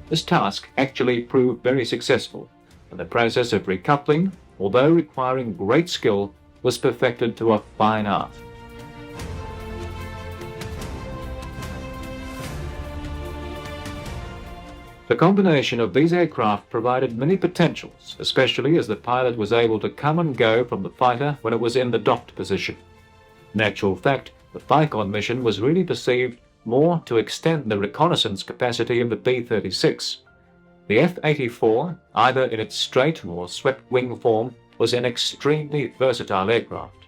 This task actually proved very successful, and the process of recoupling, although requiring great skill, was perfected to a fine art. The combination of these aircraft provided many potentials, especially as the pilot was able to come and go from the fighter when it was in the docked position. In actual fact, the FICON mission was really perceived more to extend the reconnaissance capacity of the B-36. The F-84, either in its straight or swept wing form, was an extremely versatile aircraft.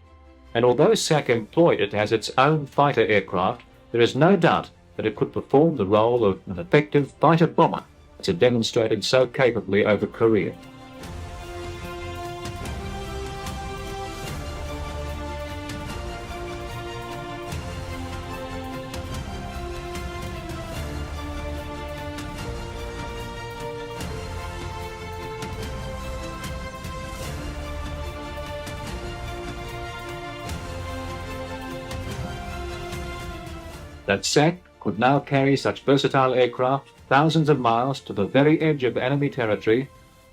And although SAC employed it as its own fighter aircraft, there is no doubt that it could perform the role of an effective fighter bomber, as it demonstrated so capably over Korea. That SAC could now carry such versatile aircraft thousands of miles to the very edge of enemy territory,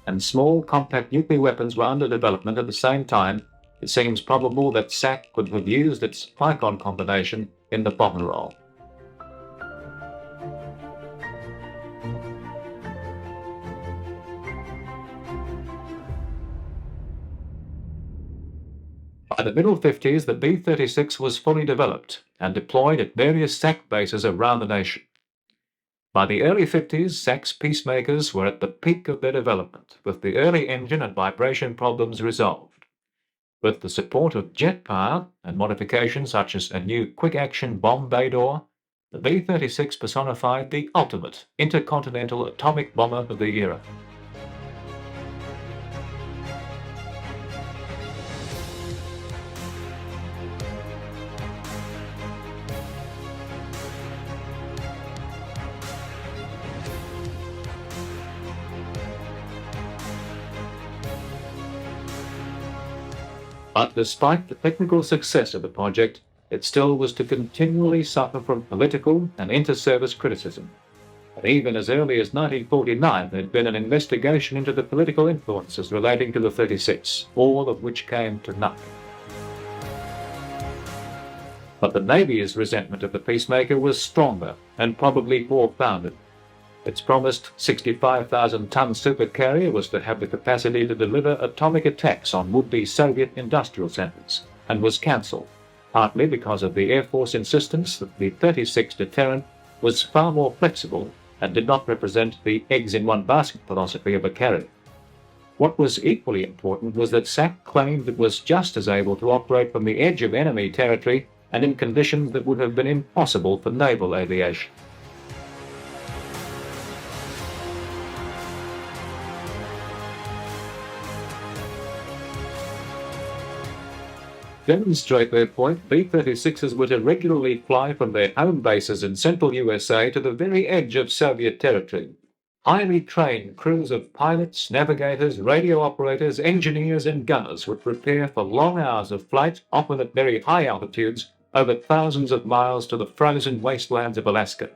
and small compact nuclear weapons were under development at the same time, it seems probable that SAC could have used its FICON combination in the bomber role. By the middle 50s, the B-36 was fully developed and deployed at various SAC bases around the nation. By the early 50s, SAC's peacemakers were at the peak of their development, with the early engine and vibration problems resolved. With the support of jet power and modifications such as a new quick-action bomb bay door, the B-36 personified the ultimate intercontinental atomic bomber of the era. But despite the technical success of the project, it still was to continually suffer from political and inter-service criticism. And even as early as 1949, there had been an investigation into the political influences relating to the 36, all of which came to nothing. But the Navy's resentment of the Peacemaker was stronger and probably more founded. Its promised 65,000-ton supercarrier was to have the capacity to deliver atomic attacks on would-be Soviet industrial centers, and was cancelled, partly because of the Air Force insistence that the 36 deterrent was far more flexible and did not represent the eggs-in-one-basket philosophy of a carrier. What was equally important was that SAC claimed it was just as able to operate from the edge of enemy territory and in conditions that would have been impossible for naval aviation. To demonstrate their point, B-36s were to regularly fly from their home bases in central USA to the very edge of Soviet territory. Highly trained crews of pilots, navigators, radio operators, engineers and gunners would prepare for long hours of flight, often at very high altitudes, over thousands of miles to the frozen wastelands of Alaska.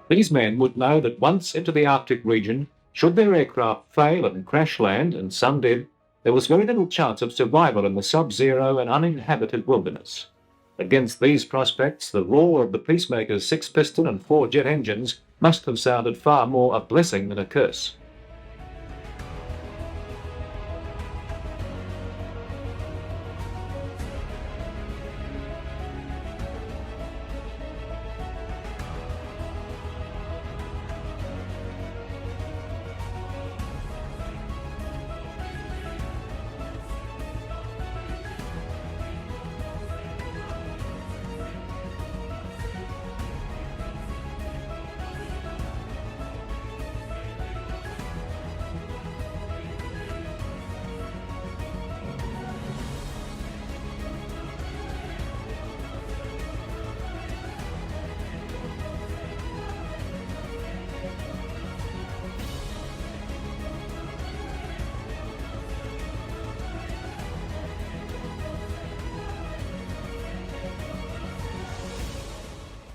These men would know that once into the Arctic region, should their aircraft fail and crash land, and some did, there was very little chance of survival in the sub-zero and uninhabited wilderness. Against these prospects, the roar of the Peacemaker's 6-piston and 4-jet engines must have sounded far more a blessing than a curse.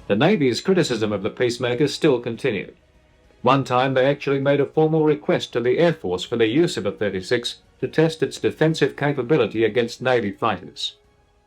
The Navy's criticism of the Peacemaker still continued. One time they actually made a formal request to the Air Force for the use of a 36 to test its defensive capability against Navy fighters.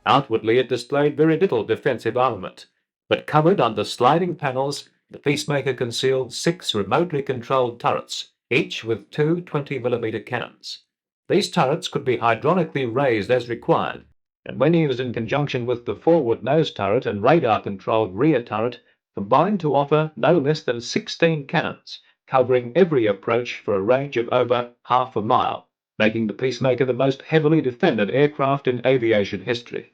Outwardly it displayed very little defensive armament, but covered under sliding panels, the Peacemaker concealed 6 remotely controlled turrets, each with 2 20mm cannons. These turrets could be hydraulically raised as required, and when used in conjunction with the forward nose turret and radar-controlled rear turret, combined to offer no less than 16 cannons, covering every approach for a range of over half a mile, making the Peacemaker the most heavily defended aircraft in aviation history.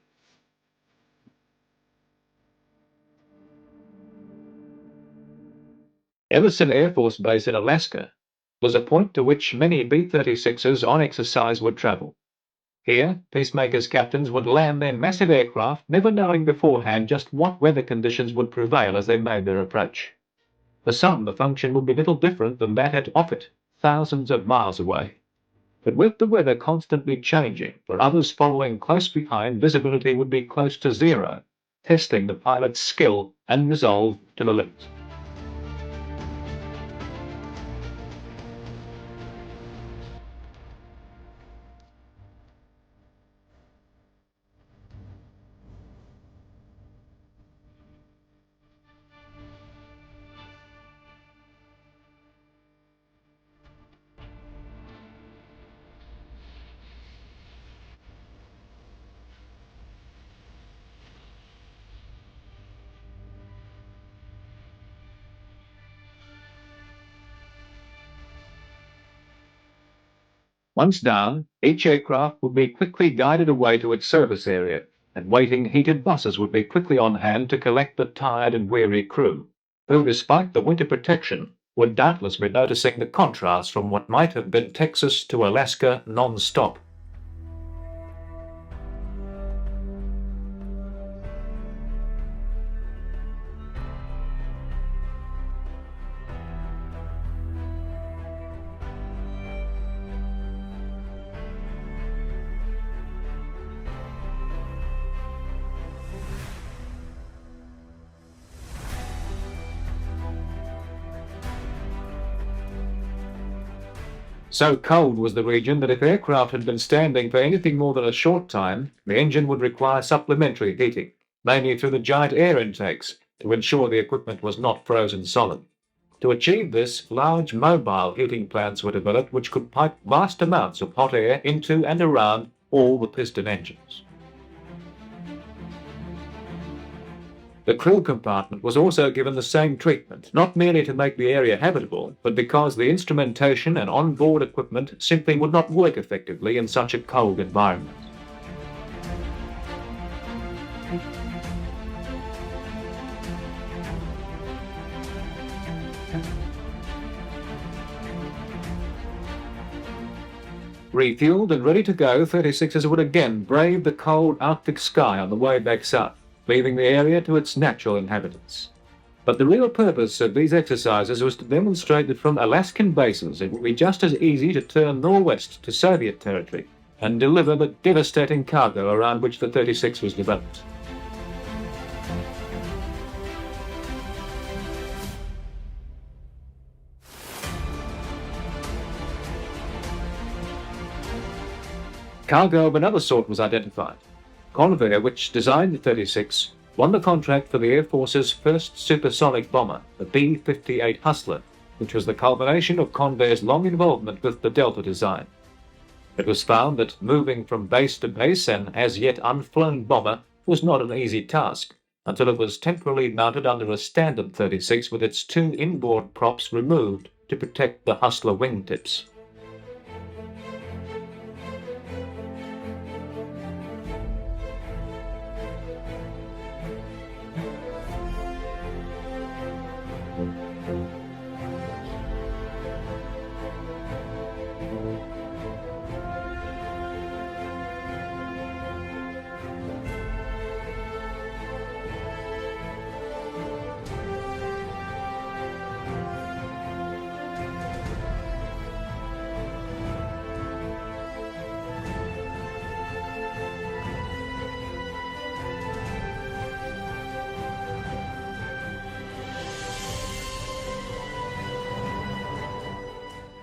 Everson Air Force Base in Alaska was a point to which many B-36s on exercise would travel. Here, Peacemaker's captains would land their massive aircraft, never knowing beforehand just what weather conditions would prevail as they made their approach. For some, the function would be little different than that at Offutt, thousands of miles away. But with the weather constantly changing, for others following close behind, visibility would be close to zero, testing the pilot's skill and resolve to the limit. Once down, each aircraft would be quickly guided away to its service area, and waiting heated buses would be quickly on hand to collect the tired and weary crew, who, despite the winter protection, would doubtless be noticing the contrast from what might have been Texas to Alaska non-stop. So cold was the region that if aircraft had been standing for anything more than a short time, the engine would require supplementary heating, mainly through the giant air intakes, to ensure the equipment was not frozen solid. To achieve this, large mobile heating plants were developed which could pipe vast amounts of hot air into and around all the piston engines. The crew compartment was also given the same treatment, not merely to make the area habitable, but because the instrumentation and on-board equipment simply would not work effectively in such a cold environment. Refueled and ready to go, 36s would again brave the cold Arctic sky on the way back south, leaving the area to its natural inhabitants. But the real purpose of these exercises was to demonstrate that from Alaskan bases it would be just as easy to turn northwest to Soviet territory and deliver the devastating cargo around which the 36 was developed. Cargo of another sort was identified. Convair, which designed the 36, won the contract for the Air Force's first supersonic bomber, the B-58 Hustler, which was the culmination of Convair's long involvement with the Delta design. It was found that moving from base to base, an as yet unflown bomber, was not an easy task, until it was temporarily mounted under a standard 36 with its 2 inboard props removed to protect the Hustler wingtips.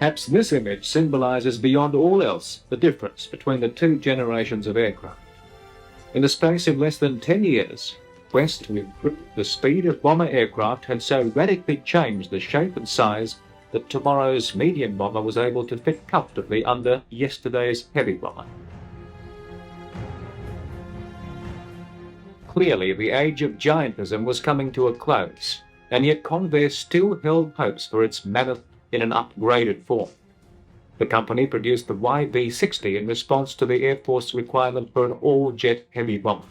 Perhaps this image symbolizes beyond all else the difference between the two generations of aircraft. In the space of less than 10 years, quest to improve the speed of bomber aircraft had so radically changed the shape and size that tomorrow's medium bomber was able to fit comfortably under yesterday's heavy bomber. Clearly, the age of giantism was coming to a close, and yet Convair still held hopes for its mammoth in an upgraded form. The company produced the YB-60 in response to the Air Force requirement for an all-jet heavy bomber.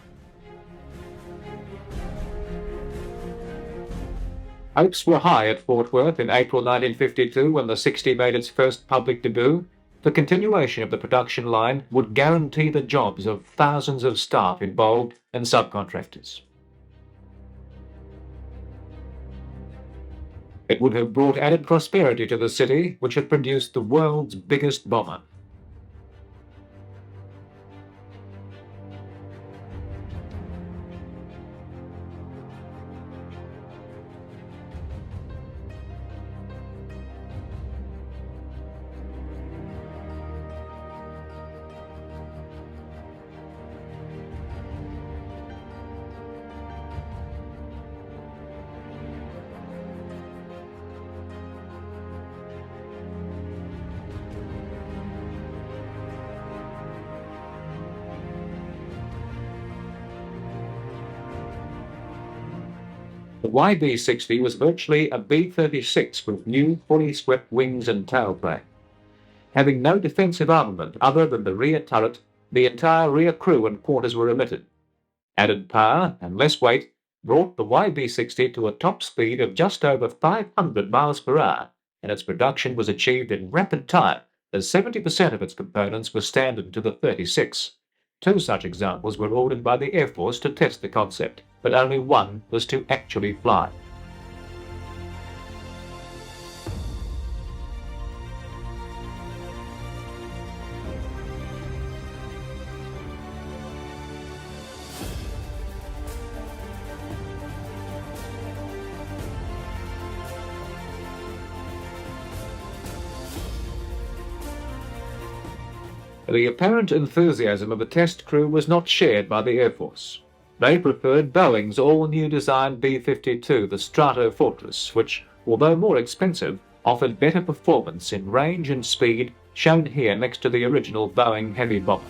Hopes were high at Fort Worth in April 1952 when the 60 made its first public debut. The continuation of the production line would guarantee the jobs of thousands of staff involved and subcontractors. It would have brought added prosperity to the city, which had produced the world's biggest bomber. The YB-60 was virtually a B-36 with new, fully swept wings and tailplane. Having no defensive armament other than the rear turret, the entire rear crew and quarters were omitted. Added power and less weight brought the YB-60 to a top speed of just over 500 miles per hour, and its production was achieved in rapid time, as 70% of its components were standard to the 36. Two such examples were ordered by the Air Force to test the concept, but only one was to actually fly. The apparent enthusiasm of the test crew was not shared by the Air Force. They preferred Boeing's all-new design B-52, the Stratofortress, which, although more expensive, offered better performance in range and speed, shown here next to the original Boeing heavy bomber.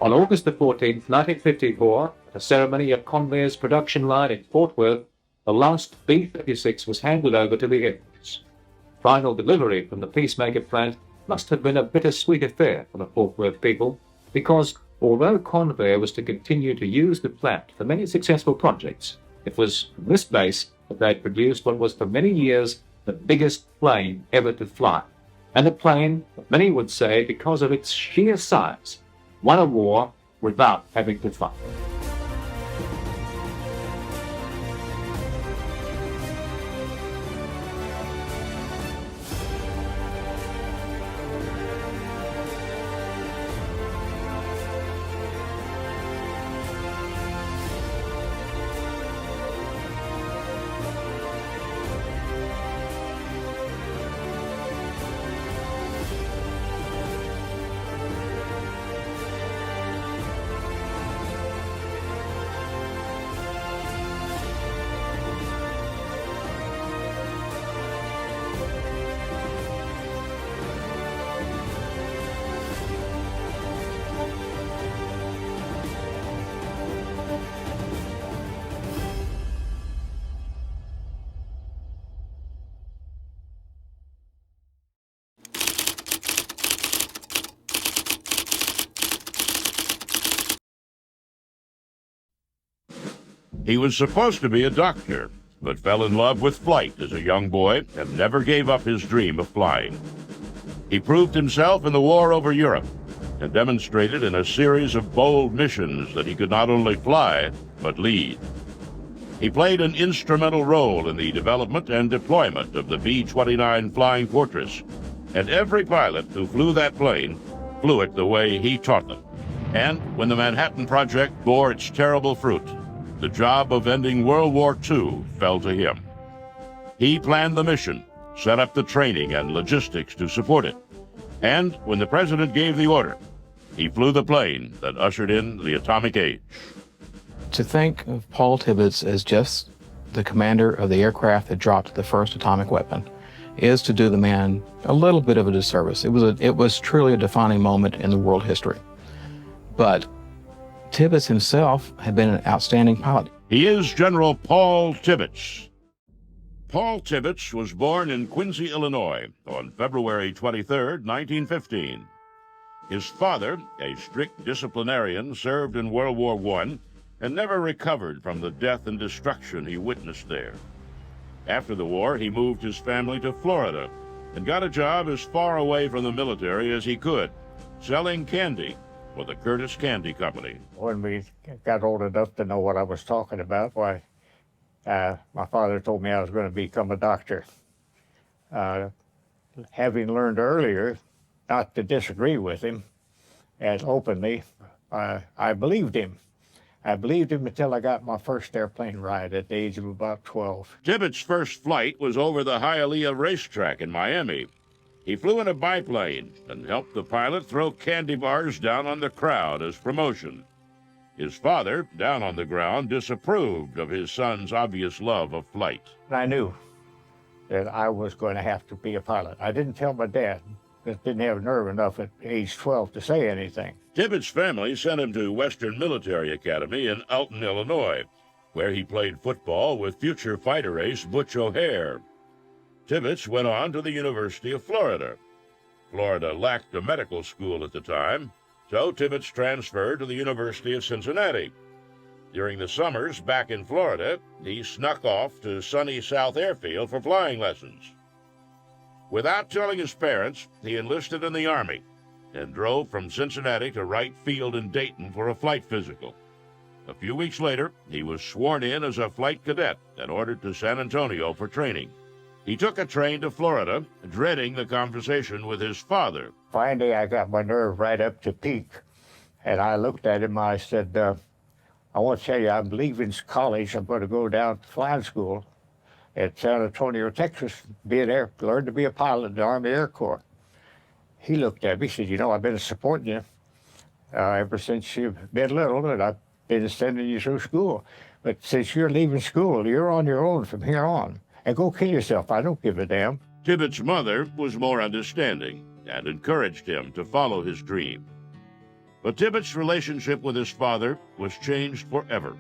On August 14, 1954, at a ceremony at Convair's production line in Fort Worth, the last B-36 was handed over to the Air Force. Final delivery from the Peacemaker plant must have been a bittersweet affair for the Fort Worth people, because although Convair was to continue to use the plant for many successful projects, it was from this base that they had produced what was for many years the biggest plane ever to fly, and a plane that many would say, because of its sheer size, won a war without having to fight. He was supposed to be a doctor, but fell in love with flight as a young boy and never gave up his dream of flying. He proved himself in the war over Europe and demonstrated in a series of bold missions that he could not only fly, but lead. He played an instrumental role in the development and deployment of the B-29 Flying Fortress, and every pilot who flew that plane flew it the way he taught them. And when the Manhattan Project bore its terrible fruit, the job of ending World War II fell to him. He planned the mission, set up the training and logistics to support it, and when the president gave the order, he flew the plane that ushered in the atomic age. To think of Paul Tibbets as just the commander of the aircraft that dropped the first atomic weapon is to do the man a little bit of a disservice. It was truly a defining moment in the world history. But Tibbets himself had been an outstanding pilot. He is General Paul Tibbets. Paul Tibbets was born in Quincy, Illinois on February 23, 1915. His father, a strict disciplinarian, served in World War I and never recovered from the death and destruction he witnessed there. After the war, he moved his family to Florida and got a job as far away from the military as he could, selling candy for the Curtis Candy Company. When we got old enough to know what I was talking about, why, my father told me I was going to become a doctor. Having learned earlier not to disagree with him as openly, I believed him. I believed him until I got my first airplane ride at the age of about 12. Tibbets' first flight was over the Hialeah racetrack in Miami. He flew in a biplane and helped the pilot throw candy bars down on the crowd as promotion. His father, down on the ground, disapproved of his son's obvious love of flight. I knew that I was going to have to be a pilot. I didn't tell my dad, because didn't have nerve enough at age 12 to say anything. Tibbets' family sent him to Western Military Academy in Alton, Illinois, where he played football with future fighter ace Butch O'Hare. Tibbets went on to the University of Florida. Florida lacked a medical school at the time, so Tibbets transferred to the University of Cincinnati. During the summers back in Florida, he snuck off to sunny South Airfield for flying lessons. Without telling his parents, he enlisted in the Army and drove from Cincinnati to Wright Field in Dayton for a flight physical. A few weeks later, he was sworn in as a flight cadet and ordered to San Antonio for training. He took a train to Florida, dreading the conversation with his father. Finally, I got my nerve right up to peak, and I looked at him and I said, I want to tell you, I'm leaving college. I'm going to go down to flying school at San Antonio, Texas, learn to be a pilot in the Army Air Corps. He looked at me, he said, you know, I've been supporting you ever since you've been little, and I've been sending you through school. But since you're leaving school, you're on your own from here on. And go kill yourself. I don't give a damn. Tibbets' mother was more understanding and encouraged him to follow his dream. But Tibbets' relationship with his father was changed forever.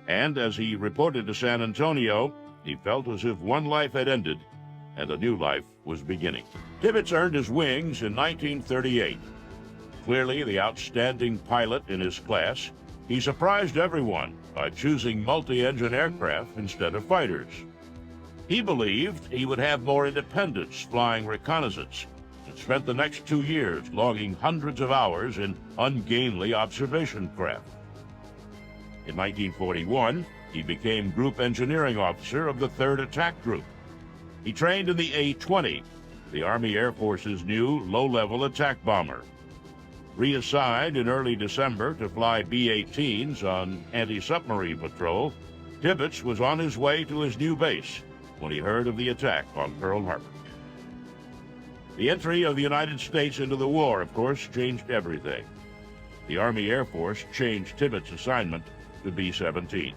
And as he reported to San Antonio, he felt as if one life had ended and a new life was beginning. Tibbets earned his wings in 1938. Clearly the outstanding pilot in his class, he surprised everyone by choosing multi-engine aircraft instead of fighters. He believed he would have more independence flying reconnaissance and spent the next 2 years logging hundreds of hours in ungainly observation craft. In 1941, he became Group Engineering Officer of the 3rd Attack Group. He trained in the A-20, the Army Air Force's new low-level attack bomber. Reassigned in early December to fly B-18s on anti-submarine patrol, Tibbets was on his way to his new base when he heard of the attack on Pearl Harbor. The entry of the United States into the war, of course, changed everything. The Army Air Force changed Tibbets' assignment to B-17s.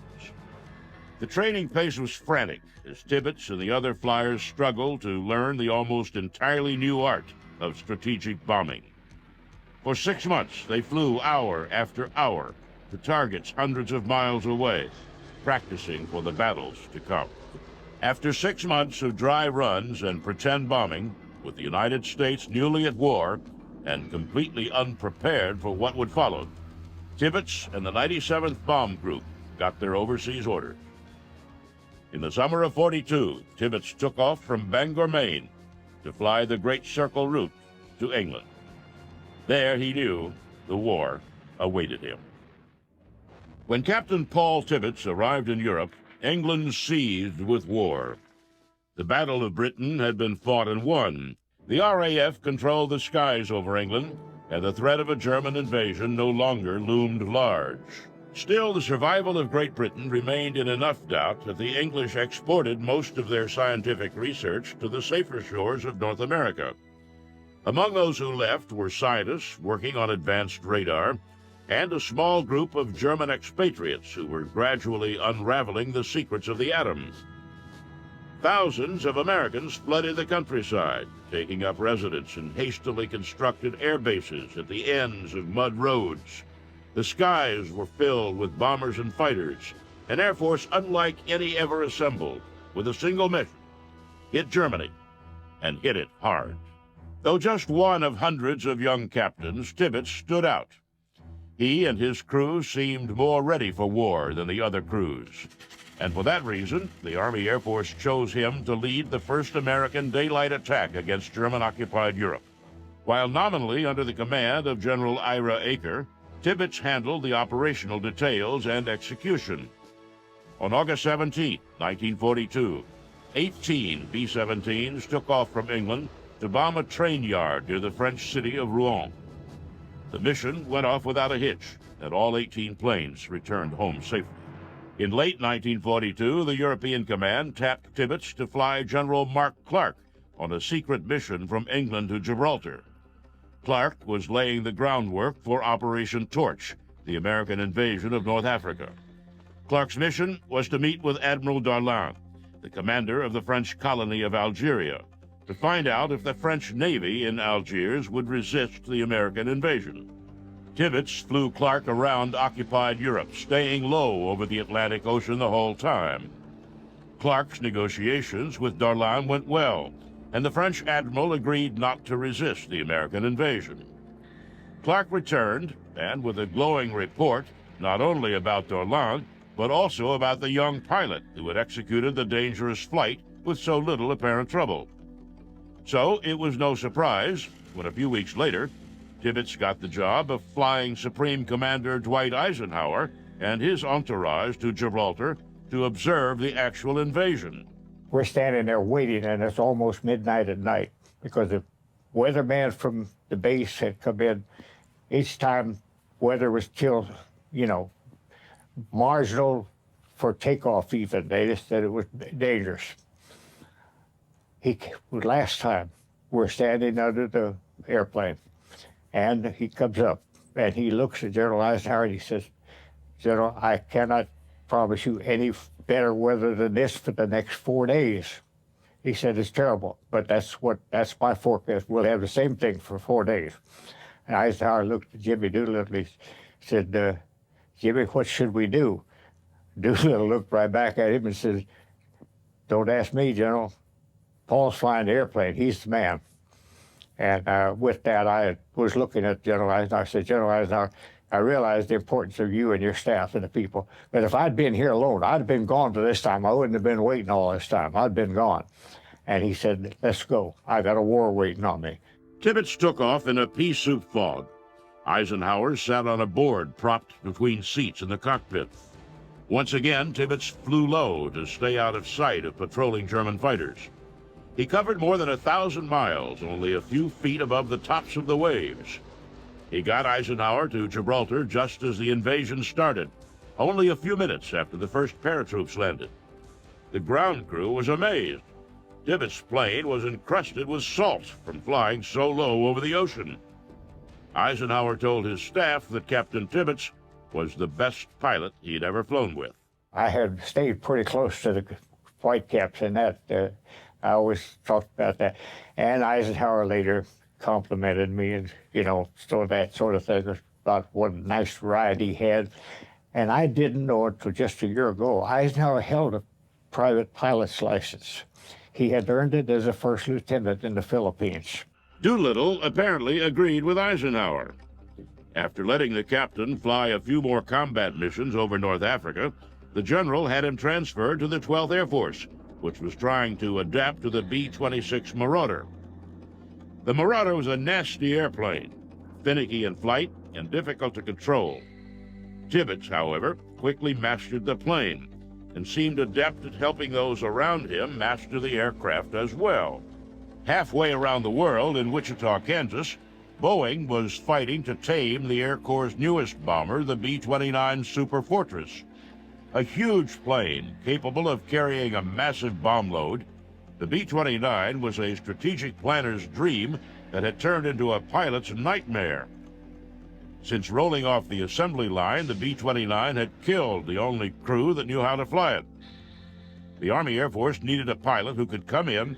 The training pace was frantic as Tibbets and the other flyers struggled to learn the almost entirely new art of strategic bombing. For 6 months, they flew hour after hour to targets hundreds of miles away, practicing for the battles to come. After 6 months of dry runs and pretend bombing, with the United States newly at war and completely unprepared for what would follow, Tibbets and the 97th Bomb Group got their overseas orders. In the summer of '42, Tibbets took off from Bangor, Maine, to fly the Great Circle route to England. There he knew the war awaited him. When Captain Paul Tibbets arrived in Europe, England seethed with war. The Battle of Britain had been fought and won. The RAF controlled the skies over England, and the threat of a German invasion no longer loomed large. Still, the survival of Great Britain remained in enough doubt that the English exported most of their scientific research to the safer shores of North America. Among those who left were scientists working on advanced radar, and a small group of German expatriates who were gradually unraveling the secrets of the atom. Thousands of Americans flooded the countryside, taking up residence in hastily constructed air bases at the ends of mud roads. The skies were filled with bombers and fighters, an air force unlike any ever assembled, with a single mission: hit Germany, and hit it hard. Though just one of hundreds of young captains, Tibbets stood out. He and his crew seemed more ready for war than the other crews, and for that reason, the Army Air Force chose him to lead the first American daylight attack against German-occupied Europe. While nominally under the command of General Ira Aker, Tibbets handled the operational details and execution. On August 17, 1942, 18 B-17s took off from England to bomb a train yard near the French city of Rouen. The mission went off without a hitch, and all 18 planes returned home safely. In late 1942, the European Command tapped Tibbets to fly General Mark Clark on a secret mission from England to Gibraltar. Clark was laying the groundwork for Operation Torch, the American invasion of North Africa. Clark's mission was to meet with Admiral Darlan, the commander of the French colony of Algeria, to find out if the French Navy in Algiers would resist the American invasion. Tibbets flew Clark around occupied Europe, staying low over the Atlantic Ocean the whole time. Clark's negotiations with Darlan went well, and the French admiral agreed not to resist the American invasion. Clark returned, and with a glowing report, not only about Darlan, but also about the young pilot who had executed the dangerous flight with so little apparent trouble. So it was no surprise when a few weeks later, Tibbets got the job of flying Supreme Commander Dwight Eisenhower and his entourage to Gibraltar to observe the actual invasion. We're standing there waiting, and it's almost midnight at night because the weatherman from the base had come in. Each time weather was still, marginal for takeoff even. They just said it was dangerous. Last time, we're standing under the airplane, and he comes up, and he looks at General Eisenhower, and he says, "General, I cannot promise you any better weather than this for the next 4 days." He said, "It's terrible, but that's my forecast. We'll have the same thing for 4 days." And Eisenhower looked at Jimmy Doolittle, and he said, "Jimmy, what should we do?" Doolittle looked right back at him and said, "Don't ask me, General. Paul's flying the airplane. He's the man." And with that, I was looking at General Eisenhower. I said, "General Eisenhower, I realize the importance of you and your staff and the people. But if I'd been here alone, I'd have been gone by this time. I wouldn't have been waiting all this time. I'd been gone." And he said, "Let's go. I got a war waiting on me." Tibbets took off in a pea soup fog. Eisenhower sat on a board propped between seats in the cockpit. Once again, Tibbets flew low to stay out of sight of patrolling German fighters. He covered more than 1,000 miles, only a few feet above the tops of the waves. He got Eisenhower to Gibraltar just as the invasion started, only a few minutes after the first paratroops landed. The ground crew was amazed. Tibbets' plane was encrusted with salt from flying so low over the ocean. Eisenhower told his staff that Captain Tibbets was the best pilot he'd ever flown with. I had stayed pretty close to the Whitecaps in that. I always talked about that. And Eisenhower later complimented me and, so that sort of thing about what a nice ride he had. And I didn't know until just a year ago. Eisenhower held a private pilot's license. He had earned it as a first lieutenant in the Philippines. Doolittle apparently agreed with Eisenhower. After letting the captain fly a few more combat missions over North Africa, the general had him transferred to the 12th Air Force, which was trying to adapt to the B-26 Marauder. The Marauder was a nasty airplane, finicky in flight and difficult to control. Tibbets, however, quickly mastered the plane, and seemed adept at helping those around him master the aircraft as well. Halfway around the world in Wichita, Kansas, Boeing was fighting to tame the Air Corps' newest bomber, the B-29 Superfortress. A huge plane capable of carrying a massive bomb load, the B-29 was a strategic planner's dream that had turned into a pilot's nightmare. Since rolling off the assembly line, the B-29 had killed the only crew that knew how to fly it. The Army Air Force needed a pilot who could come in,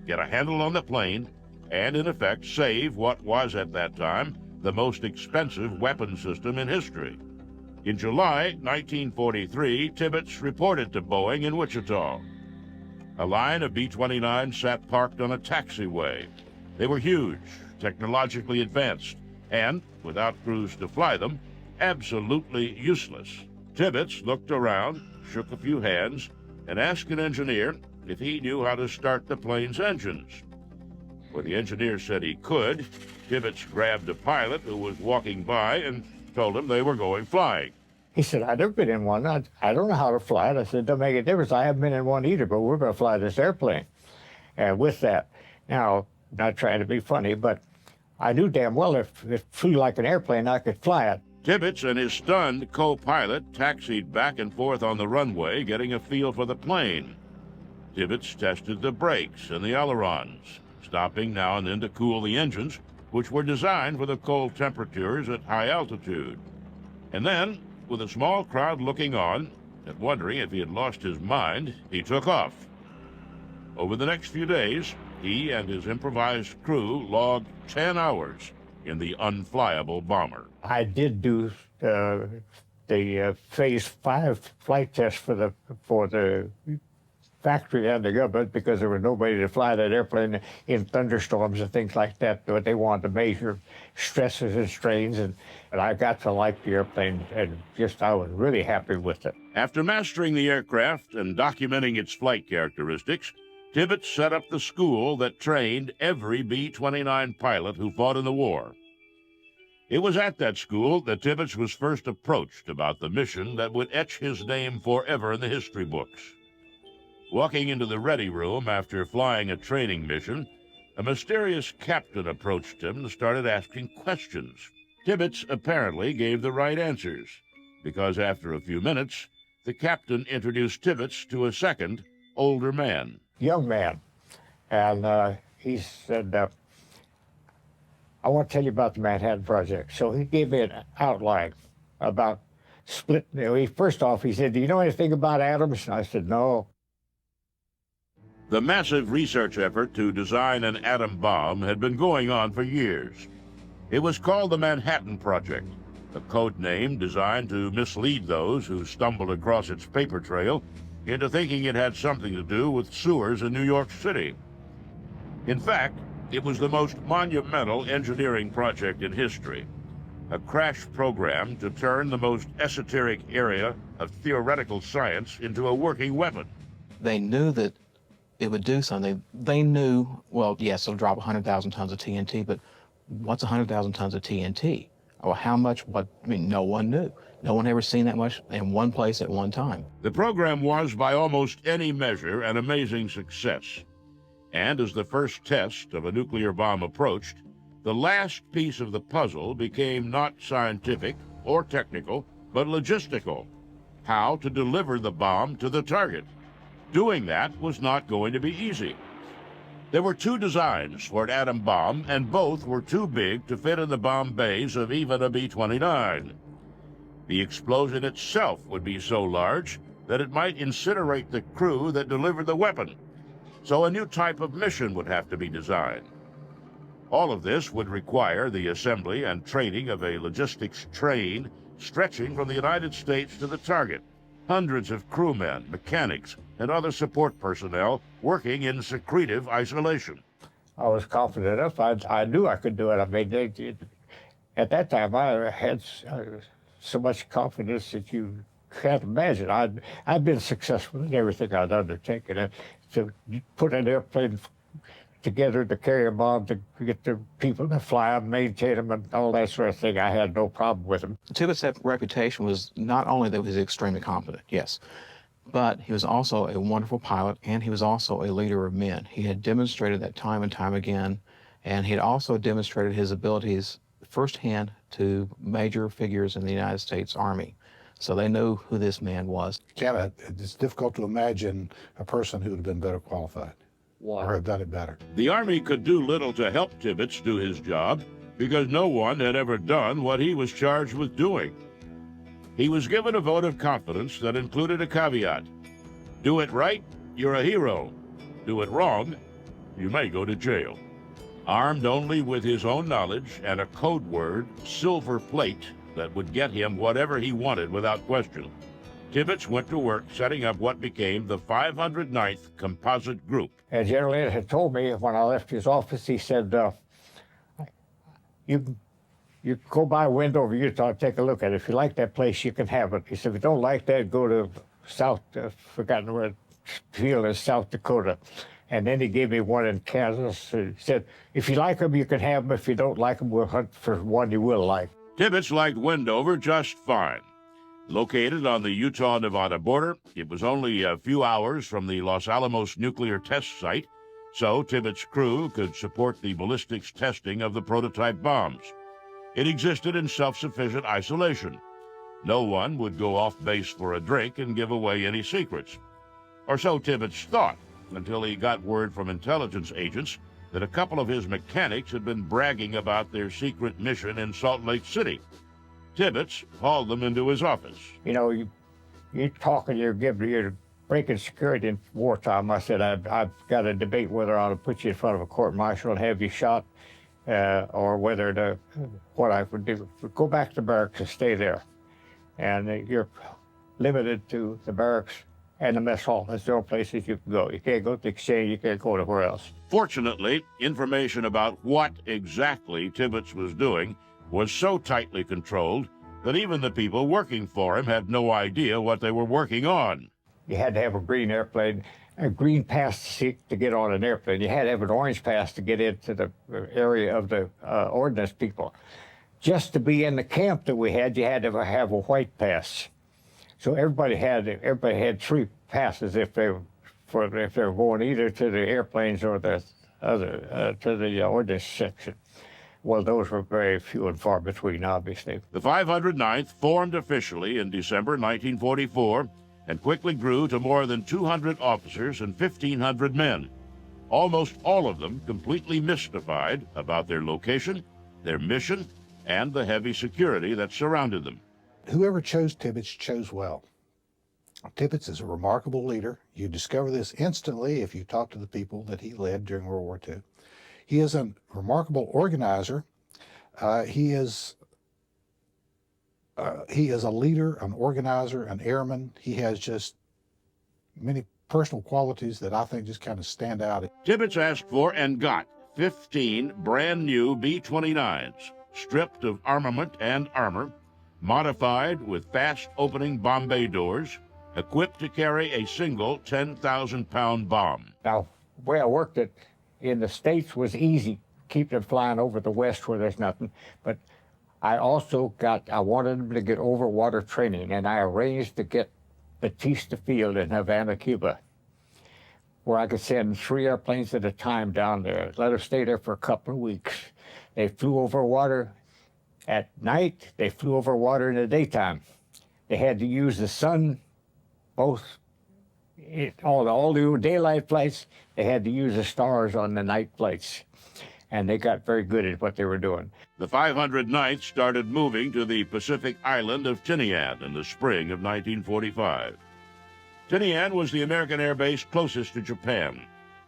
get a handle on the plane, and in effect save what was at that time the most expensive weapon system in history. In July 1943, Tibbets reported to Boeing in Wichita. A line of B-29s sat parked on a taxiway. They were huge, technologically advanced, and, without crews to fly them, absolutely useless. Tibbets looked around, shook a few hands, and asked an engineer if he knew how to start the plane's engines. When the engineer said he could, Tibbets grabbed a pilot who was walking by and told him they were going flying. He said, I've never been in one. I don't know how to fly it. I said, don't make a difference. I haven't been in one either, but we're going to fly this airplane. And with that, now, not trying to be funny, but I knew damn well if it flew like an airplane, I could fly it. Tibbets and his stunned co-pilot taxied back and forth on the runway, getting a feel for the plane. Tibbets tested the brakes and the ailerons, stopping now and then to cool the engines, which were designed for the cold temperatures at high altitude. And then, with a small crowd looking on and wondering if he had lost his mind, he took off. Over the next few days, he and his improvised crew logged 10 hours in the unflyable bomber. I did do the Phase 5 flight test for the factory and the government because there was nobody to fly that airplane in thunderstorms and things like that. But they wanted to measure stresses and strains, and I got to like the airplane, and I was really happy with it. After mastering the aircraft and documenting its flight characteristics, Tibbets set up the school that trained every B-29 pilot who fought in the war. It was at that school that Tibbets was first approached about the mission that would etch his name forever in the history books. Walking into the ready room after flying a training mission, a mysterious captain approached him and started asking questions. Tibbets apparently gave the right answers, because after a few minutes, the captain introduced Tibbets to a second, older man. Young man. And he said, I want to tell you about the Manhattan Project. So he gave me an outline about splitting. First off, he said, do you know anything about atoms? And I said, no. The massive research effort to design an atom bomb had been going on for years. It was called the Manhattan Project, a code name designed to mislead those who stumbled across its paper trail into thinking it had something to do with sewers in New York City. In fact, it was the most monumental engineering project in history, a crash program to turn the most esoteric area of theoretical science into a working weapon. They knew that it would do something. They knew, well, yes, it'll drop 100,000 tons of TNT, but what's 100,000 tons of TNT? Or how much, no one knew. No one ever seen that much in one place at one time. The program was, by almost any measure, an amazing success. And as the first test of a nuclear bomb approached, the last piece of the puzzle became not scientific or technical, but logistical. How to deliver the bomb to the target. Doing that was not going to be easy. There were two designs for an atom bomb, and both were too big to fit in the bomb bays of even a B-29. The explosion itself would be so large that it might incinerate the crew that delivered the weapon. So a new type of mission would have to be designed. All of this would require the assembly and training of a logistics train stretching from the United States to the target. Hundreds of crewmen, mechanics, and other support personnel working in secretive isolation. I was confident enough. I knew I could do it. I mean, at that time, I had so much confidence that you can't imagine. I'd been successful in everything I'd undertaken. And to put an airplane together to carry a bomb, to get the people to fly them, maintain them, and all that sort of thing, I had no problem with them. Tibbets' reputation was not only that he was extremely competent, yes, but he was also a wonderful pilot, and he was also a leader of men. He had demonstrated that time and time again, and he had also demonstrated his abilities firsthand to major figures in the United States Army. So they knew who this man was. Yeah, it's difficult to imagine a person who would have been better qualified or have done it better. The Army could do little to help Tibbets do his job because no one had ever done what he was charged with doing. He was given a vote of confidence that included a caveat. Do it right, you're a hero. Do it wrong, you may go to jail. Armed only with his own knowledge and a code word, silver plate, that would get him whatever he wanted without question, Tibbets went to work setting up what became the 509th Composite Group. And General Ed had told me when I left his office, he said, you go by Wendover, Utah, take a look at it. If you like that place, you can have it. He said, if you don't like that, go to South, forgotten where the field is, South Dakota. And then he gave me one in Kansas. He said, if you like them, you can have them. If you don't like them, we'll hunt for one you will like. Tibbets liked Wendover just fine. Located on the Utah-Nevada border, it was only a few hours from the Los Alamos nuclear test site, so Tibbets' crew could support the ballistics testing of the prototype bombs. It existed in self-sufficient isolation. No one would go off base for a drink and give away any secrets. Or so Tibbets thought, until he got word from intelligence agents that a couple of his mechanics had been bragging about their secret mission in Salt Lake City. Tibbets hauled them into his office. You know, you're talking, you're breaking security in wartime. I said, I've got to debate whether I ought to put you in front of a court-martial and have you shot, or whether what I would do. Go back to the barracks and stay there. And you're limited to the barracks and the mess hall. That's the only places you can go. You can't go to the exchange, you can't go anywhere else. Fortunately, information about what exactly Tibbets was doing was so tightly controlled that even the people working for him had no idea what they were working on. You had to have a green airplane, a green pass to get on an airplane. You had to have an orange pass to get into the area of the ordnance people. Just to be in the camp that we had, you had to have a white pass. So everybody had three passes if they were going either to the airplanes or the other to the ordnance section. Well, those were very few and far between, obviously. The 509th formed officially in December 1944 and quickly grew to more than 200 officers and 1,500 men, almost all of them completely mystified about their location, their mission, and the heavy security that surrounded them. Whoever chose Tibbets chose well. Tibbets is a remarkable leader. You discover this instantly if you talk to the people that he led during World War II. He is a remarkable organizer. He is a leader, an organizer, an airman. He has just many personal qualities that I think just kind of stand out. Tibbets asked for and got 15 brand new B-29s, stripped of armament and armor, modified with fast-opening bomb bay doors, equipped to carry a single 10,000-pound bomb. Now, the way I worked it in the States was easy, keeping it flying over the West where there's nothing. But I wanted them to get over water training, and I arranged to get Batista Field in Havana, Cuba, where I could send 3 airplanes at a time down there, let them stay there for a couple of weeks. They flew over water at night, they flew over water in the daytime. They had to use the sun, both all the daylight flights, they had to use the stars on the night flights. And they got very good at what they were doing. The 509th started moving to the Pacific island of Tinian in the spring of 1945. Tinian was the American air base closest to Japan,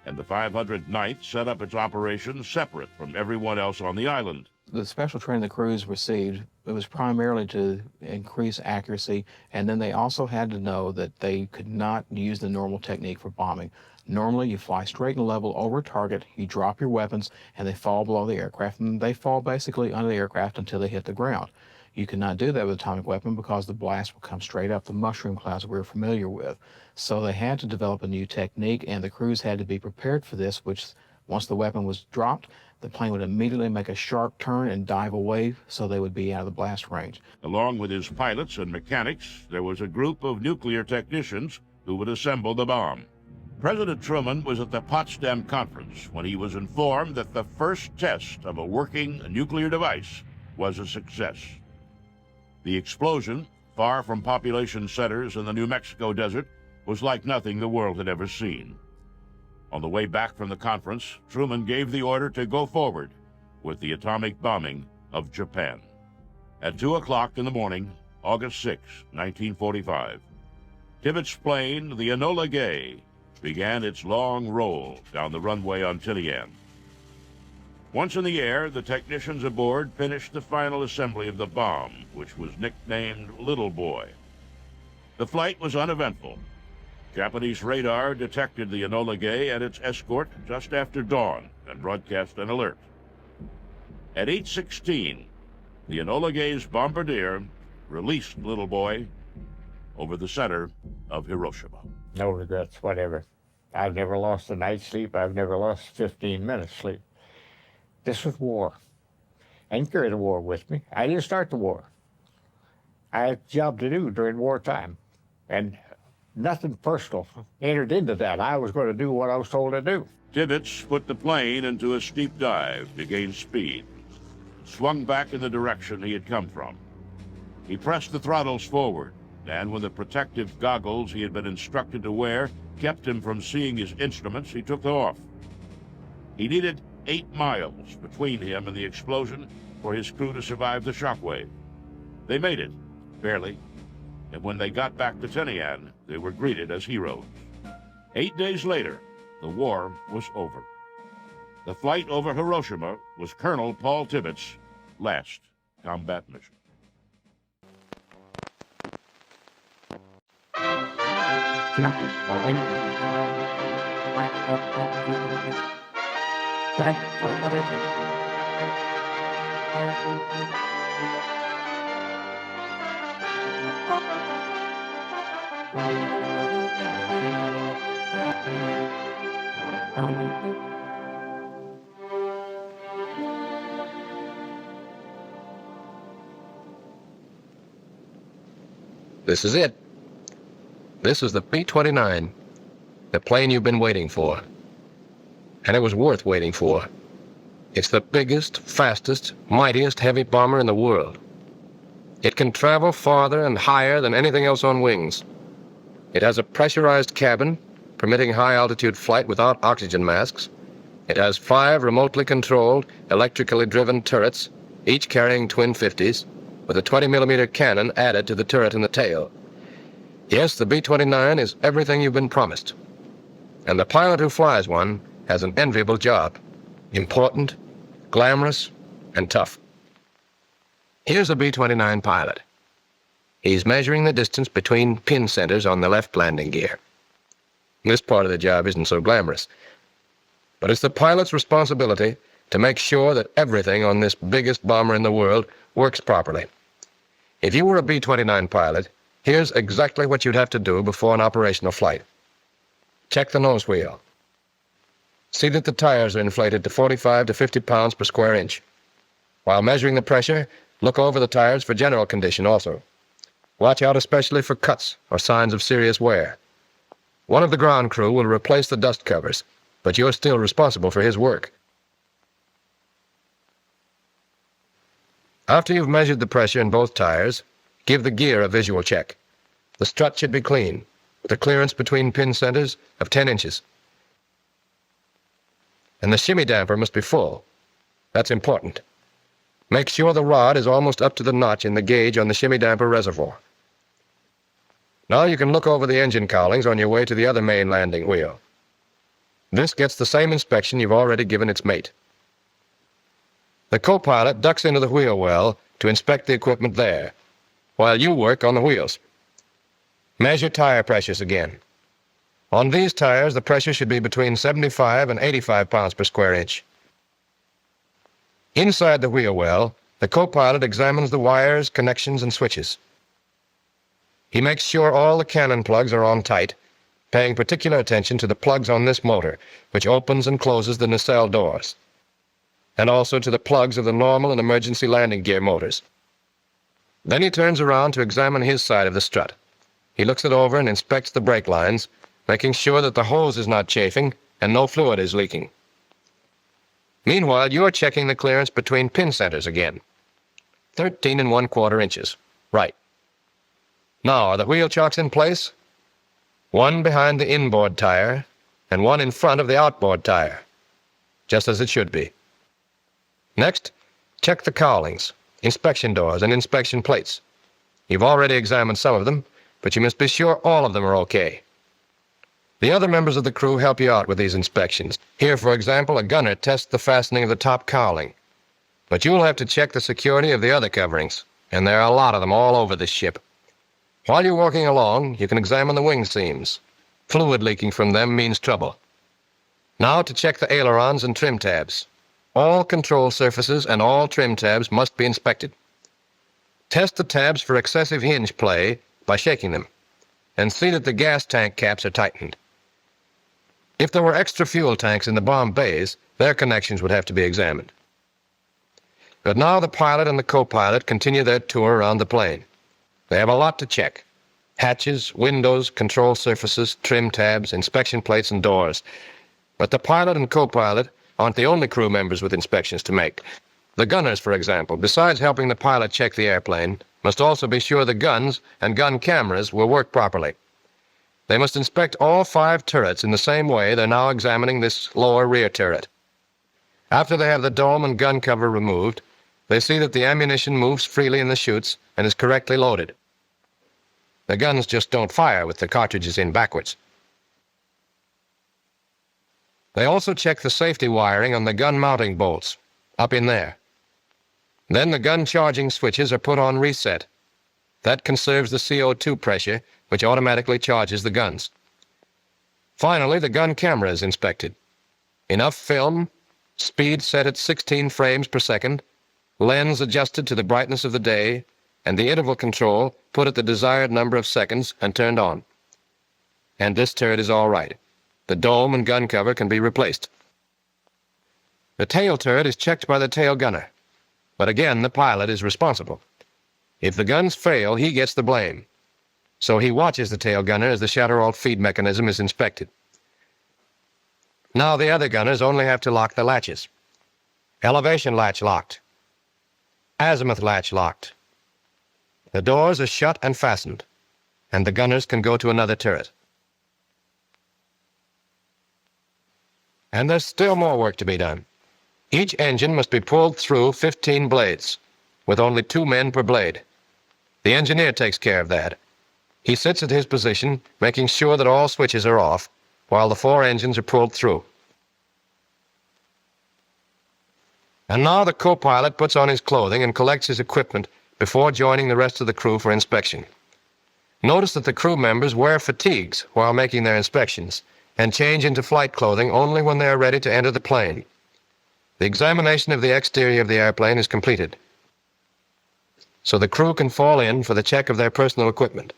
and the 509th set up its operations separate from everyone else on the island. The special training the crews received, it was primarily to increase accuracy, and then they also had to know that they could not use the normal technique for bombing. Normally, you fly straight and level over a target, you drop your weapons, and they fall below the aircraft, and they fall basically under the aircraft until they hit the ground. You cannot do that with an atomic weapon because the blast will come straight up the mushroom clouds we're familiar with. So they had to develop a new technique, and the crews had to be prepared for this, which once the weapon was dropped, the plane would immediately make a sharp turn and dive away so they would be out of the blast range. Along with his pilots and mechanics, there was a group of nuclear technicians who would assemble the bomb. President Truman was at the Potsdam Conference when he was informed that the first test of a working nuclear device was a success. The explosion, far from population centers in the New Mexico desert, was like nothing the world had ever seen. On the way back from the conference, Truman gave the order to go forward with the atomic bombing of Japan. At 2 o'clock in the morning, August 6, 1945, Tibbets' plane, the Enola Gay, began its long roll down the runway on Tinian. Once in the air, the technicians aboard finished the final assembly of the bomb, which was nicknamed Little Boy. The flight was uneventful. Japanese radar detected the Enola Gay and its escort just after dawn and broadcast an alert. At 8:16, the Enola Gay's bombardier released Little Boy over the center of Hiroshima. No regrets, whatever. I've never lost a night's sleep. I've never lost 15 minutes sleep. This was war. I didn't carry the war with me. I didn't start the war. I had a job to do during wartime, and nothing personal entered into that. I was going to do what I was told to do. Tibbets put the plane into a steep dive to gain speed, swung back in the direction he had come from. He pressed the throttles forward, and when the protective goggles he had been instructed to wear kept him from seeing his instruments, he took off. He needed 8 miles between him and the explosion for his crew to survive the shockwave. They made it, barely, and when they got back to Tinian, they were greeted as heroes. 8 days later, the war was over. The flight over Hiroshima was Colonel Paul Tibbets' last combat mission. This is it. This is the B-29, the plane you've been waiting for. And it was worth waiting for. It's the biggest, fastest, mightiest heavy bomber in the world. It can travel farther and higher than anything else on wings. It has a pressurized cabin, permitting high-altitude flight without oxygen masks. It has 5 remotely controlled, electrically driven turrets, each carrying twin 50s, with a 20mm cannon added to the turret in the tail. Yes, the B-29 is everything you've been promised. And the pilot who flies one has an enviable job. Important, glamorous, and tough. Here's a B-29 pilot. He's measuring the distance between pin centers on the left landing gear. This part of the job isn't so glamorous. But it's the pilot's responsibility to make sure that everything on this biggest bomber in the world works properly. If you were a B-29 pilot, here's exactly what you'd have to do before an operational flight. Check the nose wheel. See that the tires are inflated to 45 to 50 pounds per square inch. While measuring the pressure, look over the tires for general condition also. Watch out especially for cuts or signs of serious wear. One of the ground crew will replace the dust covers, but you're still responsible for his work. After you've measured the pressure in both tires, give the gear a visual check. The strut should be clean, with a clearance between pin centers of 10 inches. And the shimmy damper must be full. That's important. Make sure the rod is almost up to the notch in the gauge on the shimmy damper reservoir. Now you can look over the engine cowlings on your way to the other main landing wheel. This gets the same inspection you've already given its mate. The co-pilot ducks into the wheel well to inspect the equipment there, while you work on the wheels. Measure tire pressures again. On these tires, the pressure should be between 75 and 85 pounds per square inch. Inside the wheel well, the co-pilot examines the wires, connections, and switches. He makes sure all the cannon plugs are on tight, paying particular attention to the plugs on this motor, which opens and closes the nacelle doors, and also to the plugs of the normal and emergency landing gear motors. Then he turns around to examine his side of the strut. He looks it over and inspects the brake lines, making sure that the hose is not chafing and no fluid is leaking. Meanwhile, you're checking the clearance between pin centers again. 13 1/4 inches. Right. Now, are the wheel chocks in place? One behind the inboard tire and one in front of the outboard tire, just as it should be. Next, check the cowlings, inspection doors, and inspection plates. You've already examined some of them, but you must be sure all of them are okay. The other members of the crew help you out with these inspections. Here, for example, a gunner tests the fastening of the top cowling. But you'll have to check the security of the other coverings, and there are a lot of them all over this ship. While you're walking along, you can examine the wing seams. Fluid leaking from them means trouble. Now to check the ailerons and trim tabs. All control surfaces and all trim tabs must be inspected. Test the tabs for excessive hinge play by shaking them, and see that the gas tank caps are tightened. If there were extra fuel tanks in the bomb bays, their connections would have to be examined. But now the pilot and the co-pilot continue their tour around the plane. They have a lot to check. Hatches, windows, control surfaces, trim tabs, inspection plates, and doors. But the pilot and co-pilot aren't the only crew members with inspections to make. The gunners, for example, besides helping the pilot check the airplane, must also be sure the guns and gun cameras will work properly. They must inspect all 5 turrets in the same way they're now examining this lower rear turret. After they have the dome and gun cover removed, they see that the ammunition moves freely in the chutes and is correctly loaded. The guns just don't fire with the cartridges in backwards. They also check the safety wiring on the gun mounting bolts, up in there. Then the gun charging switches are put on reset. That conserves the CO2 pressure, which automatically charges the guns. Finally, the gun camera is inspected. Enough film, speed set at 16 frames per second, lens adjusted to the brightness of the day, and the interval control put at the desired number of seconds and turned on. And this turret is all right. The dome and gun cover can be replaced. The tail turret is checked by the tail gunner, but again the pilot is responsible. If the guns fail, he gets the blame. So he watches the tail gunner as the Shatterall feed mechanism is inspected. Now the other gunners only have to lock the latches. Elevation latch locked. Azimuth latch locked. The doors are shut and fastened, and the gunners can go to another turret. And there's still more work to be done. Each engine must be pulled through 15 blades, with only 2 men per blade. The engineer takes care of that. He sits at his position, making sure that all switches are off, while the 4 engines are pulled through. And now the co-pilot puts on his clothing and collects his equipment before joining the rest of the crew for inspection. Notice that the crew members wear fatigues while making their inspections, and change into flight clothing only when they are ready to enter the plane. The examination of the exterior of the airplane is completed, so the crew can fall in for the check of their personal equipment.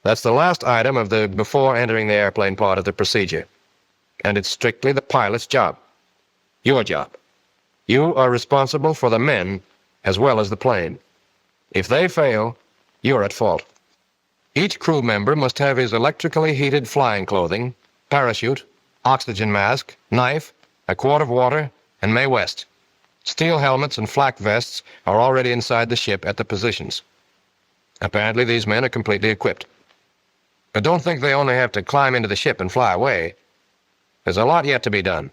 That's the last item of the before entering the airplane part of the procedure, and it's strictly the pilot's job. Your job. You are responsible for the men as well as the plane. If they fail, you're at fault. Each crew member must have his electrically heated flying clothing, parachute, oxygen mask, knife, a quart of water, and Mae West. Steel helmets and flak vests are already inside the ship at the positions. Apparently these men are completely equipped. But don't think they only have to climb into the ship and fly away. There's a lot yet to be done.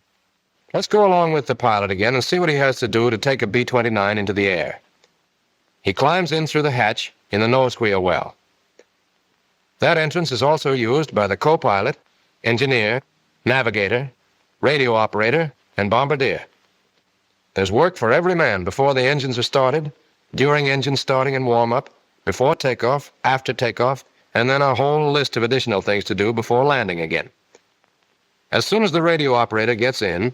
Let's go along with the pilot again and see what he has to do to take a B-29 into the air. He climbs in through the hatch in the nose wheel well. That entrance is also used by the co-pilot, engineer, navigator, radio operator, and bombardier. There's work for every man before the engines are started, during engine starting and warm-up, before takeoff, after takeoff, and then a whole list of additional things to do before landing again. As soon as the radio operator gets in,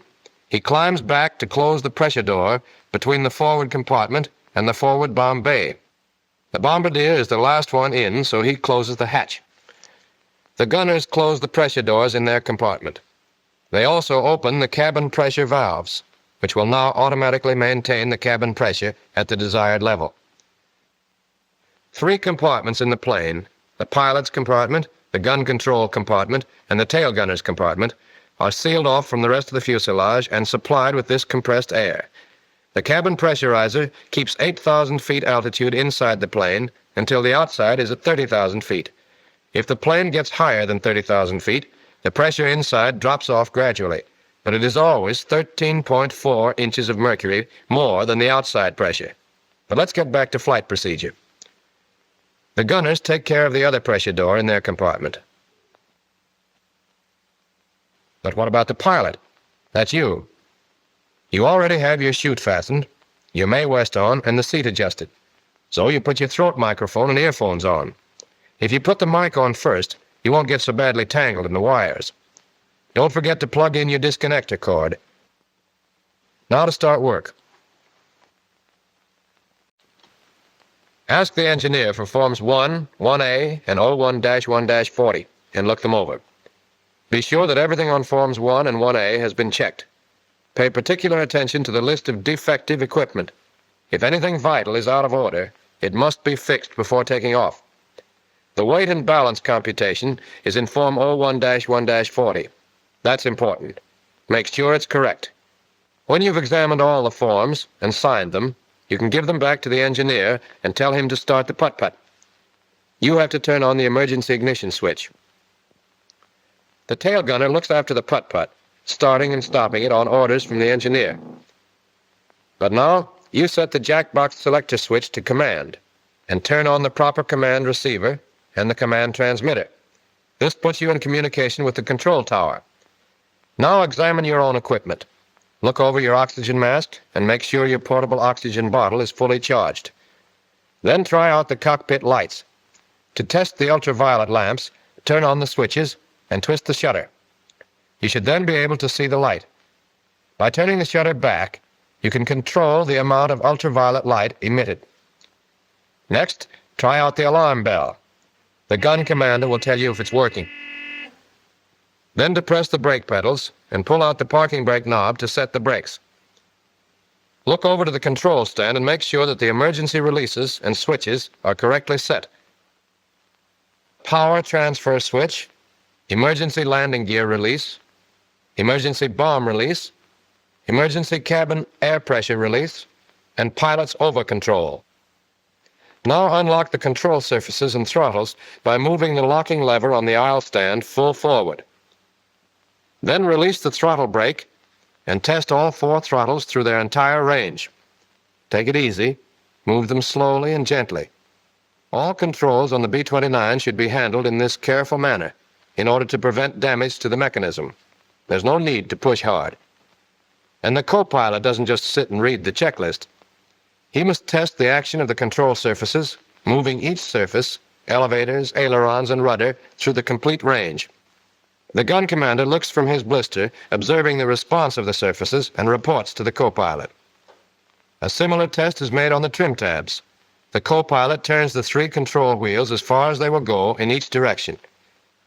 he climbs back to close the pressure door between the forward compartment and the forward bomb bay. The bombardier is the last one in, so he closes the hatch. The gunners close the pressure doors in their compartment. They also open the cabin pressure valves, which will now automatically maintain the cabin pressure at the desired level. 3 compartments in the plane the pilot's compartment, the gun control compartment, and the tail gunner's compartment are sealed off from the rest of the fuselage and supplied with this compressed air. The cabin pressurizer keeps 8,000 feet altitude inside the plane until the outside is at 30,000 feet. If the plane gets higher than 30,000 feet, the pressure inside drops off gradually, but it is always 13.4 inches of mercury more than the outside pressure. But let's get back to flight procedure. The gunners take care of the other pressure door in their compartment. But what about the pilot? That's you. You already have your chute fastened, your May West on, and the seat adjusted. So you put your throat microphone and earphones on. If you put the mic on first, you won't get so badly tangled in the wires. Don't forget to plug in your disconnector cord. Now to start work. Ask the engineer for Forms 1, 1A, and 01-1-40, and look them over. Be sure that everything on Forms 1 and 1A has been checked. Pay particular attention to the list of defective equipment. If anything vital is out of order, it must be fixed before taking off. The weight and balance computation is in Form 01-1-40. That's important. Make sure it's correct. When you've examined all the forms and signed them, you can give them back to the engineer and tell him to start the putt-putt. You have to turn on the emergency ignition switch. The tail gunner looks after the putt-putt, starting and stopping it on orders from the engineer. But now, you set the jackbox selector switch to command and turn on the proper command receiver and the command transmitter. This puts you in communication with the control tower. Now examine your own equipment. Look over your oxygen mask and make sure your portable oxygen bottle is fully charged. Then try out the cockpit lights. To test the ultraviolet lamps, turn on the switches and twist the shutter. You should then be able to see the light. By turning the shutter back, you can control the amount of ultraviolet light emitted. Next, try out the alarm bell. The gun commander will tell you if it's working. Then depress the brake pedals and pull out the parking brake knob to set the brakes. Look over to the control stand and make sure that the emergency releases and switches are correctly set. Power transfer switch, emergency landing gear release, emergency bomb release, emergency cabin air pressure release, and pilot's over control. Now unlock the control surfaces and throttles by moving the locking lever on the aisle stand full forward. Then release the throttle brake and test all 4 throttles through their entire range. Take it easy, move them slowly and gently. All controls on the B-29 should be handled in this careful manner in order to prevent damage to the mechanism. There's no need to push hard. And the co-pilot doesn't just sit and read the checklist. He must test the action of the control surfaces, moving each surface, elevators, ailerons, and rudder, through the complete range. The gun commander looks from his blister, observing the response of the surfaces, and reports to the co-pilot. A similar test is made on the trim tabs. The co-pilot turns the 3 control wheels as far as they will go in each direction.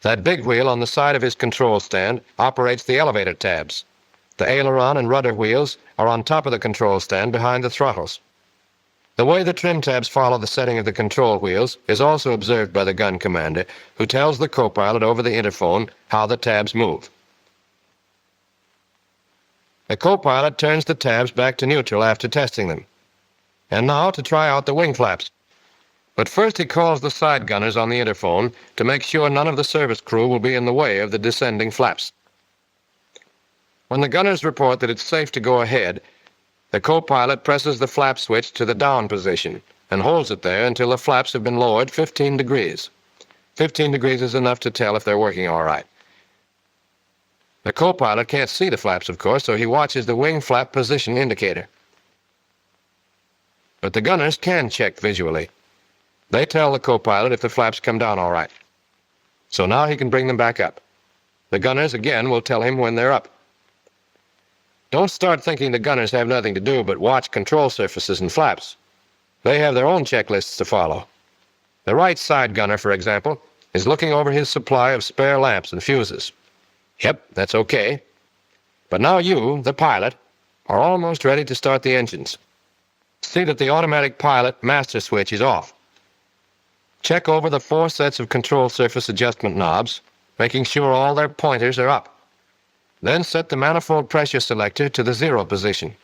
That big wheel on the side of his control stand operates the elevator tabs. The aileron and rudder wheels are on top of the control stand behind the throttles. The way the trim tabs follow the setting of the control wheels is also observed by the gun commander, who tells the co-pilot over the interphone how the tabs move. The co-pilot turns the tabs back to neutral after testing them. And now to try out the wing flaps. But first he calls the side gunners on the interphone to make sure none of the service crew will be in the way of the descending flaps. When the gunners report that it's safe to go ahead, the co-pilot presses the flap switch to the down position and holds it there until the flaps have been lowered 15 degrees. 15 degrees is enough to tell if they're working all right. The co-pilot can't see the flaps, of course, so he watches the wing flap position indicator. But the gunners can check visually. They tell the co-pilot if the flaps come down all right. So now he can bring them back up. The gunners, again, will tell him when they're up. Don't start thinking the gunners have nothing to do but watch control surfaces and flaps. They have their own checklists to follow. The right side gunner, for example, is looking over his supply of spare lamps and fuses. Yep, that's okay. But now you, the pilot, are almost ready to start the engines. See that the automatic pilot master switch is off. Check over the 4 sets of control surface adjustment knobs, making sure all their pointers are up. Then set the manifold pressure selector to the 0 position.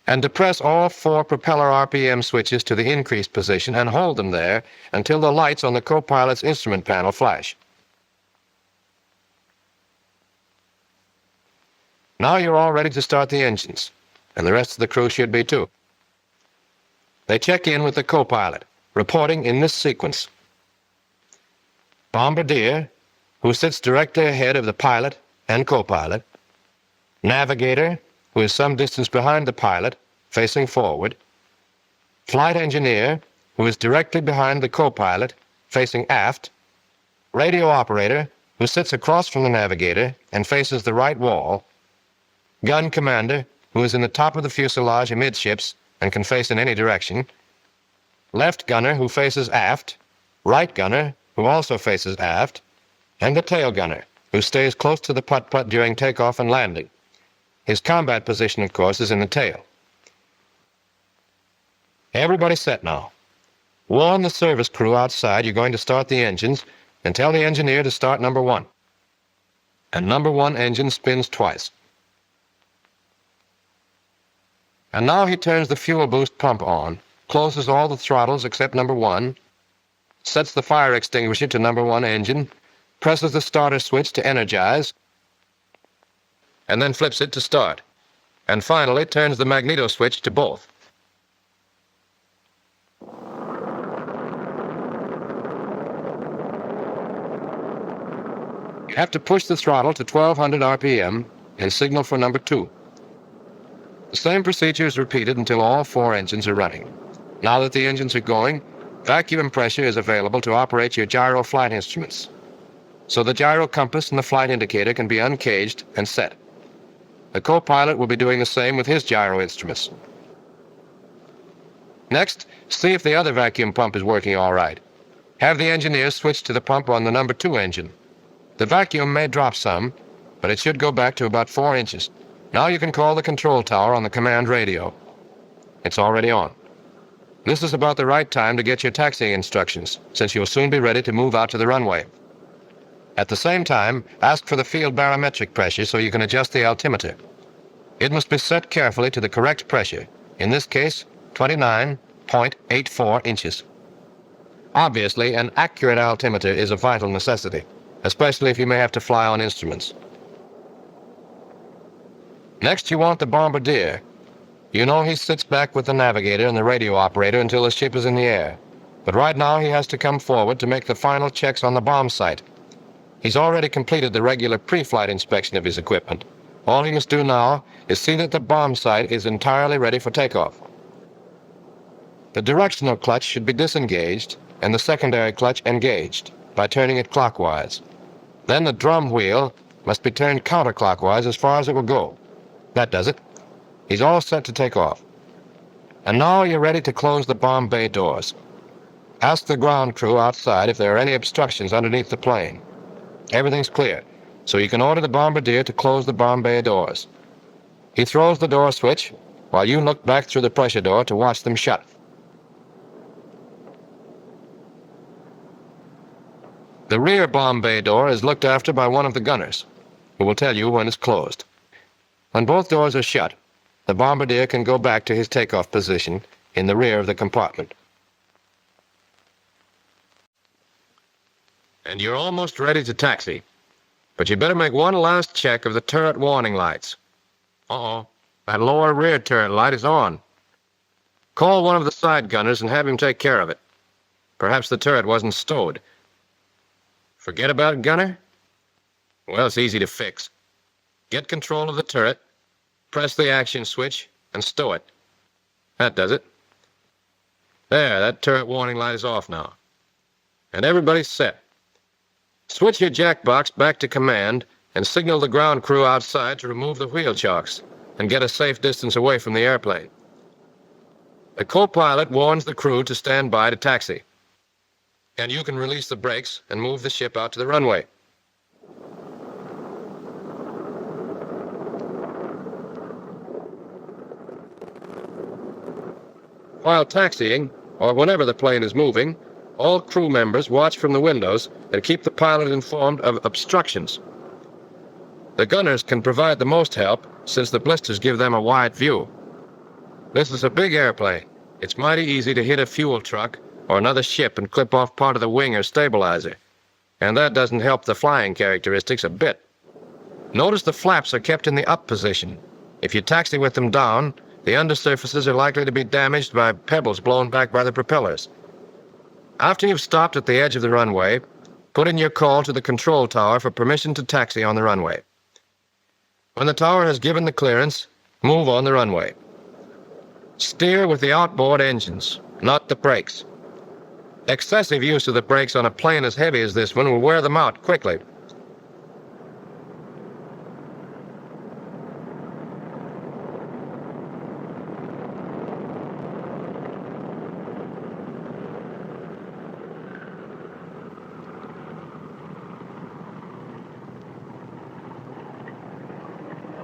And depress all 4 propeller RPM switches to the increased position and hold them there until the lights on the co-pilot's instrument panel flash. Now you're all ready to start the engines, and the rest of the crew should be too. They check in with the co-pilot, reporting in this sequence. Bombardier, who sits directly ahead of the pilot and co-pilot. Navigator, who is some distance behind the pilot, facing forward. Flight engineer, who is directly behind the co-pilot, facing aft. Radio operator, who sits across from the navigator and faces the right wall. Gun commander, who is in the top of the fuselage amidships and can face in any direction. Left gunner, who faces aft. Right gunner, who also faces aft. And the tail gunner, who stays close to the putt-putt during takeoff and landing. His combat position, of course, is in the tail. Everybody set now. Warn the service crew outside you're going to start the engines, and tell the engineer to start number 1. And number 1 engine spins twice. And now he turns the fuel boost pump on, closes all the throttles except number 1, sets the fire extinguisher to number 1 engine, presses the starter switch to energize, and then flips it to start, and finally turns the magneto switch to both. You have to push the throttle to 1200 RPM and signal for number 2. The same procedure is repeated until all 4 engines are running. Now that the engines are going, vacuum pressure is available to operate your gyro flight instruments. So the gyro compass and the flight indicator can be uncaged and set. The co-pilot will be doing the same with his gyro instruments. Next, see if the other vacuum pump is working all right. Have the engineer switch to the pump on the number 2 engine. The vacuum may drop some, but it should go back to about 4 inches. Now you can call the control tower on the command radio. It's already on. This is about the right time to get your taxiing instructions, since you'll soon be ready to move out to the runway. At the same time, ask for the field barometric pressure so you can adjust the altimeter. It must be set carefully to the correct pressure, in this case, 29.84 inches. Obviously, an accurate altimeter is a vital necessity, especially if you may have to fly on instruments. Next, you want the bombardier. You know he sits back with the navigator and the radio operator until the ship is in the air. But right now he has to come forward to make the final checks on the bomb sight. He's already completed the regular pre-flight inspection of his equipment. All he must do now is see that the bomb sight is entirely ready for takeoff. The directional clutch should be disengaged and the secondary clutch engaged by turning it clockwise. Then the drum wheel must be turned counterclockwise as far as it will go. That does it. He's all set to take off. And now you're ready to close the bomb bay doors. Ask the ground crew outside if there are any obstructions underneath the plane. Everything's clear, so you can order the bombardier to close the bomb bay doors. He throws the door switch, while you look back through the pressure door to watch them shut. The rear bomb bay door is looked after by one of the gunners, who will tell you when it's closed. When both doors are shut, the bombardier can go back to his takeoff position in the rear of the compartment. And you're almost ready to taxi, but you better make one last check of the turret warning lights. Uh-oh, that lower rear turret light is on. Call one of the side gunners and have him take care of it. Perhaps the turret wasn't stowed. Forget about it, gunner? Well, it's easy to fix. Get control of the turret, press the action switch, and stow it. That does it. There, that turret warning light is off now. And everybody's set. Switch your jack box back to command and signal the ground crew outside to remove the wheel chocks and get a safe distance away from the airplane. The co-pilot warns the crew to stand by to taxi. And you can release the brakes and move the ship out to the runway. While taxiing, or whenever the plane is moving, all crew members watch from the windows and keep the pilot informed of obstructions. The gunners can provide the most help since the blisters give them a wide view. This is a big airplane. It's mighty easy to hit a fuel truck or another ship and clip off part of the wing or stabilizer, and that doesn't help the flying characteristics a bit. Notice the flaps are kept in the up position. If you taxi with them down, the undersurfaces are likely to be damaged by pebbles blown back by the propellers. After you've stopped at the edge of the runway, put in your call to the control tower for permission to taxi on the runway. When the tower has given the clearance, move on the runway. Steer with the outboard engines, not the brakes. Excessive use of the brakes on a plane as heavy as this one will wear them out quickly.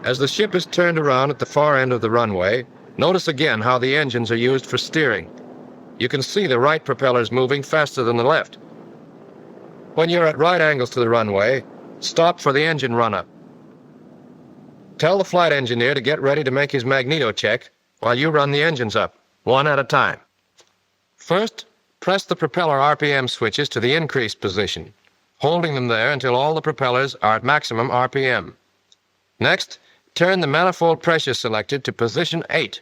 As the ship is turned around at the far end of the runway, notice again how the engines are used for steering. You can see the right propellers moving faster than the left. When you're at right angles to the runway, stop for the engine run-up. Tell the flight engineer to get ready to make his magneto check while you run the engines up, one at a time. First, press the propeller RPM switches to the increased position, holding them there until all the propellers are at maximum RPM. Next, turn the manifold pressure selector to position 8.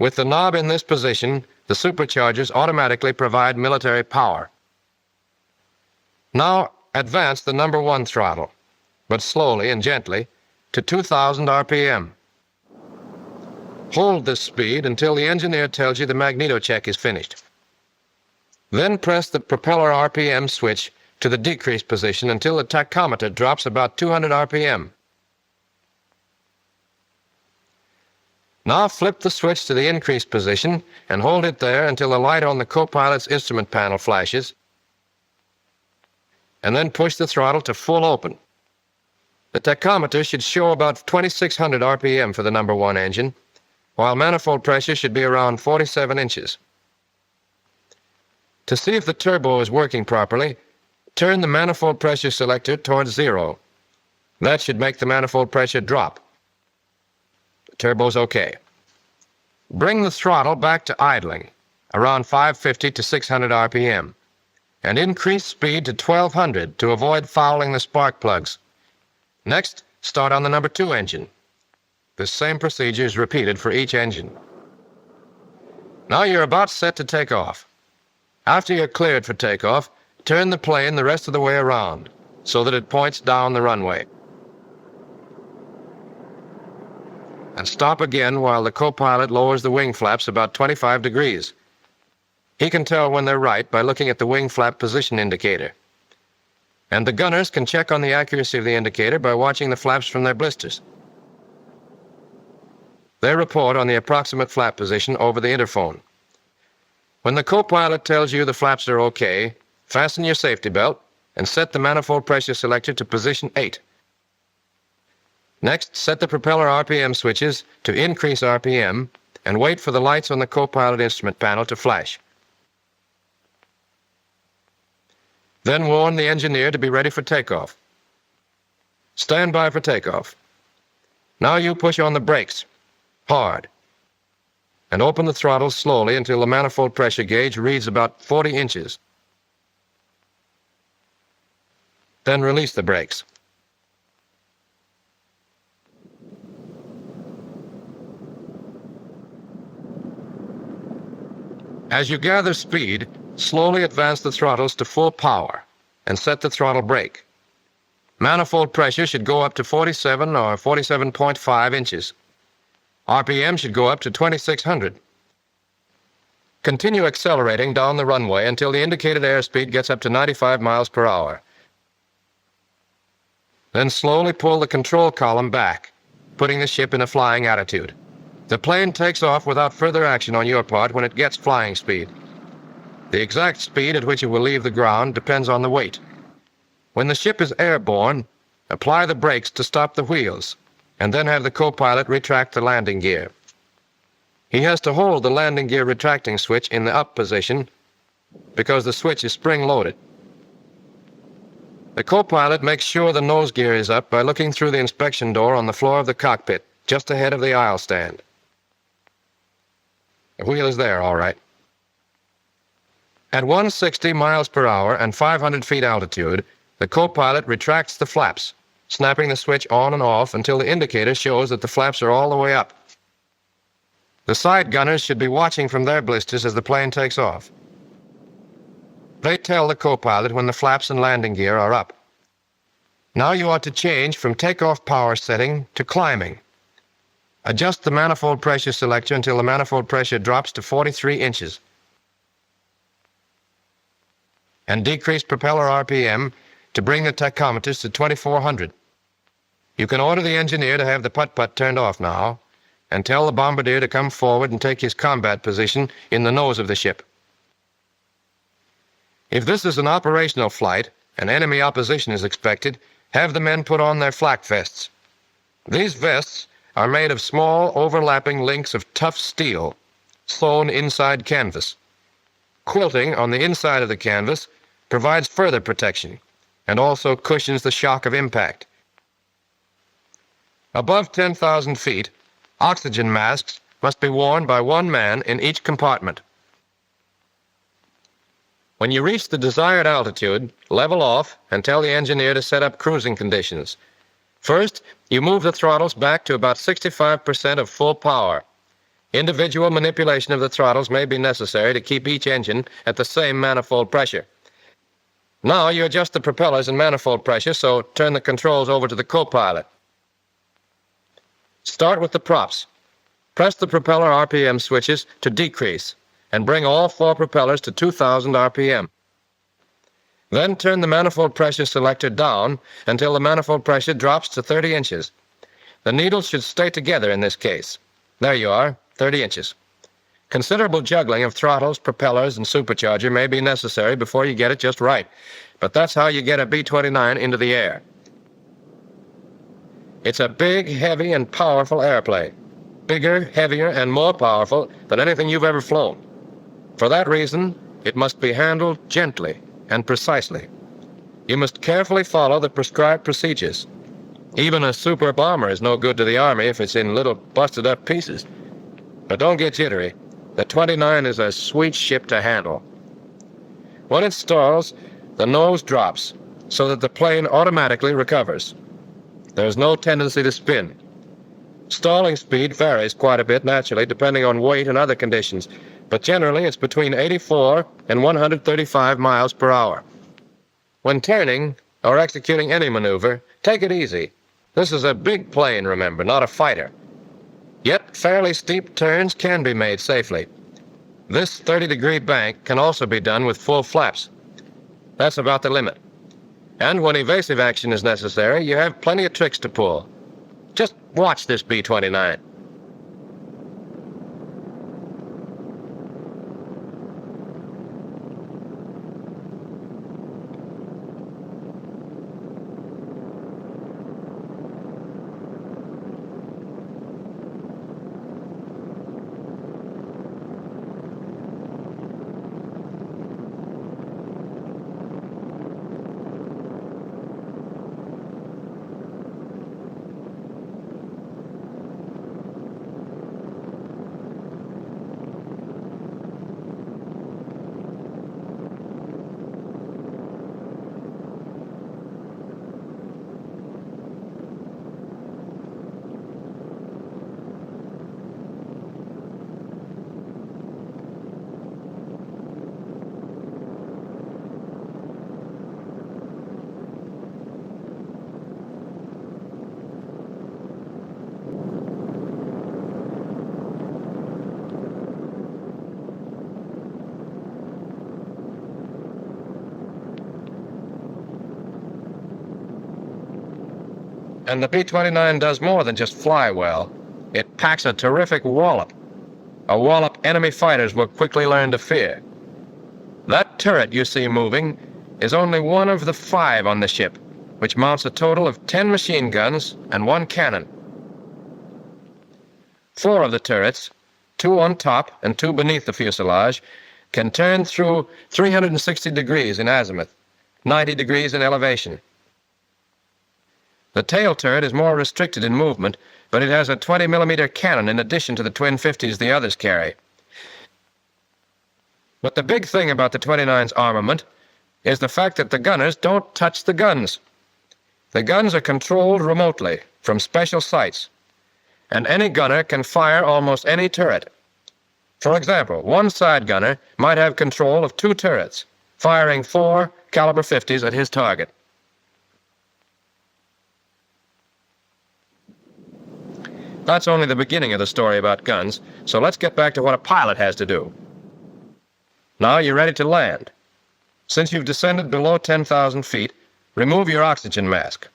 With the knob in this position, the superchargers automatically provide military power. Now advance the number 1 throttle, but slowly and gently, to 2000 RPM. Hold this speed until the engineer tells you the magneto check is finished. Then press the propeller RPM switch to the decreased position until the tachometer drops about 200 RPM. Now flip the switch to the increased position and hold it there until the light on the co-pilot's instrument panel flashes, and then push the throttle to full open. The tachometer should show about 2600 RPM for the number 1 engine, while manifold pressure should be around 47 inches. To see if the turbo is working properly, turn the manifold pressure selector towards 0. That should make the manifold pressure drop. The turbo's okay. Bring the throttle back to idling, around 550 to 600 RPM, and increase speed to 1200 to avoid fouling the spark plugs. Next, start on the number 2 engine. The same procedure is repeated for each engine. Now you're about set to take off. After you're cleared for takeoff, turn the plane the rest of the way around so that it points down the runway. And stop again while the co-pilot lowers the wing flaps about 25 degrees. He can tell when they're right by looking at the wing flap position indicator. And the gunners can check on the accuracy of the indicator by watching the flaps from their blisters. They report on the approximate flap position over the interphone. When the co-pilot tells you the flaps are okay, fasten your safety belt and set the manifold pressure selector to position 8. Next, set the propeller RPM switches to increase RPM and wait for the lights on the co-pilot instrument panel to flash. Then warn the engineer to be ready for takeoff. Stand by for takeoff. Now you push on the brakes, hard, and open the throttle slowly until the manifold pressure gauge reads about 40 inches. Then release the brakes. As you gather speed, slowly advance the throttles to full power and set the throttle brake. Manifold pressure should go up to 47 or 47.5 inches. RPM should go up to 2600. Continue accelerating down the runway until the indicated airspeed gets up to 95 miles per hour. Then slowly pull the control column back, putting the ship in a flying attitude. The plane takes off without further action on your part when it gets flying speed. The exact speed at which it will leave the ground depends on the weight. When the ship is airborne, apply the brakes to stop the wheels, and then have the co-pilot retract the landing gear. He has to hold the landing gear retracting switch in the up position because the switch is spring-loaded. The co-pilot makes sure the nose gear is up by looking through the inspection door on the floor of the cockpit, just ahead of the aisle stand. The wheel is there, all right. At 160 miles per hour and 500 feet altitude, the co-pilot retracts the flaps, snapping the switch on and off until the indicator shows that the flaps are all the way up. The side gunners should be watching from their blisters as the plane takes off. They tell the co-pilot when the flaps and landing gear are up. Now you ought to change from takeoff power setting to climbing. Adjust the manifold pressure selector until the manifold pressure drops to 43 inches. And decrease propeller RPM to bring the tachometers to 2400. You can order the engineer to have the putt-putt turned off now, and tell the bombardier to come forward and take his combat position in the nose of the ship. If this is an operational flight and enemy opposition is expected, have the men put on their flak vests. These vests are made of small overlapping links of tough steel, sewn inside canvas. Quilting on the inside of the canvas provides further protection and also cushions the shock of impact. Above 10,000 feet, oxygen masks must be worn by one man in each compartment. When you reach the desired altitude, level off and tell the engineer to set up cruising conditions. First, you move the throttles back to about 65% of full power. Individual manipulation of the throttles may be necessary to keep each engine at the same manifold pressure. Now you adjust the propellers and manifold pressure, so turn the controls over to the co-pilot. Start with the props. Press the propeller RPM switches to decrease and bring all 4 propellers to 2000 RPM. Then turn the manifold pressure selector down until the manifold pressure drops to 30 inches. The needles should stay together in this case. There you are, 30 inches. Considerable juggling of throttles, propellers, and supercharger may be necessary before you get it just right, but that's how you get a B-29 into the air. It's a big, heavy, and powerful airplane. Bigger, heavier, and more powerful than anything you've ever flown. For that reason, it must be handled gently and precisely. You must carefully follow the prescribed procedures. Even a super bomber is no good to the Army if it's in little busted-up pieces. But don't get jittery. The 29 is a sweet ship to handle. When it stalls, the nose drops so that the plane automatically recovers. There's no tendency to spin. Stalling speed varies quite a bit naturally depending on weight and other conditions, but generally it's between 84 and 135 miles per hour. When turning or executing any maneuver, take it easy. This is a big plane, remember, not a fighter. Yet fairly steep turns can be made safely. This 30-degree bank can also be done with full flaps. That's about the limit. And when evasive action is necessary, you have plenty of tricks to pull. Just watch this B-29. And the B-29 does more than just fly well. It packs a terrific wallop. A wallop enemy fighters will quickly learn to fear. That turret you see moving is only one of the 5 on the ship, which mounts a total of 10 machine guns and 1 cannon. 4 of the turrets, 2 on top and 2 beneath the fuselage, can turn through 360 degrees in azimuth, 90 degrees in elevation. The tail turret is more restricted in movement, but it has a 20-millimeter cannon in addition to the twin 50s the others carry. But the big thing about the 29's armament is the fact that the gunners don't touch the guns. The guns are controlled remotely from special sights, and any gunner can fire almost any turret. For example, one side gunner might have control of 2 turrets, firing 4 caliber 50s at his target. That's only the beginning of the story about guns, so let's get back to what a pilot has to do. Now you're ready to land. Since you've descended below 10,000 feet, remove your oxygen mask.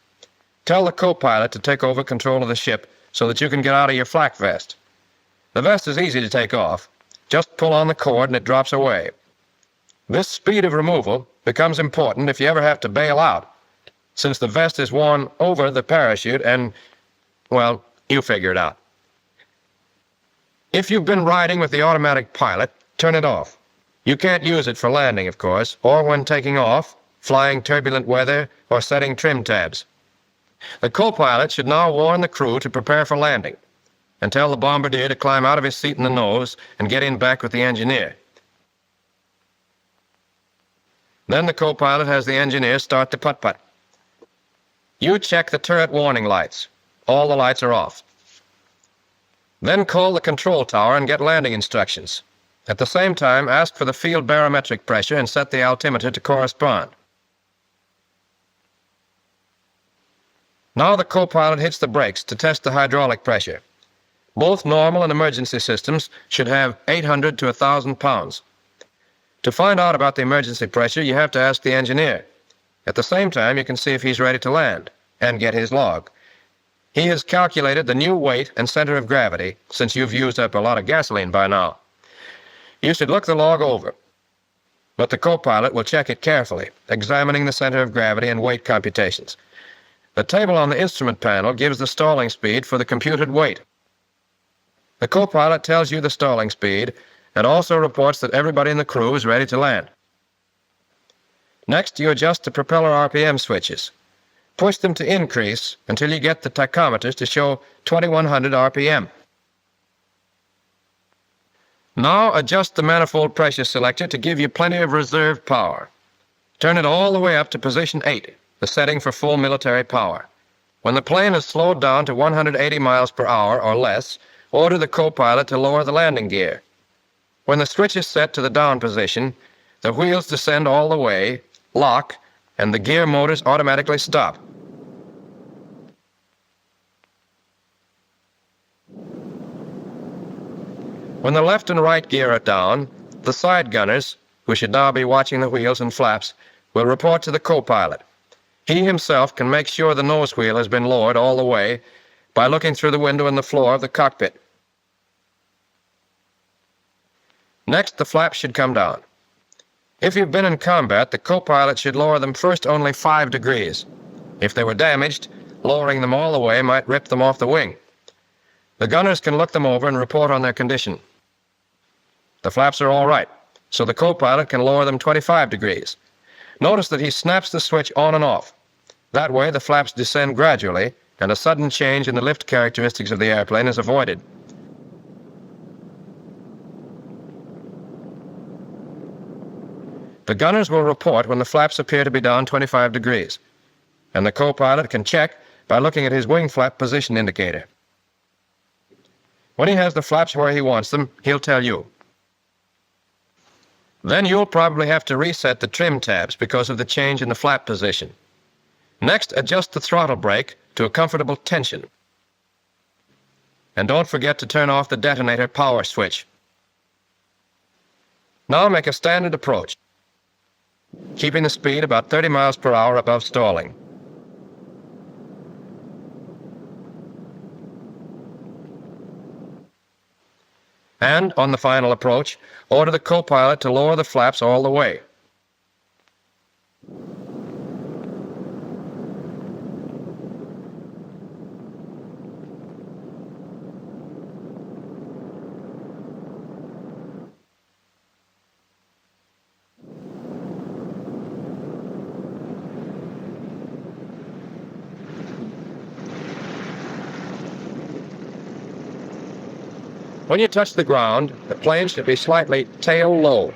Tell the co-pilot to take over control of the ship so that you can get out of your flak vest. The vest is easy to take off. Just pull on the cord and it drops away. This speed of removal becomes important if you ever have to bail out, since the vest is worn over the parachute and, well, you figure it out. If you've been riding with the automatic pilot, turn it off. You can't use it for landing, of course, or when taking off, flying turbulent weather, or setting trim tabs. The co-pilot should now warn the crew to prepare for landing, and tell the bombardier to climb out of his seat in the nose and get in back with the engineer. Then the co-pilot has the engineer start the putt-putt. You check the turret warning lights. All the lights are off. Then call the control tower and get landing instructions. At the same time, ask for the field barometric pressure and set the altimeter to correspond. Now the co-pilot hits the brakes to test the hydraulic pressure. Both normal and emergency systems should have 800 to 1,000 pounds. To find out about the emergency pressure, you have to ask the engineer. At the same time, you can see if he's ready to land and get his log. He has calculated the new weight and center of gravity, since you've used up a lot of gasoline by now. You should look the log over, but the co-pilot will check it carefully, examining the center of gravity and weight computations. The table on the instrument panel gives the stalling speed for the computed weight. The co-pilot tells you the stalling speed and also reports that everybody in the crew is ready to land. Next, you adjust the propeller RPM switches. Push them to increase until you get the tachometers to show 2100 RPM. Now adjust the manifold pressure selector to give you plenty of reserve power. Turn it all the way up to position 8, the setting for full military power. When the plane is slowed down to 180 miles per hour or less, order the co-pilot to lower the landing gear. When the switch is set to the down position, the wheels descend all the way, lock, and the gear motors automatically stop. When the left and right gear are down, the side gunners, who should now be watching the wheels and flaps, will report to the co-pilot. He himself can make sure the nose wheel has been lowered all the way by looking through the window in the floor of the cockpit. Next, the flaps should come down. If you've been in combat, the co-pilot should lower them first only 5 degrees. If they were damaged, lowering them all the way might rip them off the wing. The gunners can look them over and report on their condition. The flaps are all right, so the co-pilot can lower them 25 degrees. Notice that he snaps the switch on and off. That way, the flaps descend gradually, and a sudden change in the lift characteristics of the airplane is avoided. The gunners will report when the flaps appear to be down 25 degrees, and the co-pilot can check by looking at his wing flap position indicator. When he has the flaps where he wants them, he'll tell you. Then you'll probably have to reset the trim tabs because of the change in the flap position. Next, adjust the throttle brake to a comfortable tension. And don't forget to turn off the detonator power switch. Now make a standard approach, keeping the speed about 30 miles per hour above stalling. And, on the final approach, order the co-pilot to lower the flaps all the way. When you touch the ground, the plane should be slightly tail low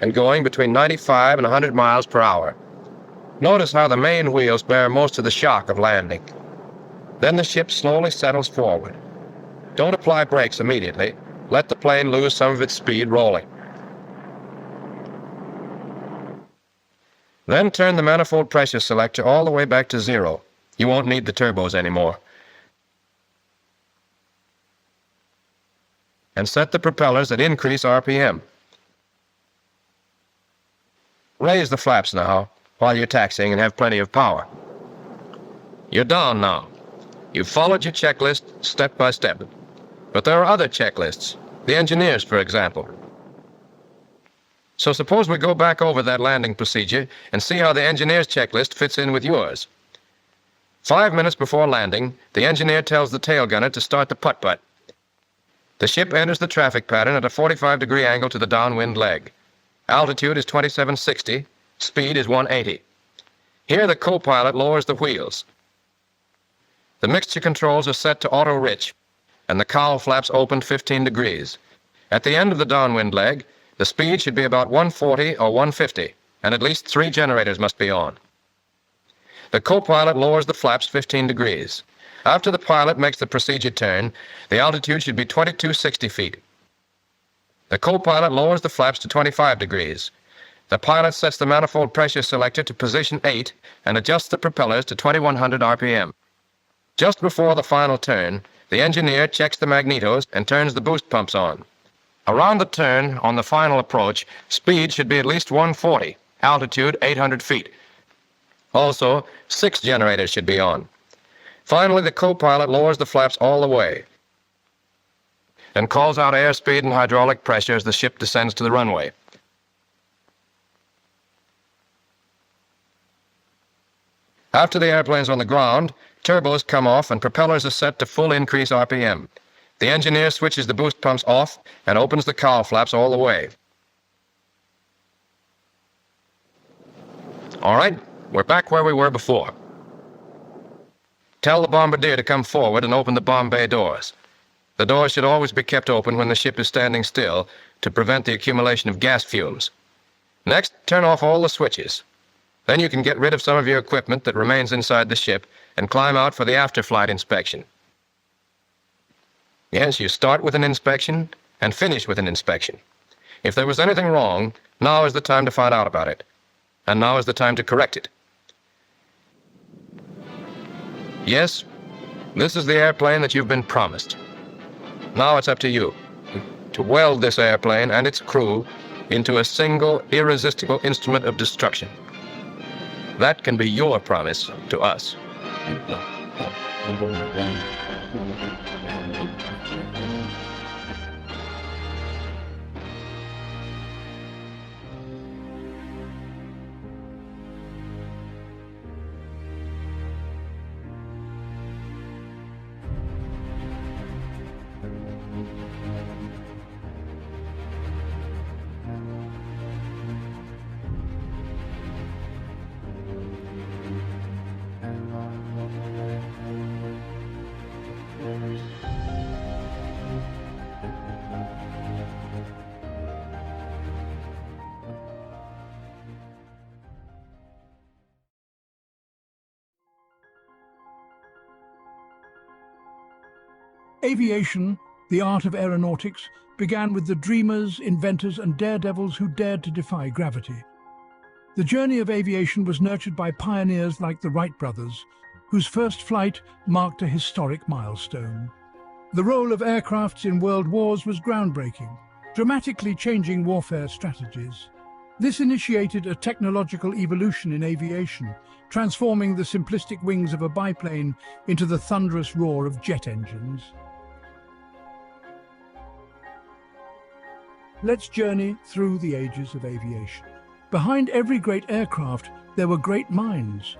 and going between 95 and 100 miles per hour. Notice how the main wheels bear most of the shock of landing. Then the ship slowly settles forward. Don't apply brakes immediately. Let the plane lose some of its speed rolling. Then turn the manifold pressure selector all the way back to 0. You won't need the turbos anymore. And set the propellers at increase RPM. Raise the flaps now, while you're taxiing and have plenty of power. You're down now. You've followed your checklist step by step. But there are other checklists, the engineers, for example. So suppose we go back over that landing procedure and see how the engineer's checklist fits in with yours. 5 minutes before landing, the engineer tells the tail gunner to start the putt-putt. The ship enters the traffic pattern at a 45-degree angle to the downwind leg. Altitude is 2760, speed is 180. Here the co-pilot lowers the wheels. The mixture controls are set to auto-rich, and the cowl flaps open 15 degrees. At the end of the downwind leg, the speed should be about 140 or 150, and at least 3 generators must be on. The co-pilot lowers the flaps 15 degrees. After the pilot makes the procedure turn, the altitude should be 2260 feet. The co-pilot lowers the flaps to 25 degrees. The pilot sets the manifold pressure selector to position 8 and adjusts the propellers to 2100 RPM. Just before the final turn, the engineer checks the magnetos and turns the boost pumps on. Around the turn, on the final approach, speed should be at least 140, altitude 800 feet. Also, 6 generators should be on. Finally, the co-pilot lowers the flaps all the way and calls out airspeed and hydraulic pressure as the ship descends to the runway. After the airplane's on the ground, turbos come off and propellers are set to full increase RPM. The engineer switches the boost pumps off and opens the cowl flaps all the way. All right, we're back where we were before. Tell the bombardier to come forward and open the bomb bay doors. The doors should always be kept open when the ship is standing still to prevent the accumulation of gas fumes. Next, turn off all the switches. Then you can get rid of some of your equipment that remains inside the ship and climb out for the after-flight inspection. Yes, you start with an inspection and finish with an inspection. If there was anything wrong, now is the time to find out about it. And now is the time to correct it. Yes, this is the airplane that you've been promised. Now it's up to you to weld this airplane and its crew into a single, irresistible instrument of destruction. That can be your promise to us. Aviation, the art of aeronautics, began with the dreamers, inventors and daredevils who dared to defy gravity. The journey of aviation was nurtured by pioneers like the Wright brothers, whose first flight marked a historic milestone. The role of aircrafts in world wars was groundbreaking, dramatically changing warfare strategies. This initiated a technological evolution in aviation, transforming the simplistic wings of a biplane into the thunderous roar of jet engines. Let's journey through the ages of aviation. Behind every great aircraft, there were great minds.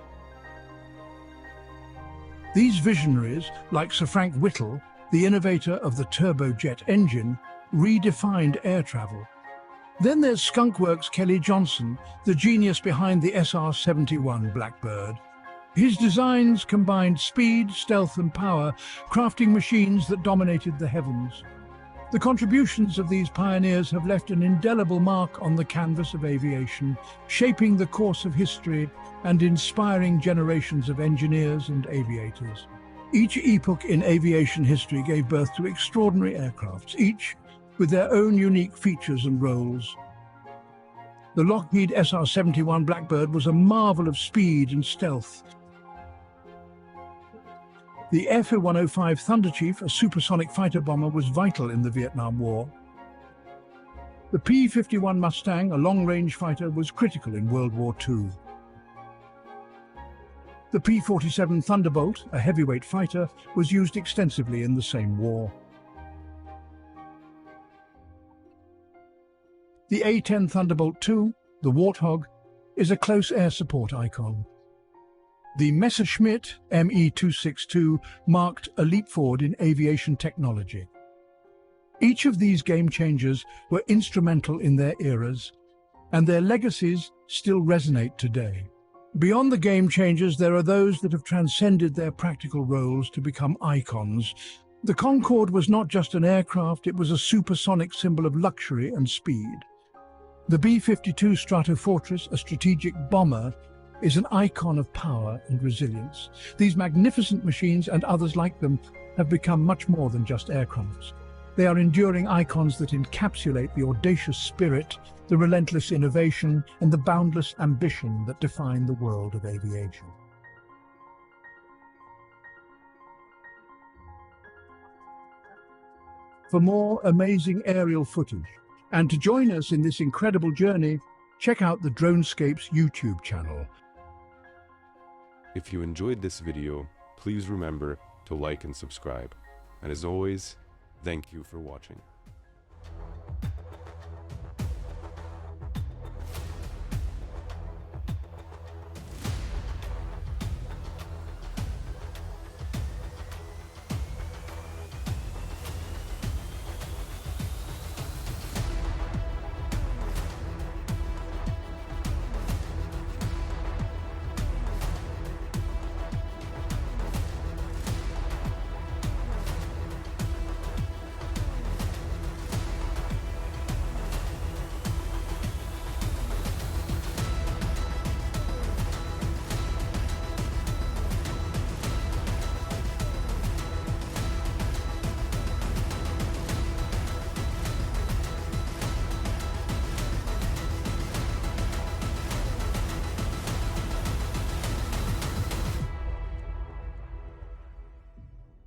These visionaries, like Sir Frank Whittle, the innovator of the turbojet engine, redefined air travel. Then there's Skunkworks' Kelly Johnson, the genius behind the SR-71 Blackbird. His designs combined speed, stealth and power, crafting machines that dominated the heavens. The contributions of these pioneers have left an indelible mark on the canvas of aviation, shaping the course of history and inspiring generations of engineers and aviators. Each epoch in aviation history gave birth to extraordinary aircrafts, each with their own unique features and roles. The Lockheed SR-71 Blackbird was a marvel of speed and stealth. The F-105 Thunderchief, a supersonic fighter bomber, was vital in the Vietnam War. The P-51 Mustang, a long-range fighter, was critical in World War II. The P-47 Thunderbolt, a heavyweight fighter, was used extensively in the same war. The A-10 Thunderbolt II, the Warthog, is a close air support icon. The Messerschmitt Me-262 marked a leap forward in aviation technology. Each of these game changers were instrumental in their eras, and their legacies still resonate today. Beyond the game changers, there are those that have transcended their practical roles to become icons. The Concorde was not just an aircraft, it was a supersonic symbol of luxury and speed. The B-52 Superfortress, a strategic bomber, is an icon of power and resilience. These magnificent machines and others like them have become much more than just aircrafts. They are enduring icons that encapsulate the audacious spirit, the relentless innovation, and the boundless ambition that define the world of aviation. For more amazing aerial footage, and to join us in this incredible journey, check out the Dronescapes YouTube channel. If you enjoyed this video, please remember to like and subscribe. And as always, thank you for watching.